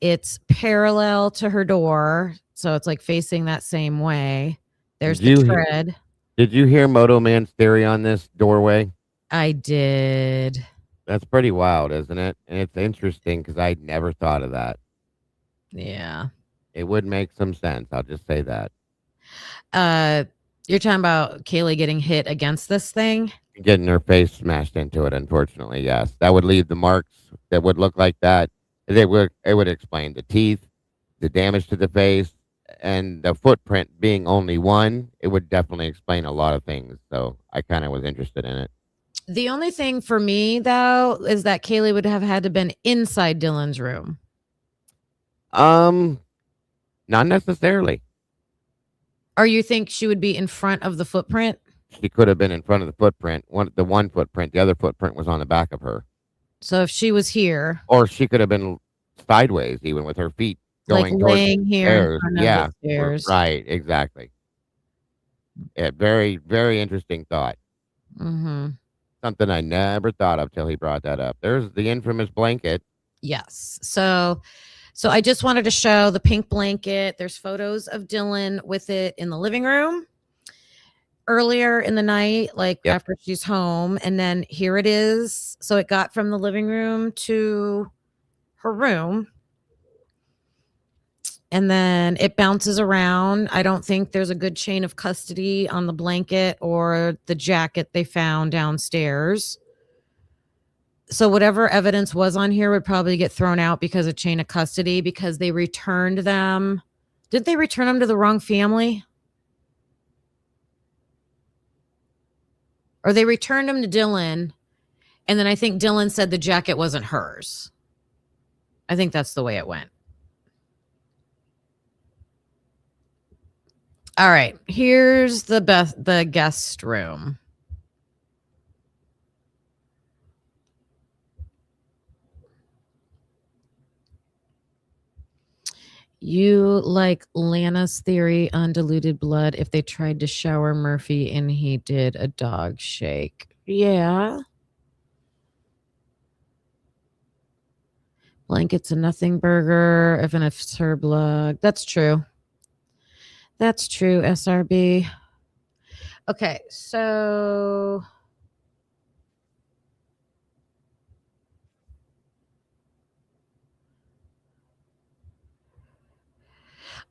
It's parallel to her door. So it's like facing that same way. There's
Did
the
you
tread.
did you hear Moto Man's theory on this doorway?
I did.
That's pretty wild, isn't it? And it's interesting because I never thought of that.
Yeah.
It would make some sense. I'll just say that.
You're talking about Kaylee getting hit against this thing?
Getting her face smashed into it, unfortunately, yes. That would leave the marks that would look like that. It would explain the teeth, the damage to the face, and the footprint being only one. It would definitely explain a lot of things. So I kind of was interested in it.
The only thing for me, though, is that Kaylee would have had to been inside Dylan's room.
Not necessarily.
Or you think she would be in front of the footprint?
She could have been in front of the footprint. One footprint. The other footprint was on the back of her.
So if she was here,
Or she could have been sideways, even with her feet
like
going towards
laying
the
here in
stairs.
front of
Yeah,
the stairs.
right, exactly. Yeah, very, very interesting thought.
Mm-hmm.
Something I never thought of till he brought that up. There's the infamous blanket.
Yes. So I just wanted to show the pink blanket. There's photos of Dylan with it in the living room earlier in the night, like
Yep.
after she's home. And then here it is. So it got from the living room to her room. And then it bounces around. I don't think there's a good chain of custody on the blanket or the jacket they found downstairs. So whatever evidence was on here would probably get thrown out because of chain of custody, because they returned them. Didn't they return them to the wrong family? Or they returned them to Dylan. And then I think Dylan said the jacket wasn't hers. I think that's the way it went. All right, here's the guest room. You like Lana's theory on diluted blood if they tried to shower Murphy and he did a dog shake. Yeah. Blanket's a nothing burger, even if it's her blood. That's true. That's true, SRB. Okay, so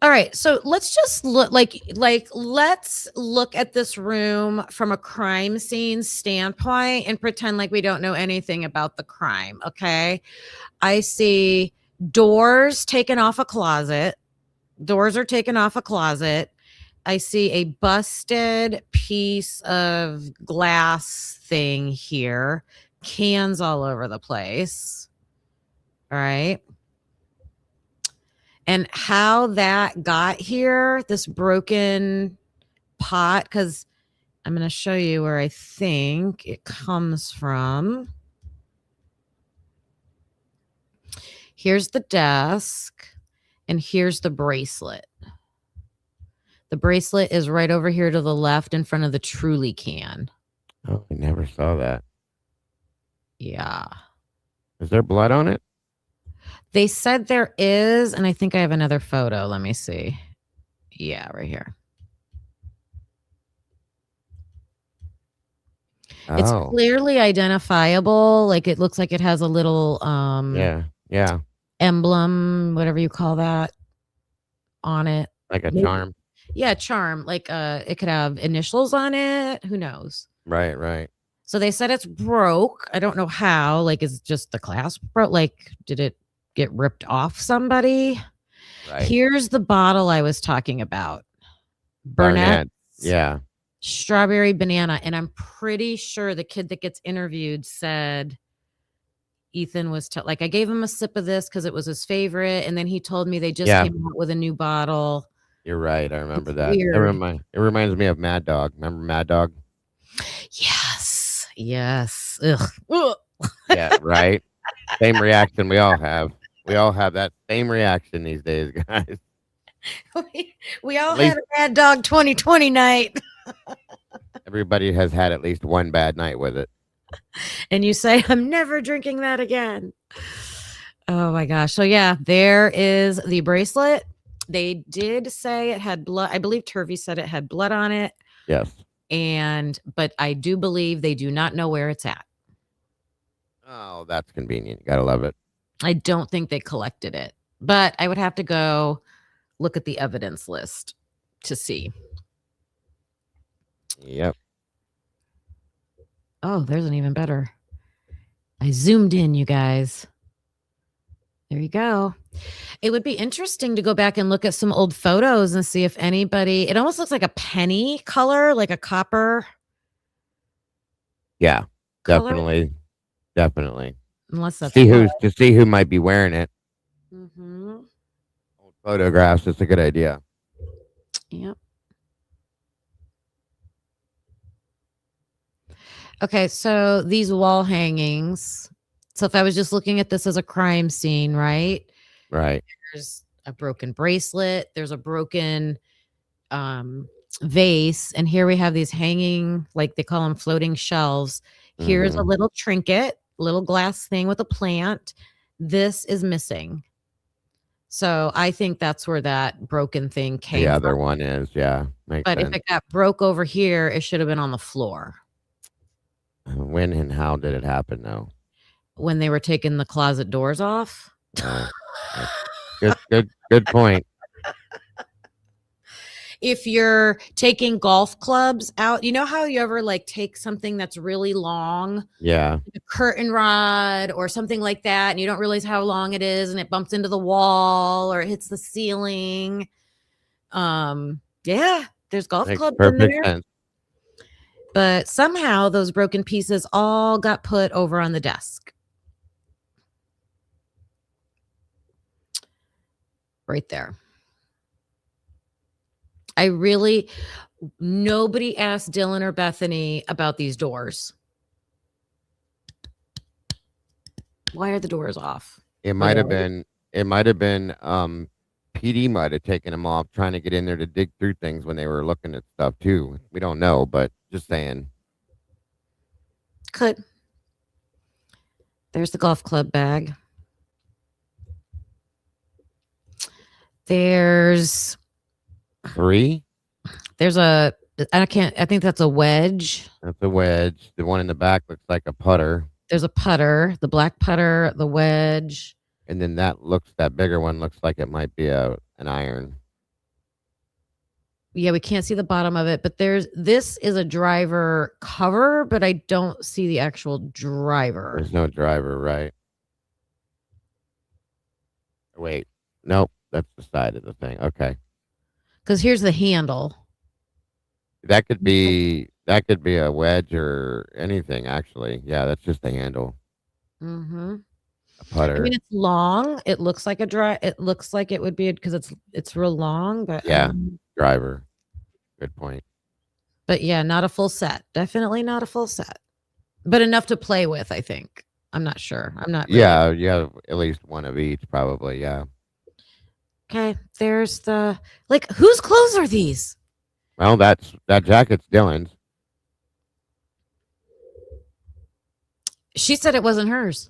all right, so let's just look let's look at this room from a crime scene standpoint and pretend like we don't know anything about the crime, okay? I see doors taken off a closet. Doors are taken off a closet. I see a busted piece of glass thing here. Cans all over the place. All right. And how that got here, this broken pot, because I'm going to show you where I think it comes from. Here's the desk, and here's the bracelet. The bracelet is right over here to the left in front of the Truly can.
Oh, I never saw that.
Yeah.
Is there blood on it?
They said there is, and I think I have another photo. Let me see. Yeah, right here. It's
Oh,
clearly identifiable. Like it looks like it has a little
yeah,
emblem, whatever you call that, on it.
like a
Maybe-
charm.
Yeah, charm. Like it could have initials on it. Who knows?
Right.
So they said it's broke. I don't know how. Like, is just the clasp broke? Like, did it get ripped off somebody?
Right.
Here's the bottle I was talking about. Burnett.
Yeah.
Strawberry banana. And I'm pretty sure the kid that gets interviewed said Ethan was like, I gave him a sip of this because it was his favorite. And then he told me they just came out with a new bottle.
You're right. I remember
It's
that.
weird.
It reminds me of Mad Dog. Remember Mad Dog?
Yes. Ugh. Ugh.
Yeah, right. Same reaction we all have. We all have that same reaction these days, guys.
We all
At least-
had a Mad Dog 2020 night.
Everybody has had at least one bad night with it.
And you say, I'm never drinking that again. Oh my gosh. So yeah, there is the bracelet. They did say it had blood. I believe Turvey said it had blood on it.
Yes.
But I do believe they do not know where it's at.
Oh, that's convenient. You gotta love it.
I don't think they collected it, but I would have to go look at the evidence list to see.
Yep.
Oh, there's an even better. I zoomed in, you guys. There you go. It would be interesting to go back and look at some old photos and see if anybody, it almost looks like a penny color, like a copper.
Yeah,
color.
definitely.
Unless that's
to see who might be wearing it.
Mm-hmm.
Old photographs. It's a good idea.
Yep. Okay, so these wall hangings. So if I was just looking at this as a crime scene, right?
Right.
There's a broken bracelet. There's a broken vase. And here we have these hanging, like they call them floating shelves. Here's a little trinket, little glass thing with a plant. This is missing. So I think that's where that broken thing came
The
from.
other one is, yeah. Makes
But
sense.
if it got broke over here, it should have been on the floor.
When and how did it happen, though?
When they were taking the closet doors off.
Good point.
If you're taking golf clubs out, you know how you ever like take something that's really long,
Yeah.
like a curtain rod or something like that, and you don't realize how long it is, and it bumps into the wall or it hits the ceiling. Yeah, there's golf
Makes
clubs in
perfect
there.
sense.
But somehow those broken pieces all got put over on the desk. Right there. Nobody asked Dylan or Bethany about these doors. Why are the doors off?
It might have been PD might have taken them off trying to get in there to dig through things when they were looking at stuff too. We don't know, but just saying.
Could. There's the golf club bag. There's
3.
I think that's a wedge.
That's a wedge. The one in the back looks like a putter.
There's a putter, the black putter, the wedge.
And then that bigger one looks like it might be an iron.
Yeah, we can't see the bottom of it, but this is a driver cover, but I don't see the actual driver.
There's no driver, right? Wait. Nope. That's the side of the thing. Okay.
Because here's the handle.
That could be a wedge or anything, actually. Yeah, that's just the handle.
Mm-hmm.
A putter.
I mean, it's long. It looks like it looks like it would be because it's real long, but
yeah, driver. Good point.
But yeah, not a full set. Definitely not a full set. But enough to play with, I think. I'm not sure. I'm not really.
Yeah, you have at least one of each, probably, yeah.
Okay, there's whose clothes are these?
Well, that jacket's Dylan's.
She said it wasn't hers.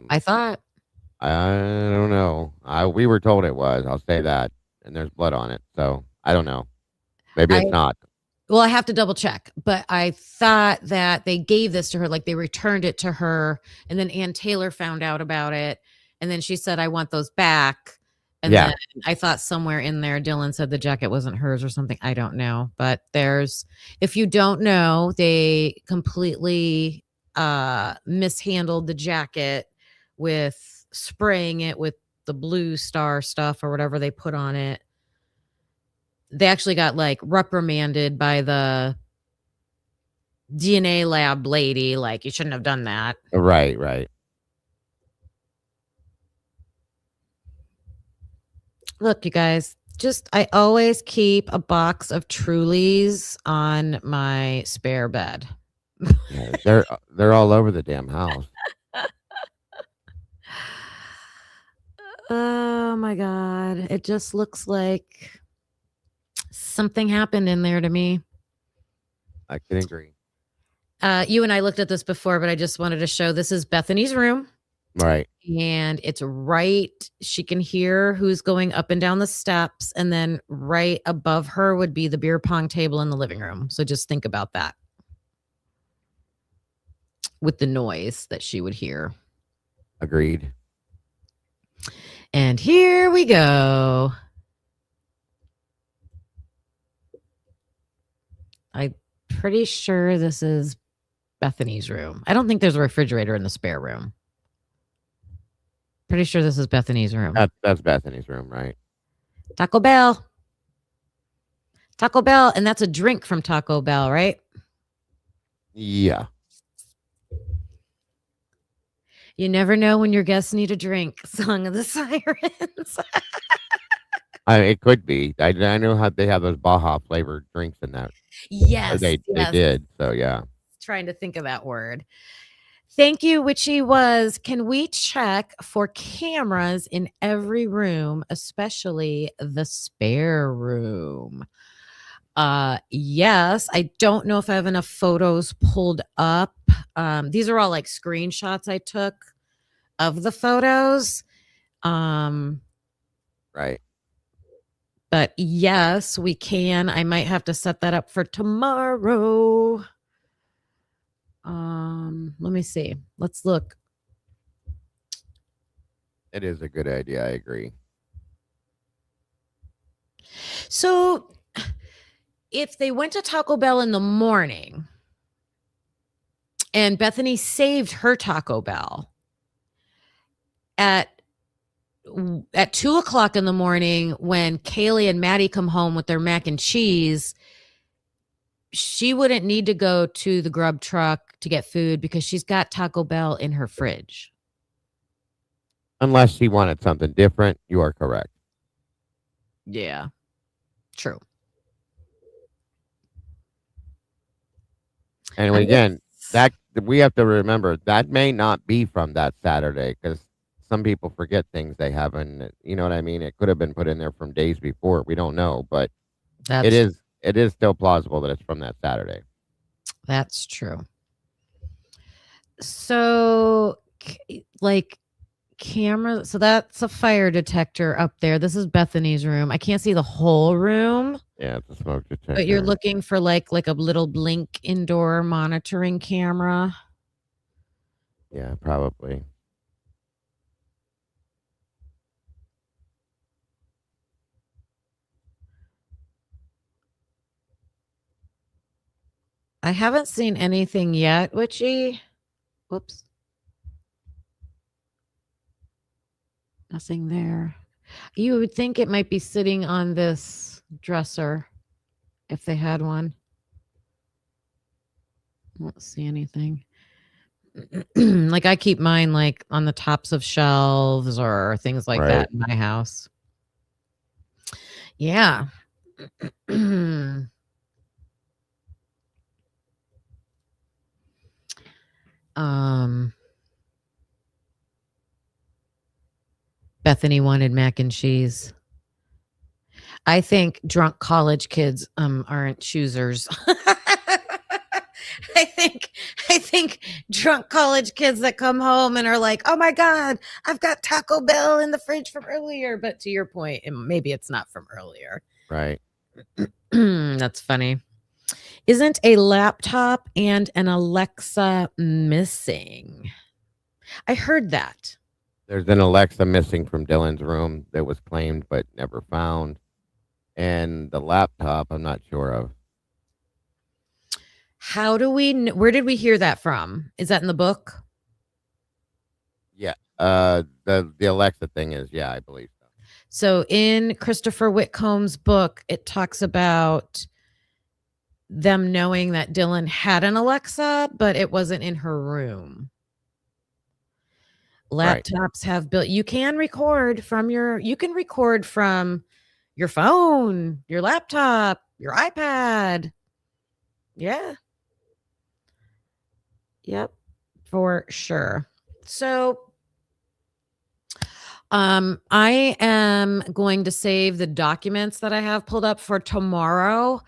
I thought.
I don't know. We were told it was. I'll say that. And there's blood on it. So I don't know. Maybe it's not.
Well, I have to double check. But I thought that they gave this to her, like they returned it to her. And then Ann Taylor found out about it. And then she said, I want those back. And then I thought somewhere in there, Dylan said the jacket wasn't hers or something. I don't know. But if you don't know, they completely mishandled the jacket with spraying it with the blue star stuff or whatever they put on it. They actually got reprimanded by the DNA lab lady. You shouldn't have done that.
Right.
Look, you guys, I always keep a box of Trulies on my spare bed.
Yeah, they're all over the damn house.
Oh my God. It just looks like something happened in there to me.
I can agree.
You and I looked at this before, but I just wanted to show this is Bethany's room.
Right.
And it's right, she can hear who's going up and down the steps, and then right above her would be the beer pong table in the living room. So just think about that with the noise that she would hear.
Agreed.
And here we go. I'm pretty sure this is Bethany's room. I don't think there's a refrigerator in the spare room. Pretty sure this is Bethany's room.
That's Bethany's room, right?
Taco Bell. Taco Bell, and that's a drink from Taco Bell, right?
Yeah.
You never know when your guests need a drink. Song of the Sirens.
It could be. I know how they have those Baja flavored drinks in that.
Yes.
They did. So yeah.
Trying to think of that word. Thank you, Witchy was. Can we check for cameras in every room, especially the spare room? Yes. I don't know if I have enough photos pulled up. These are all like screenshots I took of the photos.
Right.
But yes, we can. I might have to set that up for tomorrow. Let me see. Let's look.
It is a good idea. I agree.
So if they went to Taco Bell in the morning and Bethany saved her Taco Bell at 2:00 in the morning, when Kaylee and Maddie come home with their mac and cheese, she wouldn't need to go to the grub truck to get food because she's got Taco Bell in her fridge.
Unless she wanted something different, you are correct.
Yeah, true.
And again, that we have to remember that may not be from that Saturday, because some people forget things they haven't. You know what I mean? It could have been put in there from days before. We don't know, but it is still plausible that it's from that Saturday.
That's true. So, like, camera. So that's a fire detector up there. This is Bethany's room. I can't see the whole room.
Yeah, it's a smoke detector.
But you're looking for like a little blink indoor monitoring camera.
Yeah, probably.
I haven't seen anything yet, Witchy. Whoops. Nothing there. You would think it might be sitting on this dresser if they had one. I don't see anything. Like, I keep mine like on the tops of shelves or things like that in my house. Yeah. Bethany wanted mac and cheese. I think drunk college kids aren't choosers. I think drunk college kids that come home and are like, "Oh my God, I've got Taco Bell in the fridge from earlier." But to your point, maybe it's not from earlier.
Right.
That's funny. Isn't a laptop and an Alexa missing? I heard that.
There's an Alexa missing from Dylan's room that was claimed but never found. And the laptop, I'm not sure of.
How do we, where did we hear that from? Is that in the book?
Yeah. The Alexa thing is, yeah, I believe so.
So in Christopher Whitcomb's book, it talks about them knowing that Dylan had an Alexa, but it wasn't in her room. Laptops have built, you can record from your phone, your laptop, your iPad. Yeah. Yep, for sure. So I am going to save the documents that I have pulled up for tomorrow.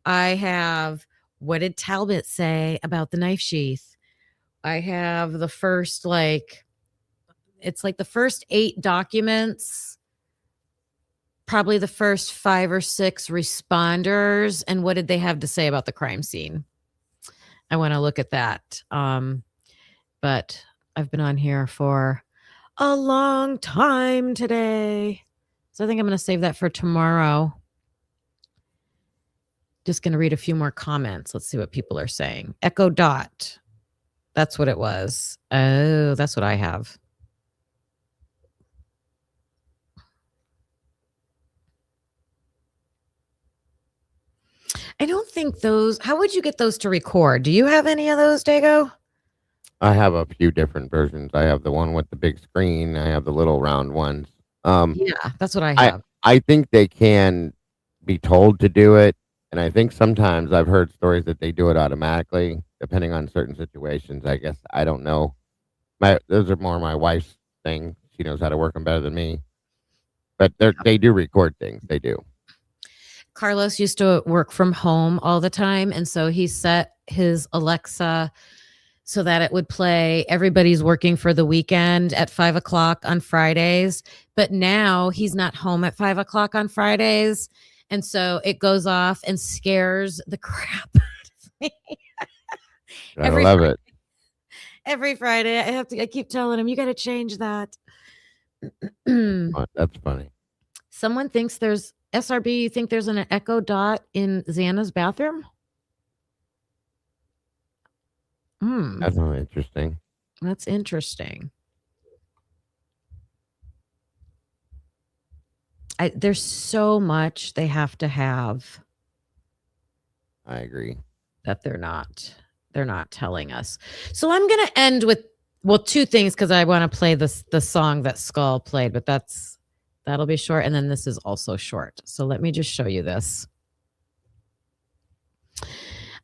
I have, what did Talbot say about the knife sheath? I have the first it's like the first 8 documents, probably the first 5 or 6 responders. And what did they have to say about the crime scene? I want to look at that. But I've been on here for a long time today. So I think I'm going to save that for tomorrow. Just going to read a few more comments. Let's see what people are saying. Echo Dot. That's what it was. Oh, that's what I have. I don't think those, how would you get those to record? Do you have any of those, Dago?
I have a few different versions. I have the one with the big screen. I have the little round ones.
Yeah, that's what I have.
I think they can be told to do it. And I think sometimes I've heard stories that they do it automatically, depending on certain situations. I guess I don't know. Those are more my wife's thing. She knows how to work them better than me. But they do record things. They do.
Carlos used to work from home all the time. And so he set his Alexa so that it would play Everybody's Working for the Weekend at 5 o'clock on Fridays. But now he's not home at 5 o'clock on Fridays. And so it goes off and scares the crap out of me.
I love it.
Every Friday, I keep telling him, you got to change that.
That's funny.
Someone thinks there's SRB. You think there's an Echo Dot in Xana's bathroom?
That's really interesting.
That's interesting. There's so much they have to have.
I agree.
That they're not telling us. So I'm going to end with, well, 2 things, because I want to play the song that Skull played, but that'll be short. And then this is also short. So let me just show you this.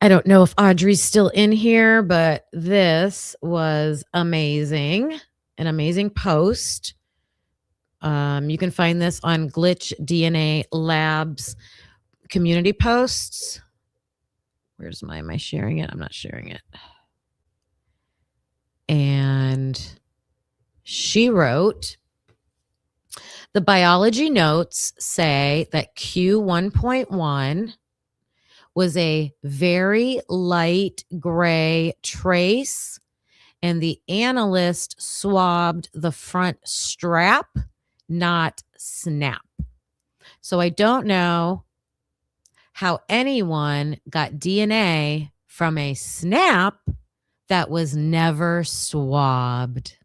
I don't know if Audrey's still in here, but this was amazing. An amazing post. You can find this on Glitch DNA Labs community posts. Am I sharing it? I'm not sharing it. And she wrote, the biology notes say that Q1.1 was a very light gray trace, and the analyst swabbed the front strap, not snap. So I don't know how anyone got DNA from a snap that was never swabbed.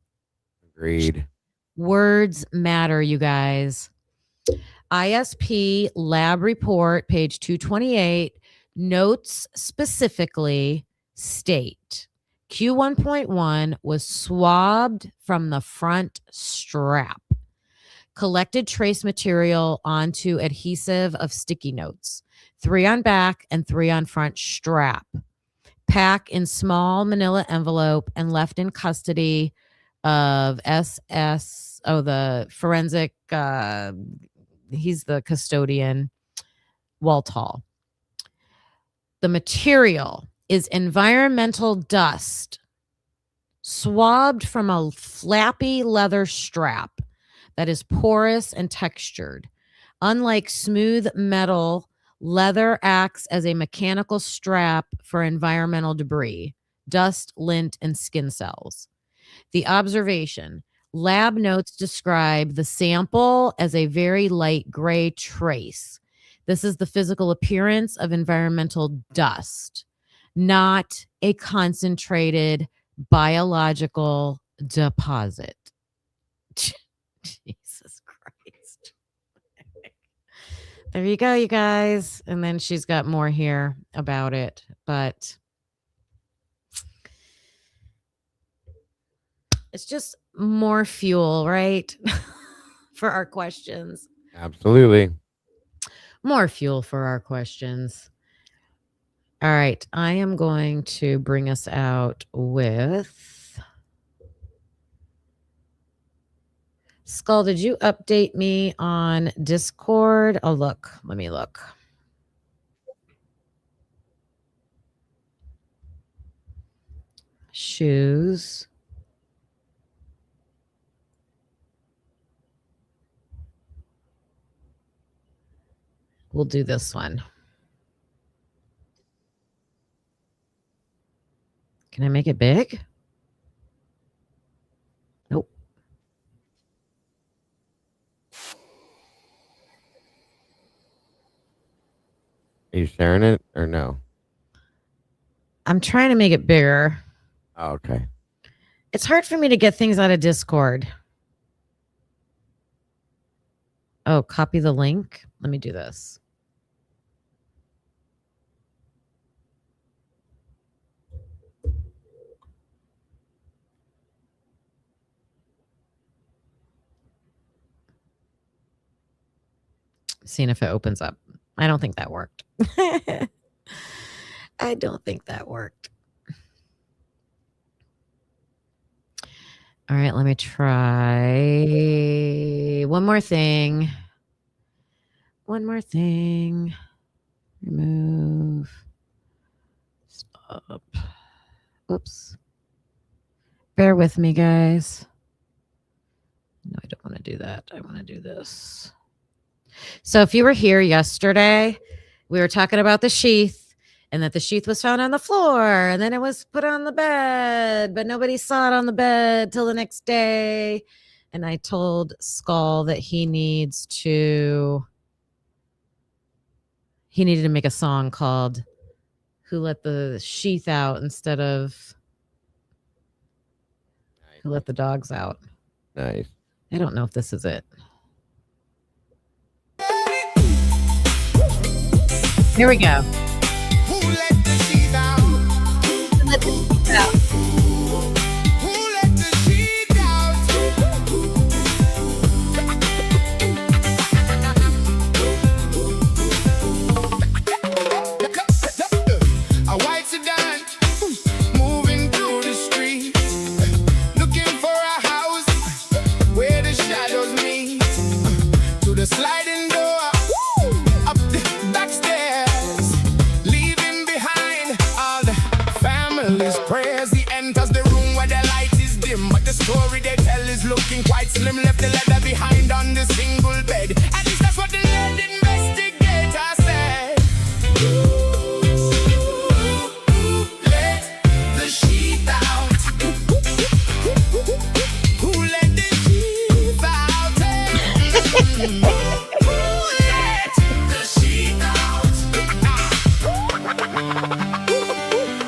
Agreed.
Words matter, you guys. ISP lab report, page 228, notes specifically state Q1.1 was swabbed from the front strap. Collected trace material onto adhesive of sticky notes, 3 on back and 3 on front strap. Pack in small manila envelope and left in custody of the forensic, he's the custodian, Walthall. The material is environmental dust swabbed from a flappy leather strap that is porous and textured. Unlike smooth metal, leather acts as a mechanical strap for environmental debris, dust, lint, and skin cells. The observation, lab notes describe the sample as a very light gray trace. This is the physical appearance of environmental dust, not a concentrated biological deposit. Jesus Christ. There you go, you guys. And then she's got more here about it, but it's just more fuel, right? For our questions.
Absolutely.
More fuel for our questions. All right. I am going to bring us out with Skull. Did you update me on Discord? Oh, look. Let me look. Shoes. We'll do this one. Can I make it big? Nope.
Are you sharing it or no?
I'm trying to make it bigger.
Oh, okay.
It's hard for me to get things out of Discord. Oh, copy the link. Let me do this. Seeing if it opens up. I don't think that worked. I don't think that worked. All right, let me try one more thing. One more thing. Remove. Stop. Oops. Bear with me, guys. No, I don't want to do that. I want to do this. So if you were here yesterday, we were talking about the sheath and that the sheath was found on the floor and then it was put on the bed, but nobody saw it on the bed till the next day. And I told Skull that he needed to make a song called Who Let the Sheath Out instead of Who Let the Dogs Out.
Nice.
I don't know if this is it. Here we go.
Who let the sheet out? Who let the sheet out? Who let the sheet out? A white sedan moving through the street, looking for a house where the shadows meet. To the sliding door, up the back stairs, leaving behind all the family's prayers. He enters the room where the light is dim, but the story they tell is looking quite slim. Left the leather behind on the single bed. At least that's what the lead investigator said. Let the sheet out. Who let the sheet out? Who let the sheet out?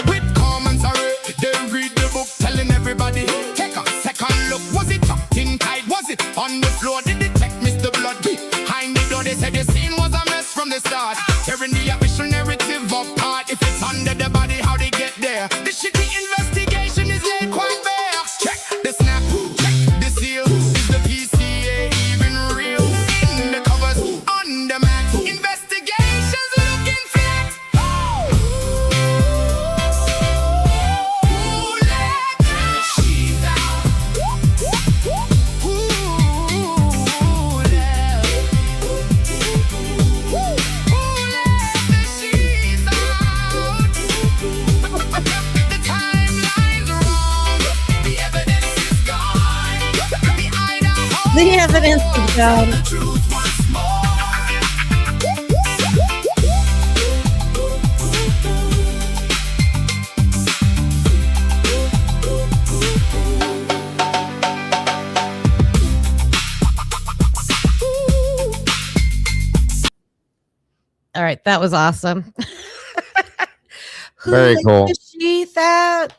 With commentary, they read the book, telling everybody, take a second look. Was it tucked in tight? Was it on the floor? Did it check Mr. Blood? Behind the door, they said the scene was a mess from the start. Tearing the official narrative apart. If it's under the body, how they get there? The shitty investigation is laid quite bare. Check the snap, check the seal. Is the PCA even real? In the covers, on the mat. Investigations looking flat. Who let the sheet out? Who let the sheet out? The timeline's wrong. The evidence is gone. The Idaho.
The evidence is gone.
The truth once more.
All right, that was awesome. Who
Very
let
cool.
the sheath out?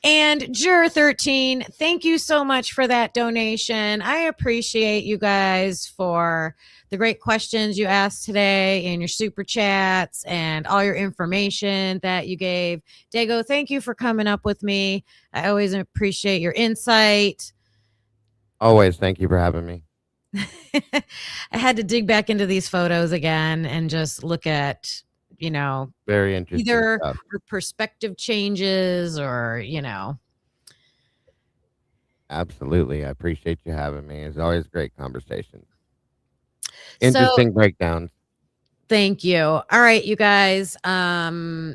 And Juror 13, thank you so much for that donation. I appreciate you guys for the great questions you asked today and your super chats and all your information that you gave. Dago, thank you for coming up with me. I always appreciate your insight.
Always. Thank you for having me.
I had to dig back into these photos again and just look at,
Very interesting
either
stuff.
perspective changes or,
Absolutely. I appreciate you having me. It's always great conversation. Interesting breakdowns.
Thank you. All right, you guys.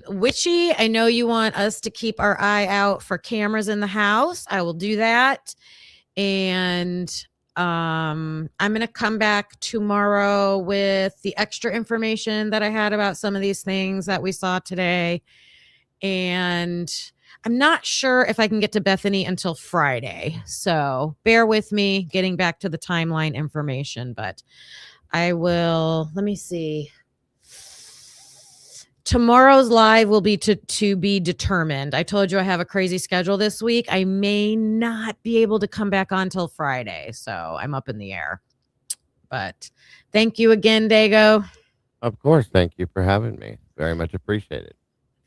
Witchy, I know you want us to keep our eye out for cameras in the house. I will do that. And I'm going to come back tomorrow with the extra information that I had about some of these things that we saw today. And I'm not sure if I can get to Bethany until Friday. So bear with me getting back to the timeline information, but I will, let me see. Tomorrow's live will be to be determined. I told you I have a crazy schedule this week. I may not be able to come back on till Friday, so I'm up in the air. But thank you again, Dago.
Of course. Thank you for having me. Very much appreciated.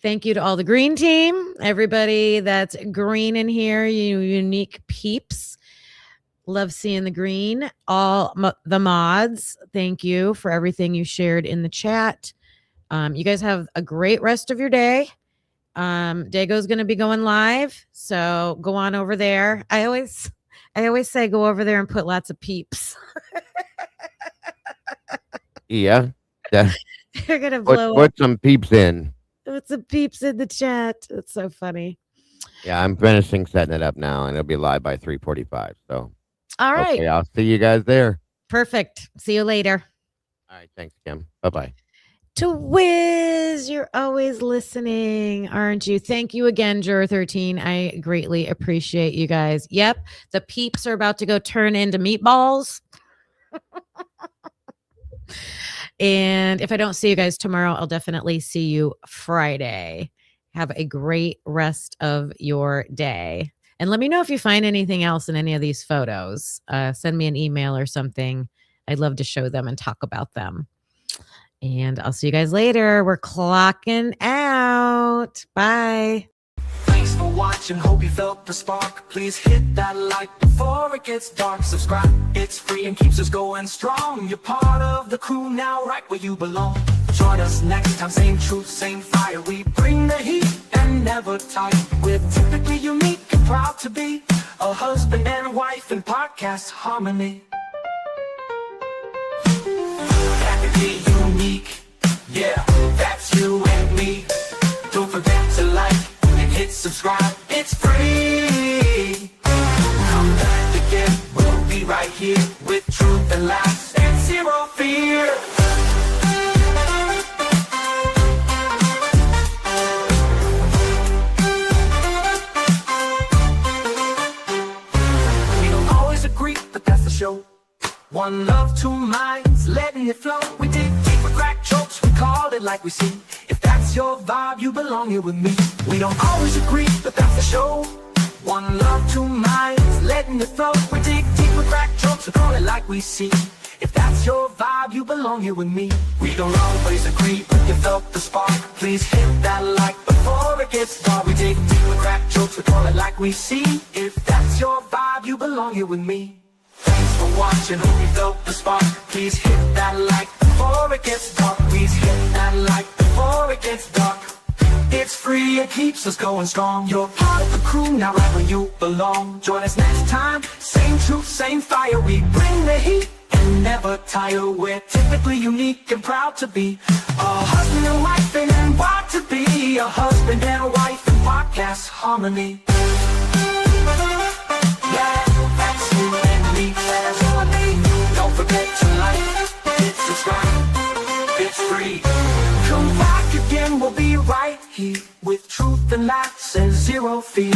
Thank you to all the green team, everybody that's green in here, you unique peeps. Love seeing the green. All the mods, thank you for everything you shared in the chat. You guys have a great rest of your day. Dago's going to be going live, so go on over there. I always say go over there and put lots of peeps.
Yeah.
You're going to blow up.
Put some peeps in.
Put some peeps in the chat. It's so funny.
Yeah, I'm finishing setting it up now, and it'll be live by 3:45. So,
all right.
Okay, I'll see you guys there.
Perfect. See you later.
All right. Thanks, Kim. Bye-bye.
To Wiz, you're always listening, aren't you? Thank you again, Juror 13. I greatly appreciate you guys. Yep, the peeps are about to go turn into meatballs. And if I don't see you guys tomorrow, I'll definitely see you Friday. Have a great rest of your day. And let me know if you find anything else in any of these photos. Send me an email or something. I'd love to show them and talk about them. And I'll see you guys later. We're clocking out. Bye.
Thanks for watching. Hope you felt the spark. Please hit that like before it gets dark. Subscribe. It's free and keeps us going strong. You're part of the crew now, right where you belong. Join us next time. Same truth, same fire. We bring the heat and never tire. We're typically unique and proud to be a husband and wife in podcast harmony. Be unique, yeah, that's you and me. Don't forget to like and hit subscribe, it's free. Come back again, we'll be right here with truth and laughs and zero fear. We don't always agree, but that's the show. One love, two minds, letting it flow. We dig deep with crack jokes, we call it like we see. If that's your vibe, you belong here with me. We don't always agree, but that's the show. One love, two minds, letting it flow. We dig deep with crack jokes, we call it like we see. If that's your vibe, you belong here with me. We don't always agree, but you felt the spark. Please hit that like before it gets dark. We dig deep with crack jokes, we call it like we see. If that's your vibe, you belong here with me. Thanks for watching, hope you felt the spark. Please hit that like before it gets dark. Please hit that like before it gets dark. It's free, it keeps us going strong. You're part of the crew, now right where you belong. Join us next time, same truth, same fire. We bring the heat and never tire. We're typically unique and proud to be a husband and wife and proud to be a husband and wife in podcast harmony. Yeah, that's you and me. Don't forget to like, hit subscribe, it's free. Come back again, we'll be right here with truth and laughs and zero fear.